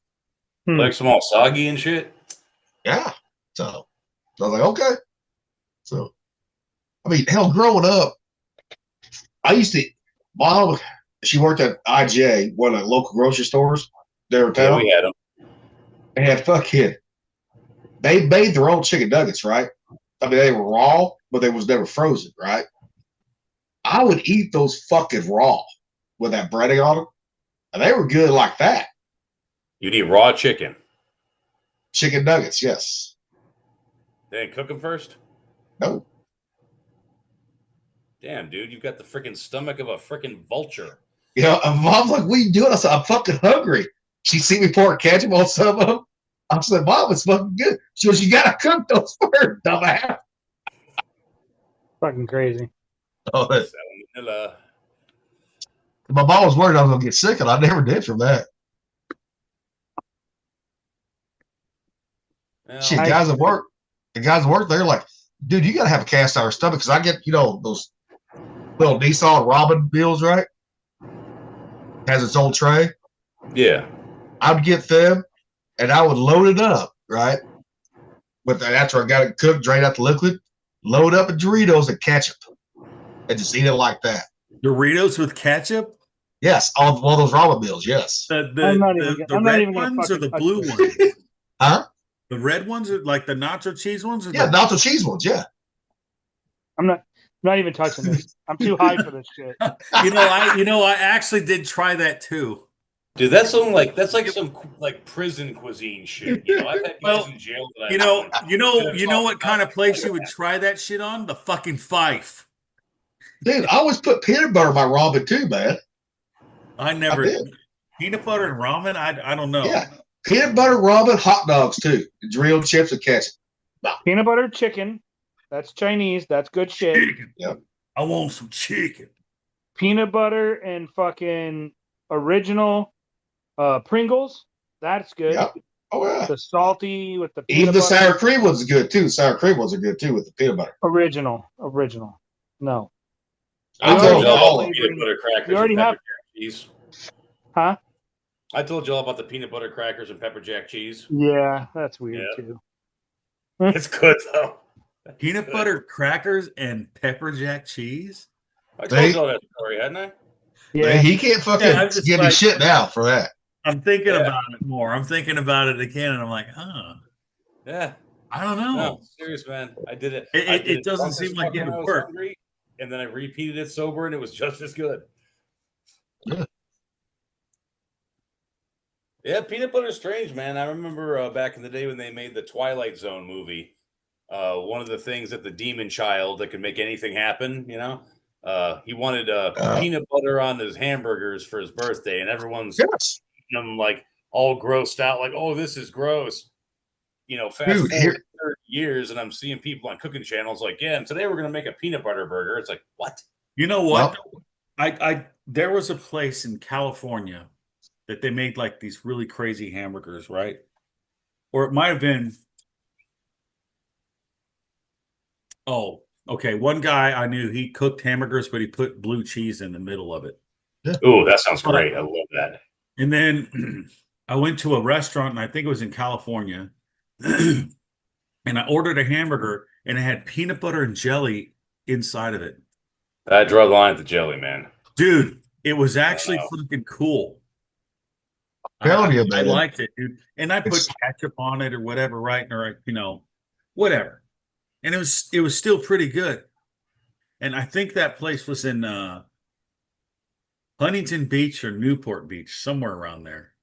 Like some all soggy and shit. Yeah. So I was like, okay. So, I mean, hell, growing up, I used to, Mom, she worked at IGA, one of the local grocery stores there in Yeah, town. we had them. They had fucking, they made their own chicken nuggets, right? I mean, they were raw, but they was never frozen, right? I would eat those fucking raw with that breading on them, and they were good like that. You'd eat raw chicken. Chicken nuggets, yes. Then cook them first. No. Damn, dude, you've got the freaking stomach of a freaking vulture. You know, and Mom's like, what are you doing? I said, I'm fucking hungry. She see me pour ketchup on some of them. I said, Mom, it's fucking good. She goes, you gotta cook those first, dumbass. Fucking crazy. Oh, Salmonella. my mom was worried I was gonna get sick, and I never did from that. Well, Shit, guys at work, the guys at work, they're like, dude, you gotta have a cast iron stomach because I get, you know, those little Nissan Robin meals, right? Has its own tray. yeah. I'd get them, and I would load it up, right? But then after I got it cooked, drain out the liquid, load up with Doritos and ketchup, and just eat it like that. Doritos with ketchup? Yes, all one of those ramen meals. Yes. The I'm not even red gonna ones or fucking the touch blue this. ones? Huh? The red ones are like the nacho cheese ones? Or Yeah, the- nacho cheese ones. Yeah. I'm not even touching this. I'm too high for this shit. I actually did try that too. Dude, that's like some prison cuisine shit. You know, I've had guys Well, in jail that You know what kind of place you would try that shit on? The fucking Fife. Dude, I always put peanut butter in my ramen too, man. I never I did. peanut butter and ramen. I don't know. Yeah. Peanut butter ramen, hot dogs too. Grilled chips and ketchup. Peanut butter chicken. That's Chinese. That's good shit. Chicken. Yep. I want some chicken. Peanut butter and fucking original Pringles. That's good. Yep. Oh yeah. The salty with the peanut Even the butter. sour cream ones are good too. Sour cream ones are good too with the peanut butter. Original. No. I I You told told you all all about of the them. peanut butter crackers You already and pepper have- jack cheese. Huh? I told you all about the peanut butter crackers and pepper jack cheese. Yeah, that's weird Yeah. too. It's good though. Peanut butter crackers and pepper jack cheese. I told They- you all that story, hadn't I? Yeah. He can't fucking Yeah, I'm just give me like- shit now for that. I'm thinking Yeah. about it more. I'm thinking about it again, and I'm like, Yeah. I don't know. No, serious man. I did it. It- I it- did it doesn't once seem as like fucking it when I was worked. hungry, and then I repeated it sober, and it was just as good. Yeah. Yeah, peanut butter's strange, man. I remember back in the day when they made the Twilight Zone movie. One of the things that the demon child that could make anything happen, he wanted peanut butter on his hamburgers for his birthday, and everyone's Yes. eating them like all grossed out, like, "Oh, this is gross." Fast Dude, forward 30 years, and I'm seeing people on cooking channels like, "Yeah, and today we're gonna make a peanut butter burger." It's like, what? You know what? I there was a place in California that they made like these really crazy hamburgers, right? Or it might have been. Oh, okay. One guy I knew, he cooked hamburgers, but he put blue cheese in the middle of it. Oh, that sounds great. I love that. And then I went to a restaurant, and I think it was in California. and I ordered a hamburger, and it had peanut butter and jelly inside of it. I draw the line at the jelly, man. Dude, it was actually Wow. fucking cool. Telling you, I man. liked it, dude. And I put It's- ketchup on it or whatever, right? Or whatever. And it was still pretty good. And I think that place was in Huntington Beach or Newport Beach, somewhere around there.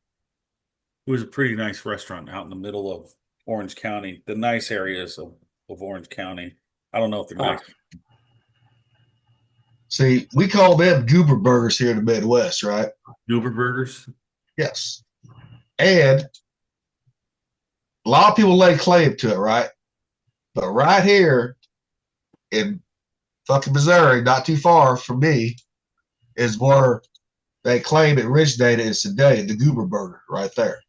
It was a pretty nice restaurant out in the middle of Orange County, the nice areas of Orange County. I don't know if they're Huh. nice. See, we call them goober burgers here in the Midwest, right? Uber burgers. Yes. And a lot of people lay claim to it, right? But right here in fucking Missouri, not too far from me, is where they claim it originated in Sedalia, the goober burger right there.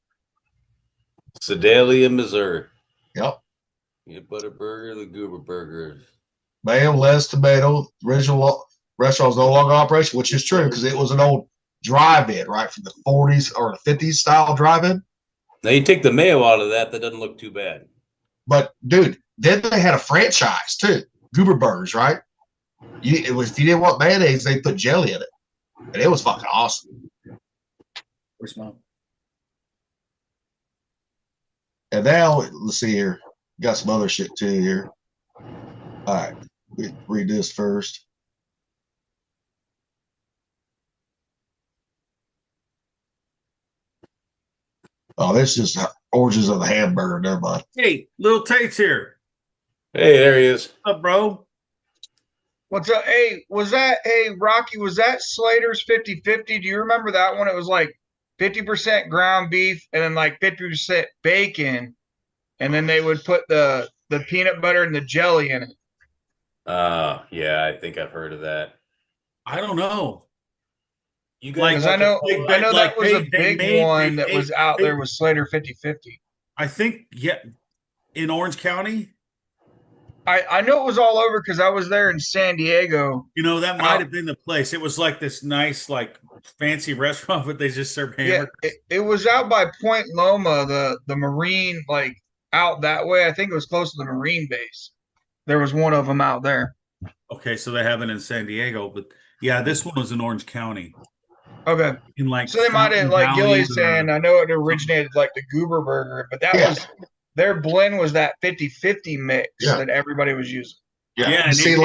Sedalia, Missouri. Yep. Peanut butter burger, the goober burger. Mayo, lettuce, tomato, original restaurant's no longer in operation, which is true because it was an old drive-in, right, from the 40s or the 50s style drive-in. Now you take the mayo out of that doesn't look too bad. But dude, then they had a franchise too, Goober Burgers, right? If you didn't want mayonnaise, they put jelly in it, and it was fucking awesome. Where's mom? And now let's see here, got some other shit too here. All right, we read this first. Oh, this is just origins of the hamburger. Never mind. Hey, Little Tate's here. Hey, there he is. What's up, bro? What's up? Hey, Rocky, was that Slater's 50-50? Do you remember that one? It was like 50% ground beef and then like 50% bacon. And then they would put the peanut butter and the jelly in it. Yeah, I think I've heard of that. I don't know. You Like- guys, Because I know like that was a they big made- one they that was made- out they- there with Slater 50-50. I think, yeah, in Orange County. I know it was all over because I was there in San Diego. That might have been the place. It was like this nice, like fancy restaurant, but they just serve Yeah, hamburgers. it was out by Point Loma, the Marine, like out that way. I think it was close to the Marine base. There was one of them out there. Okay, so they have it in San Diego, but yeah, this one was in Orange County. Okay. In like So they might have, Fountain like Valley Gilly's or- saying, I know it originated like the Goober Burger, but that Yeah. was their blend was that 50-50 mix Yeah. that everybody was using. Yeah, You and see,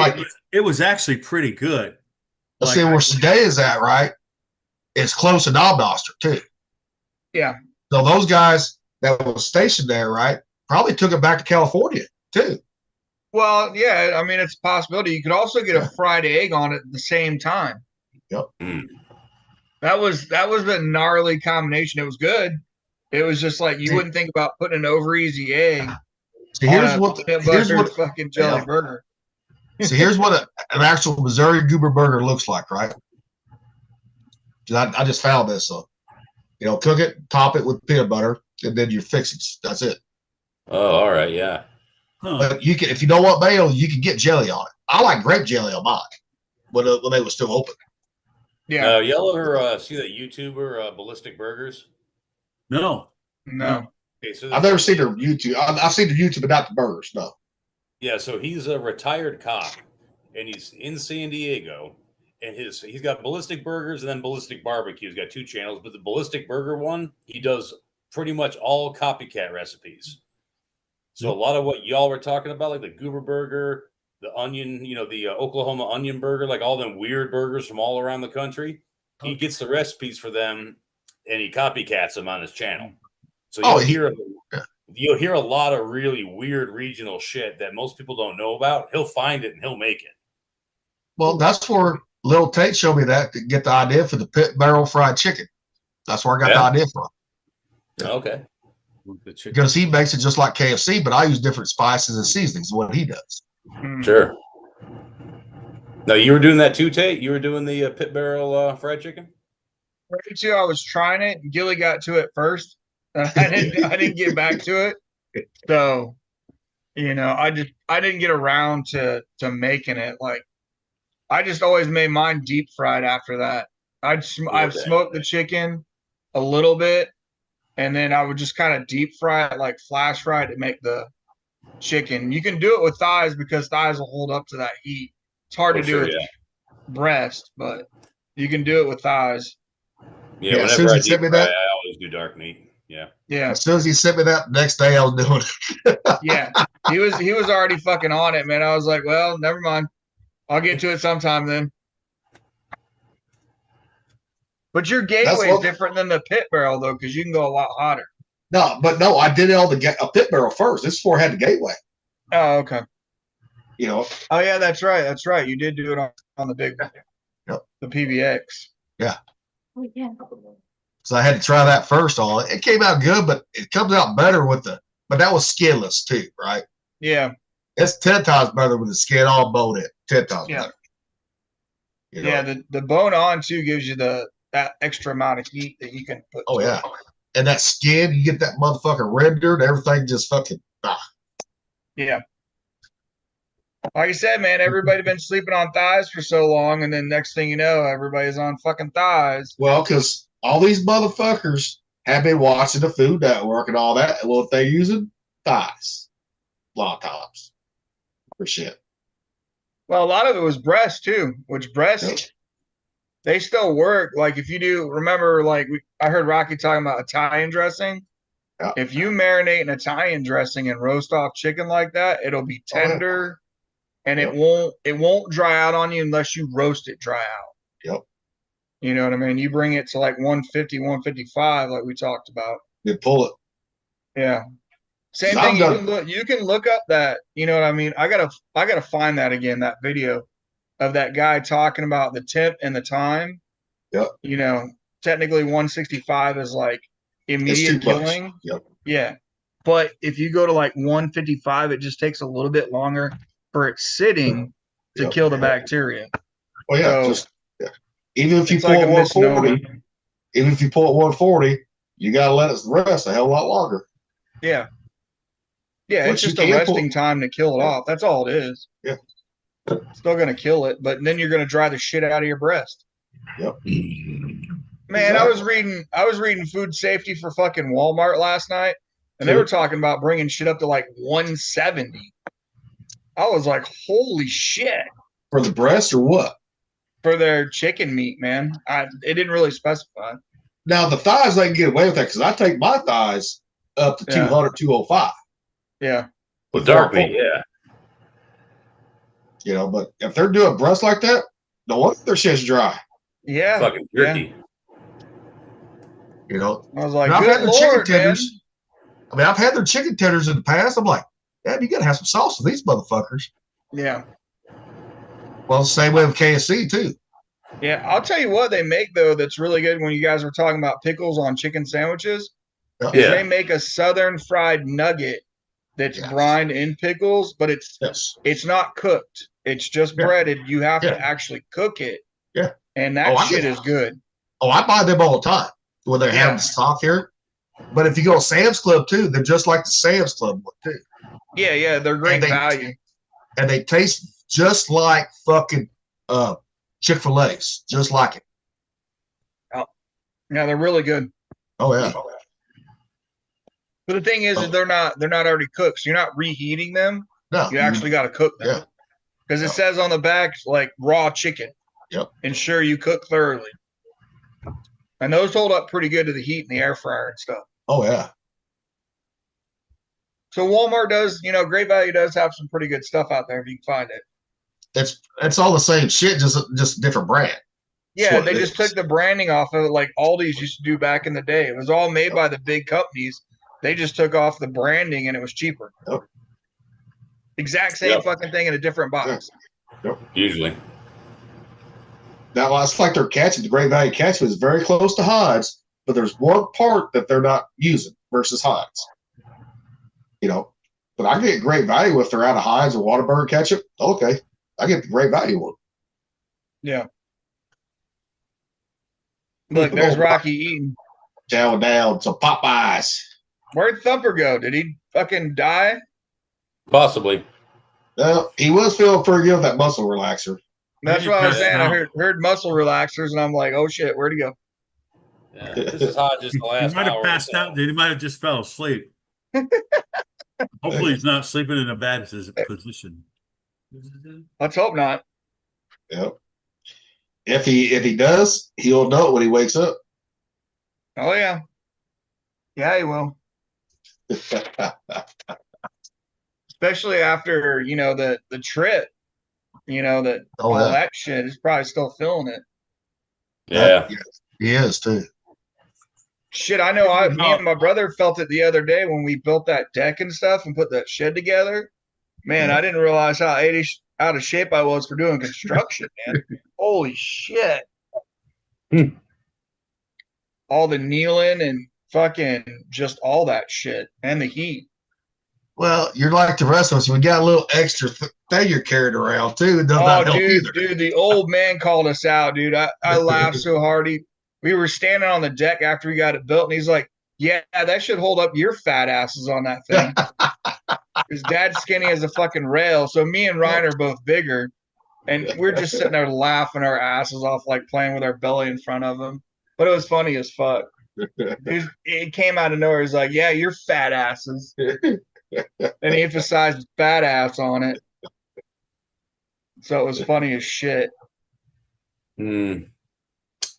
it was actually pretty good. let's see where Sedalia is at, right? It's close to Knobnoster too. Yeah. So those guys that was stationed there, right, probably took it back to California too. Well, yeah, I mean it's a possibility. You could also get a fried egg on it at the same time. Yep. That was a gnarly combination. It was good. It was just like you wouldn't think about putting an over easy egg See, on here's a what peanut here's butter what fucking jelly yeah. burger. see here's what an actual Missouri Goober burger looks like, right? I just found this. So, cook it, top it with peanut butter, and then you fix it. That's it. oh, all right, yeah. Huh. But you can, if you don't want mayo, you can get jelly on it. I like grape jelly on mine when they were still open. Yeah. Y'all ever see that YouTuber, Ballistic Burgers? No. No. Okay, so I've never seen their YouTube. I've seen their YouTube, but not the burgers. No. Yeah, so he's a retired cop, and he's in San Diego, and he's got Ballistic Burgers and then Ballistic Barbecue. He's got two channels, but the Ballistic Burger one, he does pretty much all copycat recipes. So a lot of what y'all were talking about, like the Goober Burger, the onion, the Oklahoma onion burger, like all them weird burgers from all around the country, he gets the recipes for them, and he copycats them on his channel. So you'll hear a lot of really weird regional shit that most people don't know about. He'll find it and he'll make it. Well, that's where Lil Tate showed me that to get the idea for the pit barrel fried chicken. That's where I got the idea from. Yeah. Okay. The chicken. Because he makes it just like KFC, but I use different spices and seasonings. What he does. Mm. Sure. Now you were doing that too, Tate? You were doing the pit barrel fried chicken? Me too. I was trying it. And Gilly got to it first. I didn't get back to it. So, I didn't get around to making it. Like, I just always made mine deep fried after that. I've smoked the chicken a little bit, and then I would just kind of deep fry it, like flash fry it, to make the chicken. You can do it with thighs because thighs will hold up to that heat. It's hard to do sure, with breast, but you can do it with thighs. Yeah, Yeah, as whenever soon as I you sent deep me fry, that- I always do dark meat. Yeah. Yeah, As soon as he sent me that, next day I was doing it. yeah. He was already fucking on it, man. I was like, well, never mind. I'll get to it sometime then. But your gateway is what- different than the pit barrel though, because you can go a lot hotter. No, I did it on a pit barrel first. This is before I had the gateway. Oh, okay. You know, Oh yeah, that's right. That's right. You did do it on the big one. Yep. The PBX. Oh, yeah. so I had to try that first. It came out good, but it comes out better with but that was skinless too, right? Yeah. It's 10 times better with the skin all bone in. 10 times Yeah. better. You know? Yeah, the bone on too gives you that extra amount of heat that you can put. Oh to yeah. it. And that skin, you get that motherfucker rendered, everything just fucking Yeah. Like I said, man, everybody been sleeping on thighs for so long, and then next thing you know, everybody's on fucking thighs. well, because all these motherfuckers have been watching the Food Network and all that. Well, if they're using thighs, a lot of times for shit. Well, a lot of it was breast too, which breast Yep. they still work. Like if you do, remember, like I heard Rocky talking about Italian dressing. Yeah. If you marinate an Italian dressing and roast off chicken like that, it'll be Oh, yeah. tender, and Yep. it won't dry out on you unless you roast it dry out. Yep. You know what I mean? You bring it to like 150, 155, like we talked about. You pull it. Yeah. Same I've thing. done- You can look up that. You know what I mean? I gotta find that again. That video of that guy talking about the tip and the time. Yep. You know, technically 165 is like immediate It's too much. killing. Yep. Yeah. But if you go to like 155, it just takes a little bit longer for it sitting to Yep. kill the bacteria. Oh yeah, So, even if you It's pull like at a 140, misnomer. even if you pull at 140, you gotta let it rest a hell of a lot longer. Yeah. Yeah, But it's you just a can pull- resting time to kill it Yeah. off. That's all it is. Yeah. Still gonna kill it, but then you're gonna dry the shit out of your breast. Yep. Man, I was reading food safety for fucking Walmart last night, and they were talking about bringing shit up to like 170. I was like, holy shit, For the breast or what? for their chicken meat, man. It didn't really specify. Now the thighs they can get away with that because I take my thighs up to Yeah. 200, 205. Yeah. With dark meat, yeah. You know, but if they're doing breast like that, no wonder their shit's dry. Yeah. Fucking jerky. You know, I was like, And I've had good their chicken lord, man. tenders. I mean, I've had their chicken tenders in the past. I'm like, yeah, you gotta have some sauce with these motherfuckers. Yeah. Well, same way with KFC too. Yeah. I'll tell you what they make though that's really good when you guys were talking about pickles on chicken sandwiches. Yep. Is Yeah. they make a southern fried nugget that's Yes. brined in pickles, but Yes. it's not cooked. It's just Yeah. breaded. You have Yeah. to actually cook it. Yeah. And that Oh, I shit get is good. Oh, I buy them all the time when they're Yeah. having stock here. But if you go to Sam's Club too, they're just like the Sam's Club one too. Yeah, yeah, they're great And they- value. And they taste just like fucking Chick-fil-A's, just like it. Yeah, they're really good. Oh yeah. But the thing is they're not already cooked, so you're not reheating them. No. You actually got to cook them. Yeah. Because it Yeah. says on the back like raw chicken. Yep. Ensure you cook thoroughly. And those hold up pretty good to the heat in the air fryer and stuff. Oh yeah. So Walmart does, Great Value does have some pretty good stuff out there if you can find it. It's all the same shit, just a different brand. Yeah, what they it just is. took the branding off of it like Aldi's used to do back in the day. It was all made by the big companies. They just took off the branding and it was cheaper. Yep. Exact same Yep. fucking thing in a different box. Usually. Now it's like their ketchup, the Great Value ketchup is very close to Heinz, but there's one part that they're not using versus Heinz. You know, but I get Great Value if they're out of Heinz or Whataburger ketchup. Okay, I get the Great Value one. Yeah. Look, there's Rocky eating. Chowing down some Popeyes. Where'd Thumper go? Did he fucking die? Possibly. Well, he was feeling pretty good with that muscle relaxer. That's Maybe what I was passed saying. I out. heard muscle relaxers, and I'm like, oh shit, where'd he go? Yeah. This is hot just the He last might hour. have or passed so. out. He might have just fell asleep. Hopefully, he's not sleeping in a bad position. Let's hope not. Yep. If he does, he'll know it when he wakes up. Oh yeah. Yeah, he will. Especially after, the trip, that Oh, all yeah. that shit is probably still feeling it. Yeah. He is too. Shit, I know me and my brother felt it the other day when we built that deck and stuff and put that shed together. Man, Yeah. I didn't realize how out of shape I was for doing construction, man. Holy shit. All the kneeling and fucking just all that shit and the heat. Well, you're like the rest of us. We got a little extra thing you're carrying around too. It does not help either. Dude, the old man called us out, dude. I laughed so hard. We were standing on the deck after we got it built, and he's like, "Yeah, that should hold up your fat asses on that thing." His dad's skinny as a fucking rail, so me and Ryan are both bigger, and we're just sitting there laughing our asses off, like playing with our belly in front of him. But it was funny as fuck. It came out of nowhere. He's like, "Yeah, you're fat asses," and he emphasized fat ass on it. So it was funny as shit.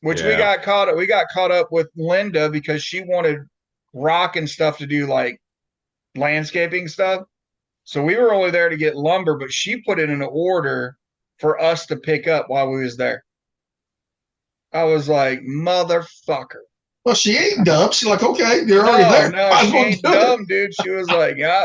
Which we got caught up with Linda because she wanted rock and stuff to do like landscaping stuff. So we were only there to get lumber, but she put in an order for us to pick up while we was there. I was like, motherfucker. Well, she ain't dumb. She's like, okay, you're already there. No, she ain't dumb, dude. She was like, yeah,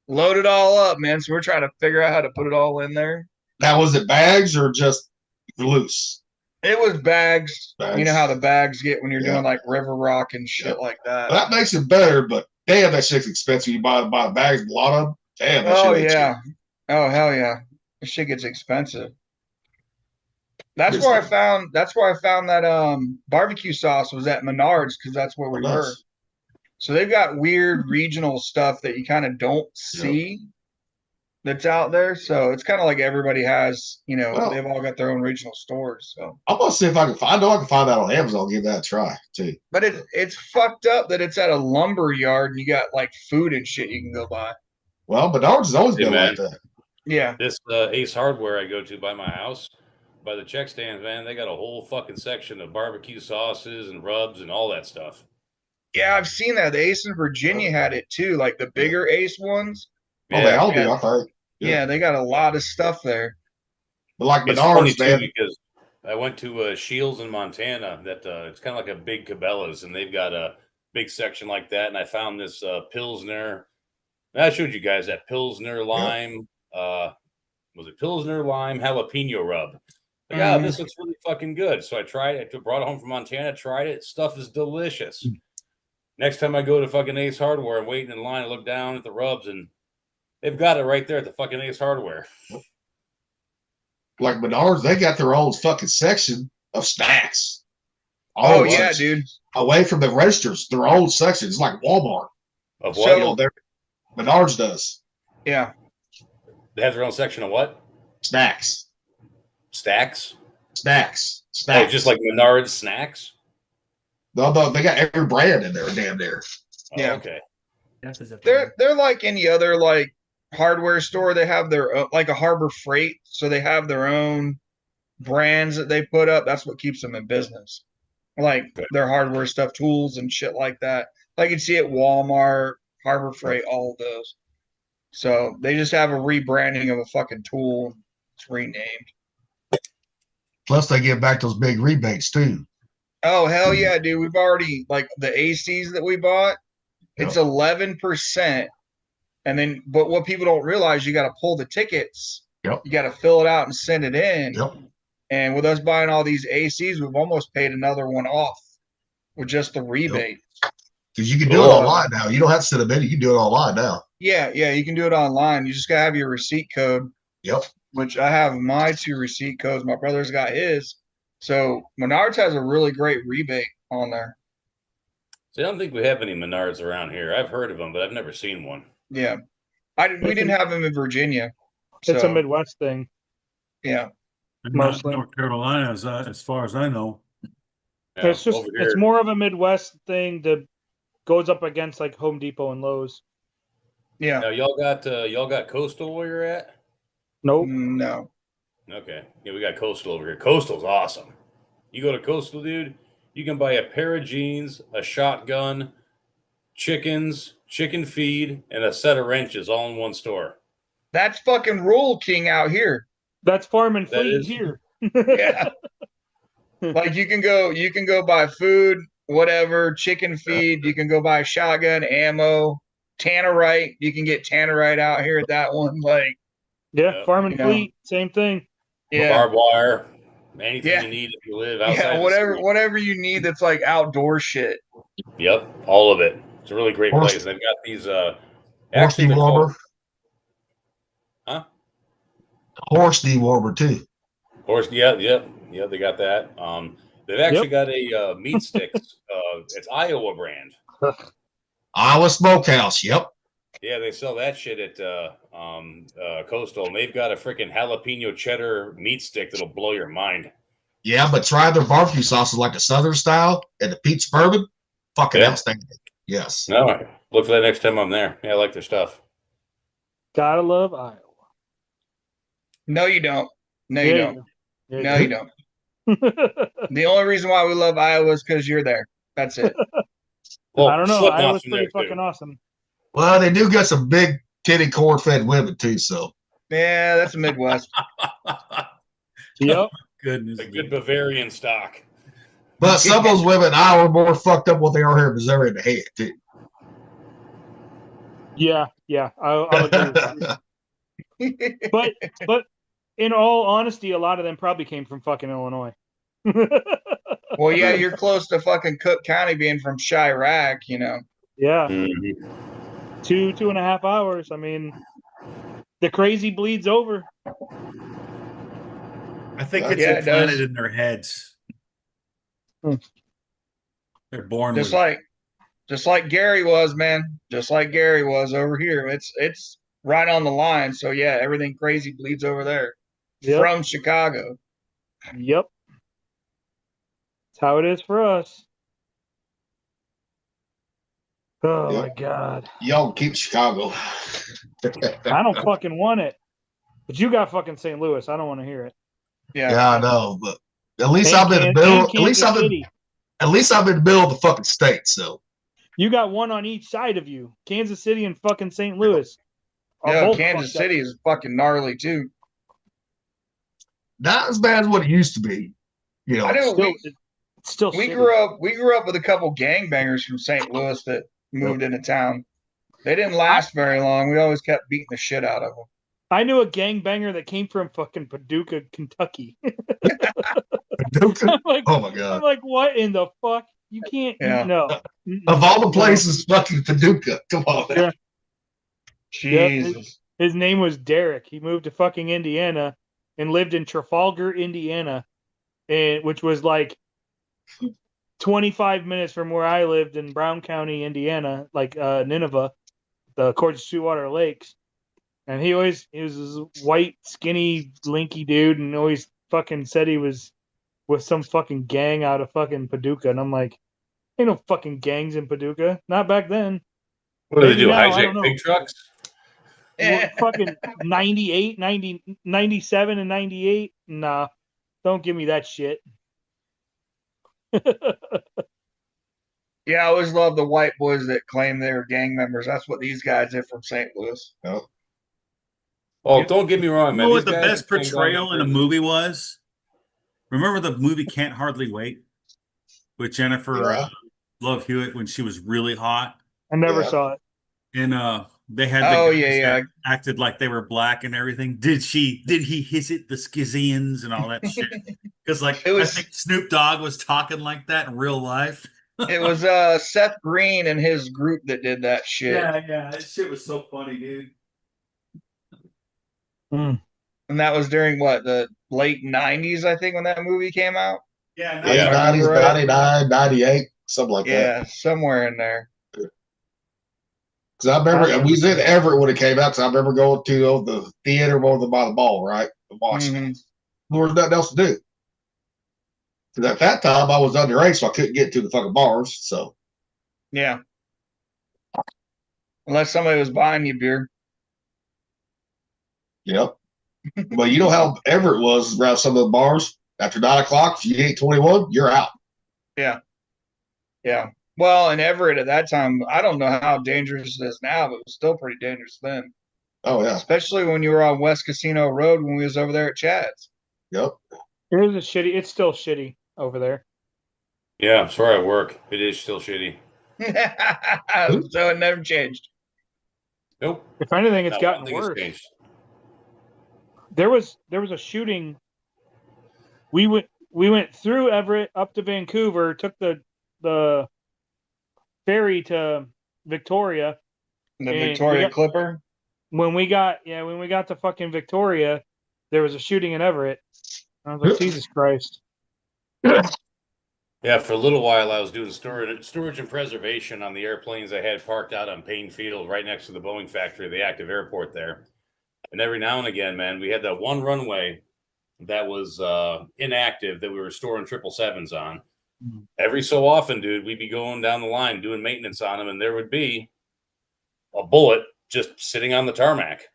load it all up, man. So we're trying to figure out how to put it all in there. Now, was it bags or just loose? It was bags. You know how the bags get when you're doing like river rock and shit like that. Well, that makes it better, but damn, that shit's expensive. You buy bags, a lot of them. Damn, that Oh shit yeah. cheap. Oh hell yeah. This shit gets expensive. That's where I found that barbecue sauce was at Menards because that's where we were. So they've got weird regional stuff that you kind of don't see that's out there. So it's kind of like everybody has, they've all got their own regional stores. So I'm gonna see if I can find. I know I can find that on Amazon. Give that a try too. But it's fucked up that it's at a lumber yard and you got like food and shit you can go buy. Well, Menards has always been like that. Yeah. This Ace Hardware I go to by my house, by the check stands, man, they got a whole fucking section of barbecue sauces and rubs and all that stuff. Yeah, I've seen that. The Ace in Virginia had it too, like the bigger Ace ones. Oh, they all do, I think. Yeah, they got a lot of stuff there. But like It's Menards, funny man. too because I went to Shields in Montana. That it's kind of like a big Cabela's, and they've got a big section like that. And I found this Pilsner. And I showed you guys that Pilsner lime. Was it Pilsner lime jalapeno rub? Like, this looks really fucking good. So I tried it. I brought it home from Montana. Tried it. Stuff is delicious. Next time I go to fucking Ace Hardware, I'm waiting in line. I look down at the rubs, and they've got it right there at the fucking Ace Hardware. Like Menards, they got their own fucking section of snacks. Oh yeah, dude. Away from the registers, their own section. It's like Walmart. Of what? So Menards does. Yeah. They have their own section of what? Snacks. Stacks? Snacks. Oh, just like Menards snacks? No, they got every brand in there, damn near. Yeah. Okay. They're like any other like hardware store. They have their like a Harbor Freight, so they have their own brands that they put up. That's what keeps them in business. Like their hardware stuff, tools and shit like that. Like you see at Walmart, Harbor Freight, all of those. So they just have a rebranding of a fucking tool. It's renamed. Plus, they give back those big rebates too. Oh hell yeah, dude! We've already like the ACs that we bought. It's 11%, and then but what people don't realize, you got to pull the tickets. Yep. You got to fill it out and send it in. Yep. And with us buying all these ACs, we've almost paid another one off with just the rebate. Because you can do it online now. You don't have to send a minute. You can do it online now. Yeah, you can do it online. You just gotta have your receipt code. Yep. Which I have my 2 receipt codes. My brother's got his. So Menards has a really great rebate on there. See, I don't think we have any Menards around here. I've heard of them, but I've never seen one. Yeah. We didn't have them in Virginia. It's a Midwest thing. Yeah. Mostly. North Carolina, as far as I know. Yeah, it's more of a Midwest thing that goes up against like Home Depot and Lowe's. Yeah. Now y'all got Coastal where you're at? Nope. No. Okay. Yeah, we got Coastal over here. Coastal's awesome. You go to Coastal, dude, you can buy a pair of jeans, a shotgun, chickens, chicken feed, and a set of wrenches all in one store. That's fucking Rural King out here. That's Farm and That Fleet is- here. Yeah. Like you can go buy food, whatever, chicken feed, you can go buy shotgun, ammo, Tannerite. You can get Tannerite out here at that one. Like, Yeah, Farm and you know. Fleet, same thing. yeah. Barbed wire, anything Yeah. you need if you live outside. Yeah, the whatever city. whatever you need that's like outdoor shit. Yep, all of it. It's a really great Horse- place. They've got these Horse actually they're called- dewormer. Huh? Horse dewormer too. Horse, yeah, they got that. They've actually got a meat sticks. It's Iowa brand. Iowa Smokehouse. Yep. Yeah, they sell that shit at Coastal, and they've got a freaking jalapeno cheddar meat stick that'll blow your mind. Yeah, but try their barbecue sauces like the Southern style and the peach bourbon. Fucking Yeah. outstanding. Yes. All right, look for that next time I'm there. Yeah, I like their stuff. Gotta love Iowa. No, you don't. No, you don't. Yeah, No, you don't. The only reason why we love Iowa is because you're there. That's it. Well, I don't know. Slipknot's Iowa's from pretty there, too. fucking awesome. Well, they do got some big titty corn fed women too. So Yeah, that's the Midwest. Yep. Goodness. A good Bavarian stock. but some of those women in Iowa are more fucked up than what they are here in Missouri in the head too. Yeah, I'll agree with you. But in all honesty, a lot of them probably came from fucking Illinois. Well, yeah, you're close to fucking Cook County being from Chirac, you know. Yeah, Mhm. 2.5 hours. I mean, the crazy bleeds over. I think it's Yeah, it does. implanted in their heads. Hmm. They're born Just with like Gary was, man. Just like Gary was over here. It's right on the line. So yeah, everything crazy bleeds over there Yep. from Chicago. Yep. That's how it is for us. Oh Yep. my god. Y'all keep Chicago. I don't fucking want it. But you got fucking St. Louis. I don't want to hear it. Yeah. Yeah, I know, but at least And I'm in the and middle. At Kansas least I'm in. City. At least I'm in the middle of the fucking state. So You got one on each side of you. Kansas City and fucking St. Louis. are Yeah, both Kansas fucked up. City is fucking gnarly too. not as bad as what it used to be. You know, I know Still, it's still we shitty. grew up with a couple gangbangers from St. Louis that moved into town. They didn't last very long. We always kept beating the shit out of them. I knew a gangbanger that came from fucking Paducah, Kentucky. Paducah? I'm like, Oh my I'm god! like, what in the fuck? You can't. Yeah. No. Of all the places, fucking Paducah. Come on, man. Yeah. Jesus. His name was Derek. He moved to fucking Indiana and lived in Trafalgar, Indiana, and which was like 25 minutes from where I lived in Brown County, Indiana, like Nineveh, the Cords of Sweetwater Lakes. And he was this white, skinny, linky dude, and always fucking said he was with some fucking gang out of fucking Paducah. And I'm like, ain't no fucking gangs in Paducah. Not back then. What do they Maybe do? now, I don't Hijack know. big trucks? Eh. Fucking 98, 90, 97, and 98. Nah, don't give me that shit. Yeah, I always love the white boys that claim they're gang members. That's what these guys are from St. Louis. Oh, don't get me wrong, You man. know what These the guys best are playing portrayal in a down- movie was? Remember the movie Can't Hardly Wait with Jennifer Yeah. Love Hewitt when she was really hot, I never Yeah. saw it. and they had the Oh, guys yeah, that acted like they were black and everything. Did he hit the Skizians and all that shit? Because It was- I think Snoop Dogg was talking like that in real life. It was Seth Green and his group that did that shit. Yeah, that shit was so funny, dude. And that was during what, the late 90s, I think, when that movie came out? Yeah, Late Yeah. 90s, Right. 99, 98, something like that. Yeah, somewhere in there. Because I remember we was in Everett when it came out. Because I remember going to the theater over by the mall, right, and watching it. Mhm. There was nothing else to do. Because at that time I was underage, so I couldn't get to the fucking bars. So Yeah. unless somebody was buying you beer. Yep. But you know how Everett was around some of the bars after 9 o'clock. If you ain't 21, you're out. Yeah. Well, in Everett at that time, I don't know how dangerous it is now, but it was still pretty dangerous then. Oh yeah. Especially when you were on West Casino Road when we was over there at Chad's. Yep. It's still shitty over there. Yeah, it's where I work. It is still shitty. So it never changed. Nope. If anything, it's Not gotten one thing has worse. changed. There was a shooting. We went through Everett up to Vancouver, took the ferry to Victoria. The And Victoria Clipper. When we got to fucking Victoria, there was a shooting in Everett. I was like, Jesus Christ. Yeah, for a little while I was doing storage and preservation on the airplanes I had parked out on Payne Field right next to the Boeing factory, the active airport there. And every now and again, man, we had that one runway that was inactive that we were storing 777s on. Mhm. Every so often, dude, we'd be going down the line doing maintenance on them, and there would be a bullet just sitting on the tarmac.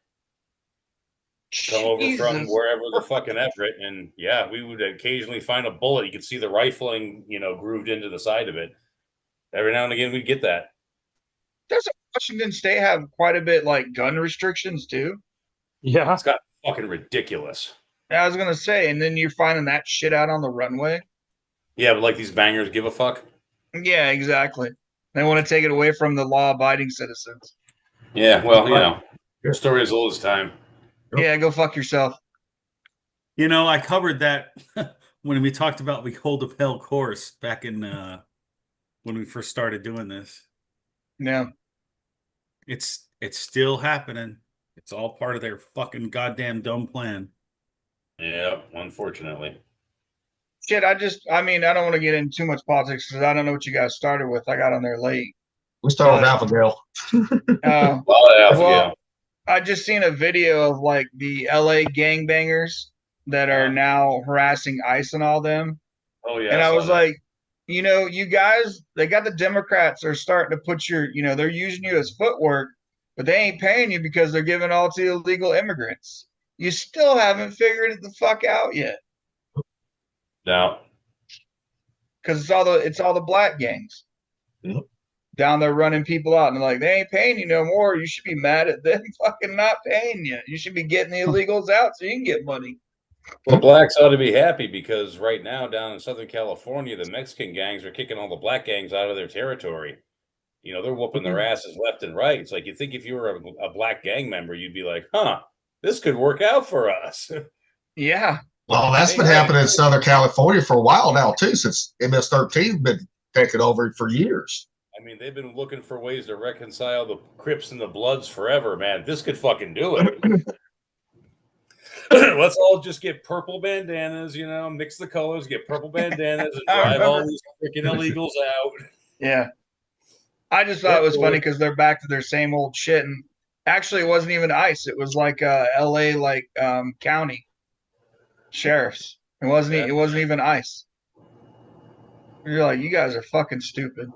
Come over from Jesus. wherever the fucking Everett, and yeah, we would occasionally find a bullet. You could see the rifling, grooved into the side of it. Every now and again, we'd get that. Doesn't Washington State have quite a bit like gun restrictions too? Yeah. It's got fucking ridiculous. I was gonna say, and then you're finding that shit out on the runway. Yeah, but like these bangers give a fuck. Yeah, exactly. They want to take it away from the law-abiding citizens. Yeah, well, your story is old as time. Yeah, go fuck yourself. I covered that when we talked about we hold a pale course back in when we first started doing this. Yeah. It's still happening. It's all part of their fucking goddamn dumb plan. Yeah, unfortunately. Shit, I don't want to get into too much politics because I don't know what you guys started with. I got on there late. We started with Alpha Well, I just seen a video of like the LA gangbangers that are now harassing ICE and all them. Oh yeah. And I was like, you guys, they got the Democrats are starting to put they're using you as footwork, but they ain't paying you because they're giving all to illegal immigrants. You still haven't figured it the fuck out yet. No. Because it's all the black gangs. Yep. Down there running people out, and they're like, they ain't paying you no more. You should be mad at them fucking not paying you. You should be getting the illegals out so you can get money. Well, blacks ought to be happy because right now down in Southern California, the Mexican gangs are kicking all the black gangs out of their territory. They're whooping their asses left and right. It's like you think if you were a black gang member, you'd be like, this could work out for us. Yeah. Well, that's been happening in Southern California for a while now, too, since MS-13's been taking over for years. I mean, they've been looking for ways to reconcile the Crips and the Bloods forever, man. This could fucking do it. Let's all just get purple bandanas, mix the colors, get purple bandanas, and drive all these freaking illegals out. Yeah. I just thought it was funny because they're back to their same old shit. And actually, it wasn't even ICE. It was like LA, county sheriffs. It wasn't even ICE. You're like, you guys are fucking stupid.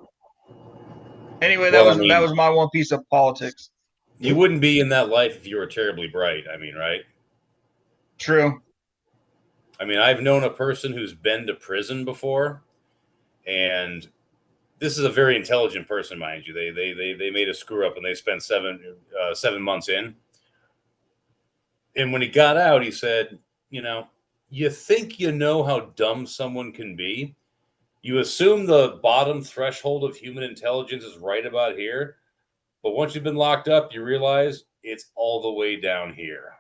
Anyway, that was my one piece of politics. You wouldn't be in that life if you were terribly bright. I mean, right? True. I mean, I've known a person who's been to prison before, and this is a very intelligent person, mind you. They made a screw up and they spent 7 months in. And when he got out, he said, you think you know how dumb someone can be. You assume the bottom threshold of human intelligence is right about here. But once you've been locked up, you realize it's all the way down here.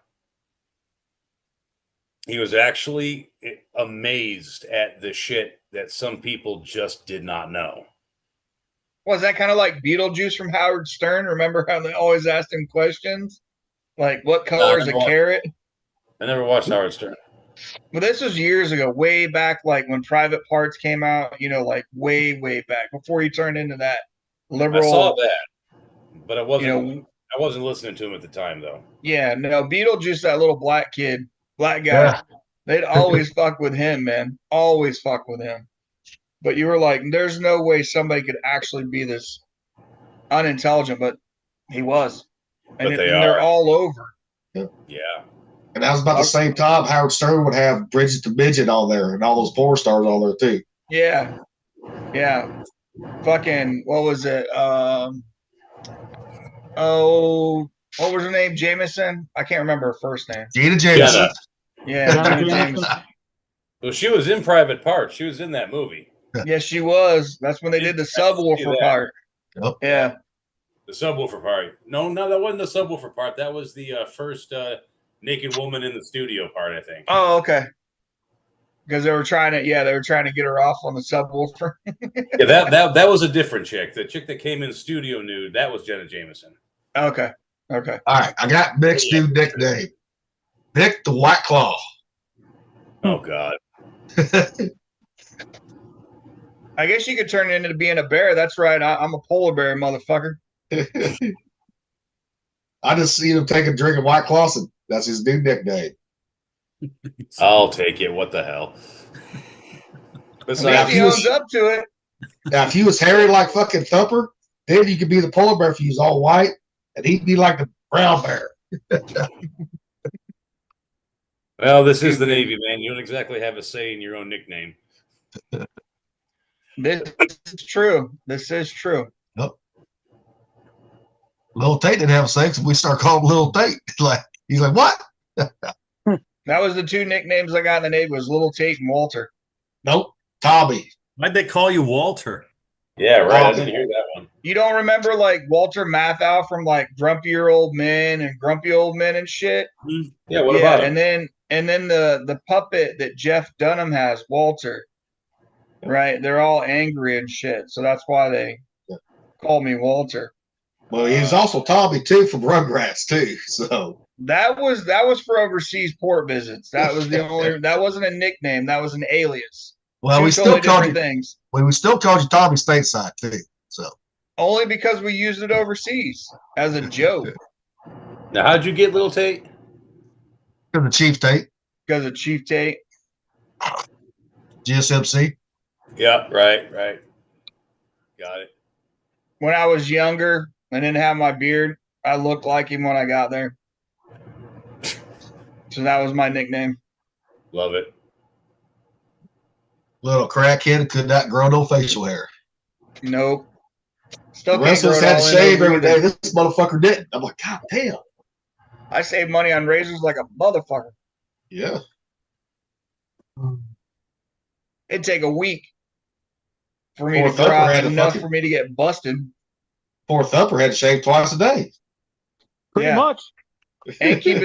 He was actually amazed at the shit that some people just did not know. Was that kind of like Beetlejuice from Howard Stern? Remember how they always asked him questions? Like, what color is a carrot? I never watched Howard Stern. Well, this was years ago, way back, like when Private Parts came out, way, way back before he turned into that liberal. I saw that, but I wasn't listening to him at the time, though. Yeah, no, Beetlejuice, that little black guy, yeah. They'd always fuck with him, man. Always fuck with him. But you were like, there's no way somebody could actually be this unintelligent. But He was, and, But they and they're are. all over. Yeah. And that was about the same time Howard Stern would have Bridget the Midget on there and all those porn stars on there too. Yeah, yeah. Fucking what was it? Oh, what was her name? Jameson. I can't remember her first name. Gina Jameson. Yeah, Jenna Gina Jameson. Jameson. Well, she was in Private Parts. She was in that movie. Yes, she was. That's when they did the subwoofer part. Yep. Yeah. The subwoofer part. No, that wasn't the subwoofer part. That was the first naked woman in the studio part, I think. Oh, okay. Because they were trying to get her off on the subwoofer. Yeah, that was a different chick. The chick that came in studio nude, that was Jenna Jameson. Okay. Okay. All right, I got Nick's new nickname. Nick the White Claw. Oh God. I guess you could turn it into being a bear. That's right. I'm a polar bear, motherfucker. I just seen him take a drink of White Claw, and that's his new nickname. I'll take it. What the hell? I mean, Besides, if he owns up to it. Now, if he was hairy like fucking Thumper, then you could be the polar bear if he was all white, and he'd be like the brown bear. well, this is the Navy, man. You don't exactly have a say in your own nickname. This is true. This is true. Yep. Little Tate didn't have sex, and we start calling him Little Tate. He's like, what? That was the two nicknames I got in the Navy was Little Tate and Walter. Nope. Tommy. Why'd they call you Walter? Yeah, right. I didn't hear that one. You don't remember like Walter Matthau from like Grumpier Old Men and Grumpy Old Men and shit? Yeah, what about him? And then the puppet that Jeff Dunham has, Walter. Right? They're all angry and shit. So that's why they call me Walter. Well, he was also Tommy too from Rugrats too. So that was for overseas port visits. That was the only that wasn't a nickname, that was an alias. well, we Two still totally called you. different things. We still called you Tommy stateside too. So Only because we used it overseas as a joke. Now, how'd you get Little Tate? because of Chief Tate, Because of Chief Tate. GSMC. Yeah, right. Got it. When I was younger and didn't have my beard, I looked like him when I got there. So that was my nickname. Love it. Little crackhead who could not grow no facial hair. Nope. Still The can't rest of grow us it had all to in shave over every day. either. This motherfucker didn't. I'm like, God damn. I save money on razors like a motherfucker. Yeah. It'd take a week for me Poor to Thumper drop had to enough fucking- for me to get busted. Poor Thumper had to shave twice a day. Pretty Yeah. much. And keep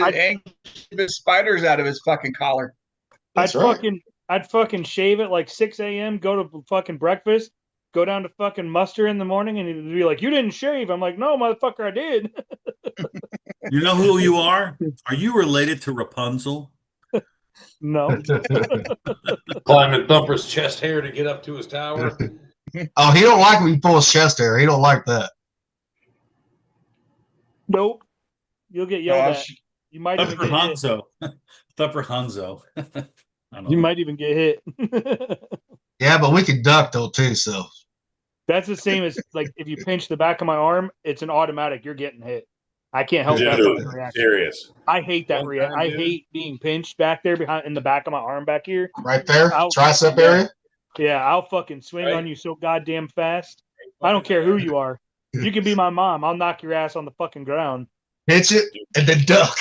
his spiders out of his fucking collar. That's right. I'd fucking shave at like 6 a.m., go to fucking breakfast, go down to fucking muster in the morning, and he'd be like, "You didn't shave." I'm like, "No, motherfucker, I did." You know who you are? Are you related to Rapunzel? No. Climbing Thumper's chest hair to get up to his tower. Oh, he don't like when you pull his chest hair. He don't like that. Nope. You'll get yelled at. Gosh. You might even Thumper get hit. Hanzo. Thumper Hanzo. I don't You know. might even get hit. Yeah, but we can duck though too. So That's the same as like if you pinch the back of my arm, it's an automatic. You're getting hit. I can't help that Dude, fucking reaction. serious. I hate that One reaction. time, I dude. hate being pinched back there behind in the back of my arm back here. right there, Ow. tricep area. Yeah, I'll fucking swing Right. on you so goddamn fast. I don't care who you are. You can be my mom. I'll knock your ass on the fucking ground. Pitch it and then duck.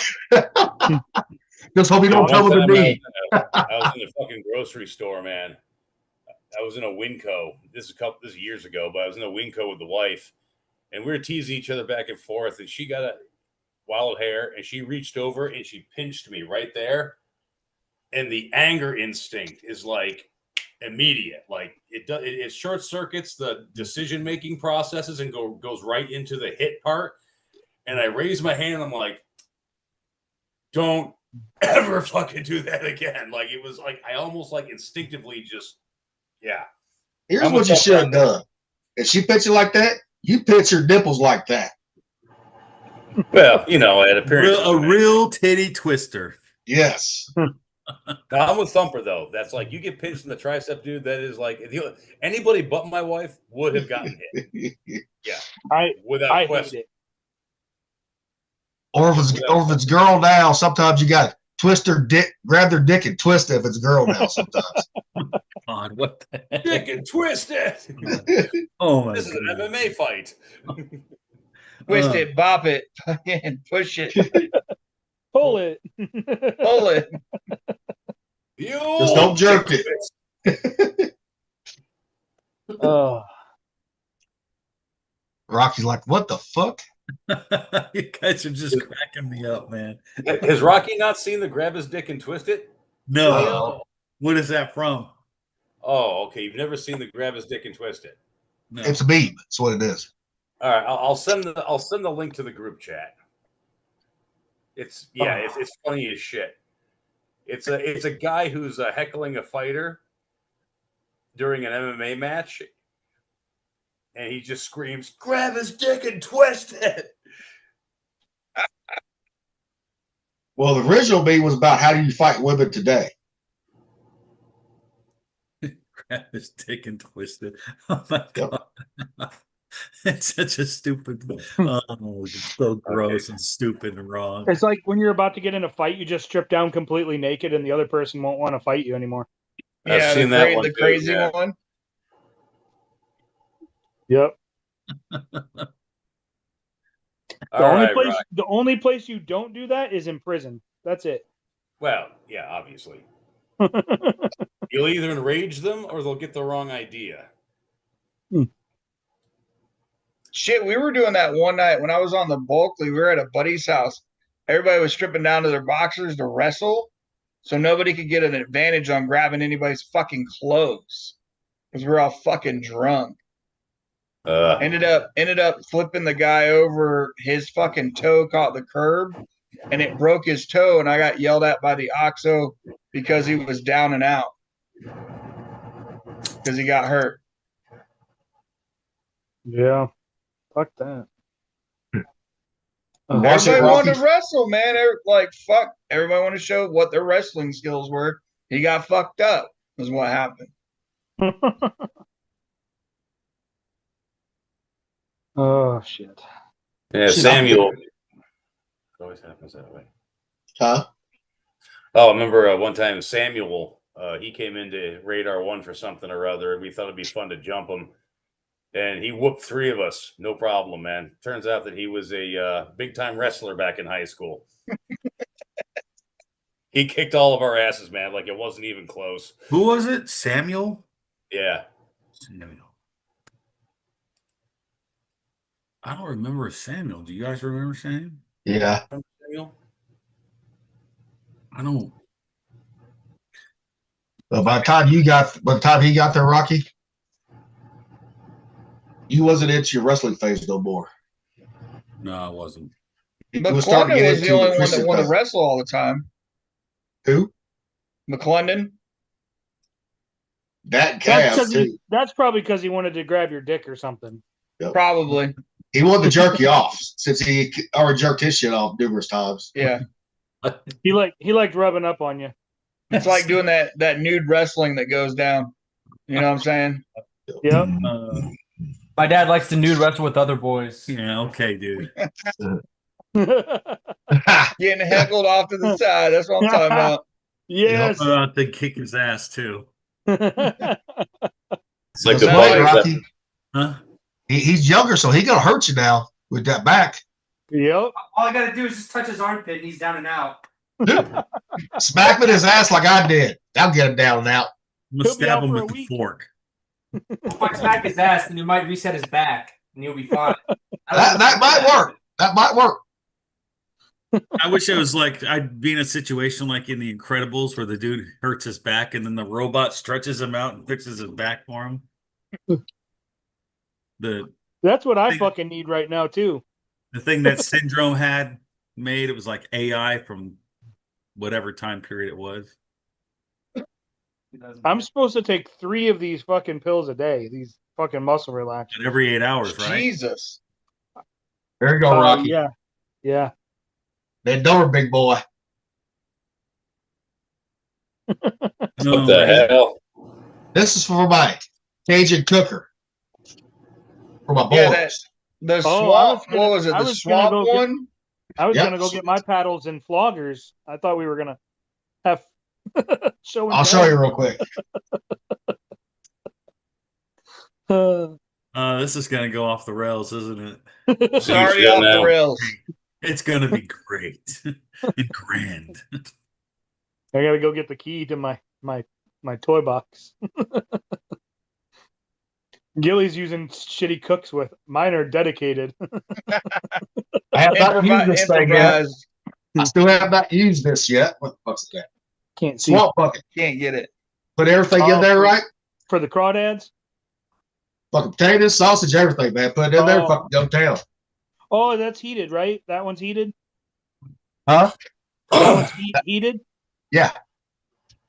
Just hope you don't One cover the time knee. I was in a fucking grocery store, man. I was in a Winco. This is years ago, but I was in a Winco with the wife, and we were teasing each other back and forth. And she got a wild hair, and she reached over and she pinched me right there. And the anger instinct is like immediate. Like it short circuits the decision making processes and goes right into the hit part. And I raise my hand. And I'm like, don't ever fucking do that again. Like it was like I almost like instinctively just Here's I'm what a you tough should have guy. done. If she pitched you like that, you pitch your nipples like that. well, at appearance. A real titty twister. Yes. I'm with Thumper though. That's like you get pinched in the tricep, dude. That is like anybody but my wife would have gotten hit I without hate question. it. Or if it's girl now, sometimes you got to twist their dick, grab their dick and twist it if it's girl now. Sometimes. God, what the heck? Dick and twist it. Oh my This is an God. MMA fight. Twist it, bop it, fucking push it, Pull it. pull it. You Just don't jerk dick it. twist. Oh, Rocky's like, what the fuck? You guys are just cracking me up, man. Has Rocky not seen the grab his dick and twist it? No. What is that from? Oh, okay. You've never seen the grab his dick and twist it. No. It's a meme. That's what it is. All right, I'll send the link to the group chat. It's funny as shit. It's a guy who's heckling a fighter during an MMA match, and he just screams, "Grab his dick and twist it." Well, the original meme was about how do you fight women today? Grab his dick and twist it. Oh my God. It's such a stupid. Oh, it's so gross and stupid and wrong. it's like when you're about to get in a fight, you just strip down completely naked, and the other person won't want to fight you anymore. I've Yeah, seen the, that one the too, crazy yeah. one. Yep. All right, place, Rocky. the only place you don't do that is in prison. That's it. Well, yeah, obviously. You'll either enrage them or they'll get the wrong idea. Shit, we were doing that one night when I was on the Bulkley. We were at a buddy's house. Everybody was stripping down to their boxers to wrestle, so nobody could get an advantage on grabbing anybody's fucking clothes because we were all fucking drunk. Ended up flipping the guy over. His fucking toe caught the curb, and it broke his toe. And I got yelled at by the OXO because he was down and out because he got hurt. Yeah. Fuck that. Watch it, Everybody wanted Rocky. to wrestle, man. Fuck. Everybody wanted to show what their wrestling skills were. He got fucked up, is what happened. Oh shit. Yeah, Shit, Samuel. It always happens that way. Huh? Oh, I remember one time Samuel, he came into Radar 1 for something or other, and we thought it'd be fun to jump him. And he whooped 3 of us. No problem, man. Turns out that he was a big-time wrestler back in high school. He kicked all of our asses, man, like it wasn't even close. Who was it? Samuel? Yeah. Samuel. I don't remember Samuel. Do you guys remember Samuel? Yeah. Samuel? I don't. But by the time he got there, Rocky, you wasn't into your wrestling phase no more. No, I wasn't. You But was starting to McClendon get was the into only one that Christian wanted to phase. wrestle all the time. Who? McClendon. That That's, Cass too. that's probably because he wanted to grab your dick or something. Probably. He wanted to jerk you off since he already jerked his shit off numerous times. Yeah. He liked rubbing up on you. It's like doing that nude wrestling that goes down. You know what I'm saying? Yep. My dad likes to nude wrestle with other boys. Yeah, okay, dude. Getting heckled off to the side. That's what I'm talking about. Yes. They kick his ass too. It's like the No, fighters that- Rocky, Huh? he's younger, so he's gonna hurt you now with that back. Yep. All I gotta do is just touch his armpit and he's down and out. Smack him in his ass like I did. I'll get him down and out. I'm gonna He'll be stab out him for a with the week. fork. If I smack his ass, then you might reset his back and he'll be fine. That might work. That might work. I wish it was like I'd be in a situation like in The Incredibles where the dude hurts his back and then the robot stretches him out and fixes his back for him. That's what I Think- fucking need right now too. The thing that Syndrome had made, it was like AI from whatever time period it was. I'm supposed to take 3 of these fucking pills a day. These fucking muscle relaxers. And every 8 hours, right? Jesus. There you go, Rocky. Yeah. Yeah. Bend over, big boy. No, What the hell? This is for my Cajun cooker. For my boys. Yeah, The Oh, swamp. I was gonna- What was it? I The was gonna swamp go get- one? I was Yep. gonna go get my paddles and floggers. I thought we were gonna have show and I'll show you real quick. tell. This is gonna go off the rails, isn't it? It's So you already should off the now. rails. It's gonna be great and grand. I gotta go get the key to my toy box. Gilly's using shitty cooks with mine are dedicated. I have not used this thing yet. Enterprise I still have not used this yet. What the fuck's that? Can't see Swamp bucket. can't get it. Put everything in there, right? for the crawdads. Fucking potatoes, sausage, everything, man. Put it in there, Oh. fucking go town. Oh, that's heated, right? That one's heated. Huh? That one's heated. Yeah.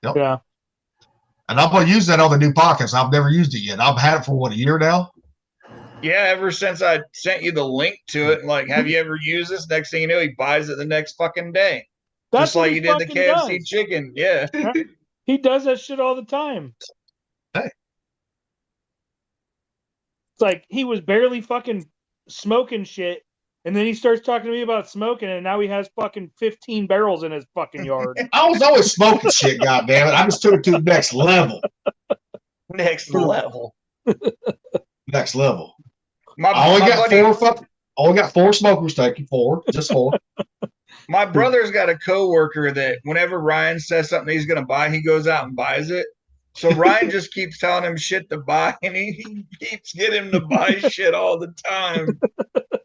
Yep. Yeah. And I'm gonna use that on the new podcast. I've never used it yet. I've had it for what, a year now? Yeah, ever since I sent you the link to it, like, have you ever used this? Next thing you know, he buys it the next fucking day. That's Just what like he you did the fucking KFC does. chicken. Yeah. He does that shit all the time. Hey. It's like he was barely fucking smoking shit, and then he starts talking to me about smoking, and now he has fucking 15 barrels in his fucking yard. I was always smoking shit, goddammit. I just took it to the next level. Next level. Next level. My, I only my got buddy, only got 4 smokers taken. 4. Just 4. my brother's got a coworker that whenever Ryan says something he's gonna buy, he goes out and buys it. So Ryan just keeps telling him shit to buy, and he keeps getting him to buy shit all the time.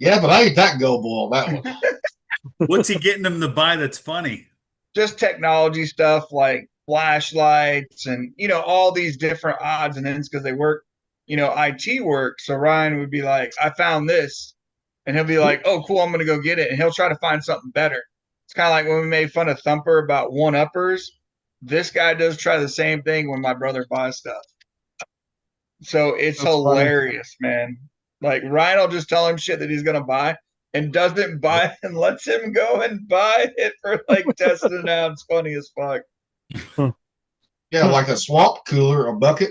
Yeah, but I ain't that gullible on that one. What's he getting them to buy that's funny? Just technology stuff like flashlights and all these different odds and ends because they work, IT work. So Ryan would be like, I found this, and he'll be like, oh cool, I'm gonna go get it, and he'll try to find something better. It's kind of like when we made fun of Thumper about one-uppers. This guy does try the same thing when my brother buys stuff. So it's That's funny. hilarious, man. Like Ryan will just tell him shit that he's gonna buy and doesn't buy it and lets him go and buy it for like testing it out. It's funny as fuck. Yeah, like a swamp cooler, a bucket,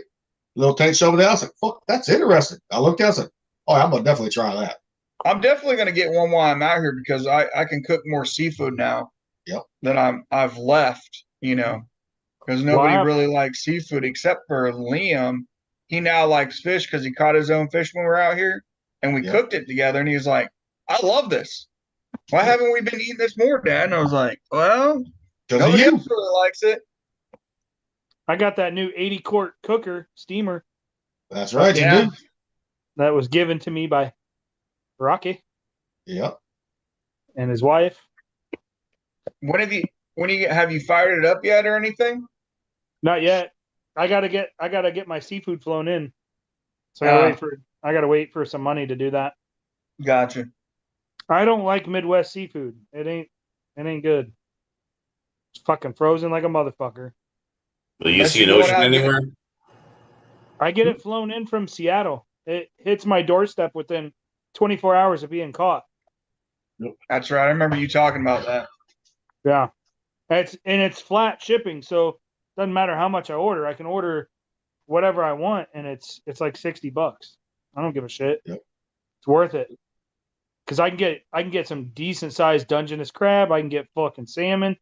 little tank over there. I was like, fuck, that's interesting. I looked at it, I said, oh, I'm gonna definitely try that. I'm definitely gonna get one while I'm out here because I can cook more seafood now. Yep. That I've left, because nobody Wow. really likes seafood except for Liam. He now likes fish because he caught his own fish when we were out here, and we Yep. cooked it together. And he was like, "I love this. Why haven't we been eating this more, Dad?" And I was like, "Well, Because of nobody you. else really likes it." I got that new 80-quart cooker steamer That's right, Yeah. you do. that was given to me by Rocky Yep. and his wife. When you have you fired it up yet or anything? Not yet. I gotta get my seafood flown in. So I gotta wait for some money to do that. Gotcha. I don't like Midwest seafood. It ain't good. It's fucking frozen like a motherfucker. Will you Unless see an you go ocean out and- anywhere? I get it flown in from Seattle. It hits my doorstep within 24 hours of being caught. That's right. I remember you talking about that. Yeah. It's flat shipping, so doesn't matter how much I order. I can order whatever I want, and it's like $60. I don't give a shit. Yep. It's worth it. Cause I can get some decent sized Dungeness crab. I can get fucking salmon.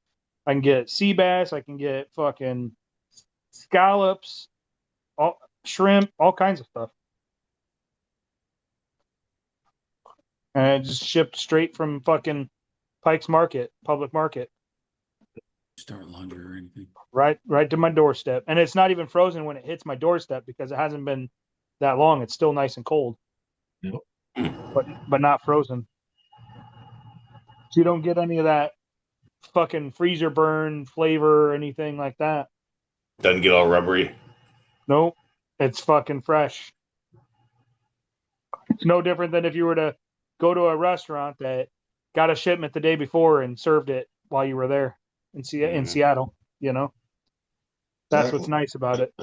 I can get sea bass. I can get fucking scallops, all shrimp, all kinds of stuff. And it just shipped straight from fucking Pike's Market, public market. Start laundry or anything? Right to my doorstep. And it's not even frozen when it hits my doorstep because it hasn't been that long. It's still nice and cold. Yep. But not frozen. So you don't get any of that fucking freezer burn flavor or anything like that. Doesn't get all rubbery. Nope. It's fucking fresh. It's no different than if you were to go to a restaurant that got a shipment the day before and served it while you were there in Seattle, That's what's nice about it.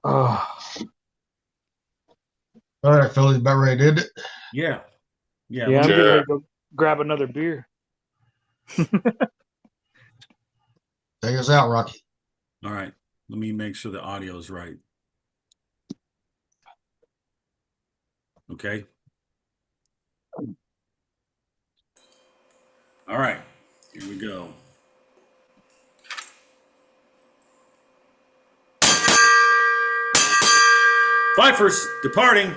Oh, All right, fellas, about ready, did it? Yeah. Yeah. yeah, I'm Sure. getting ready to go grab another beer. Take us out, Rocky. All right. Let me make sure the audio is right. Okay. All right, here we go. Pfeiffer's departing.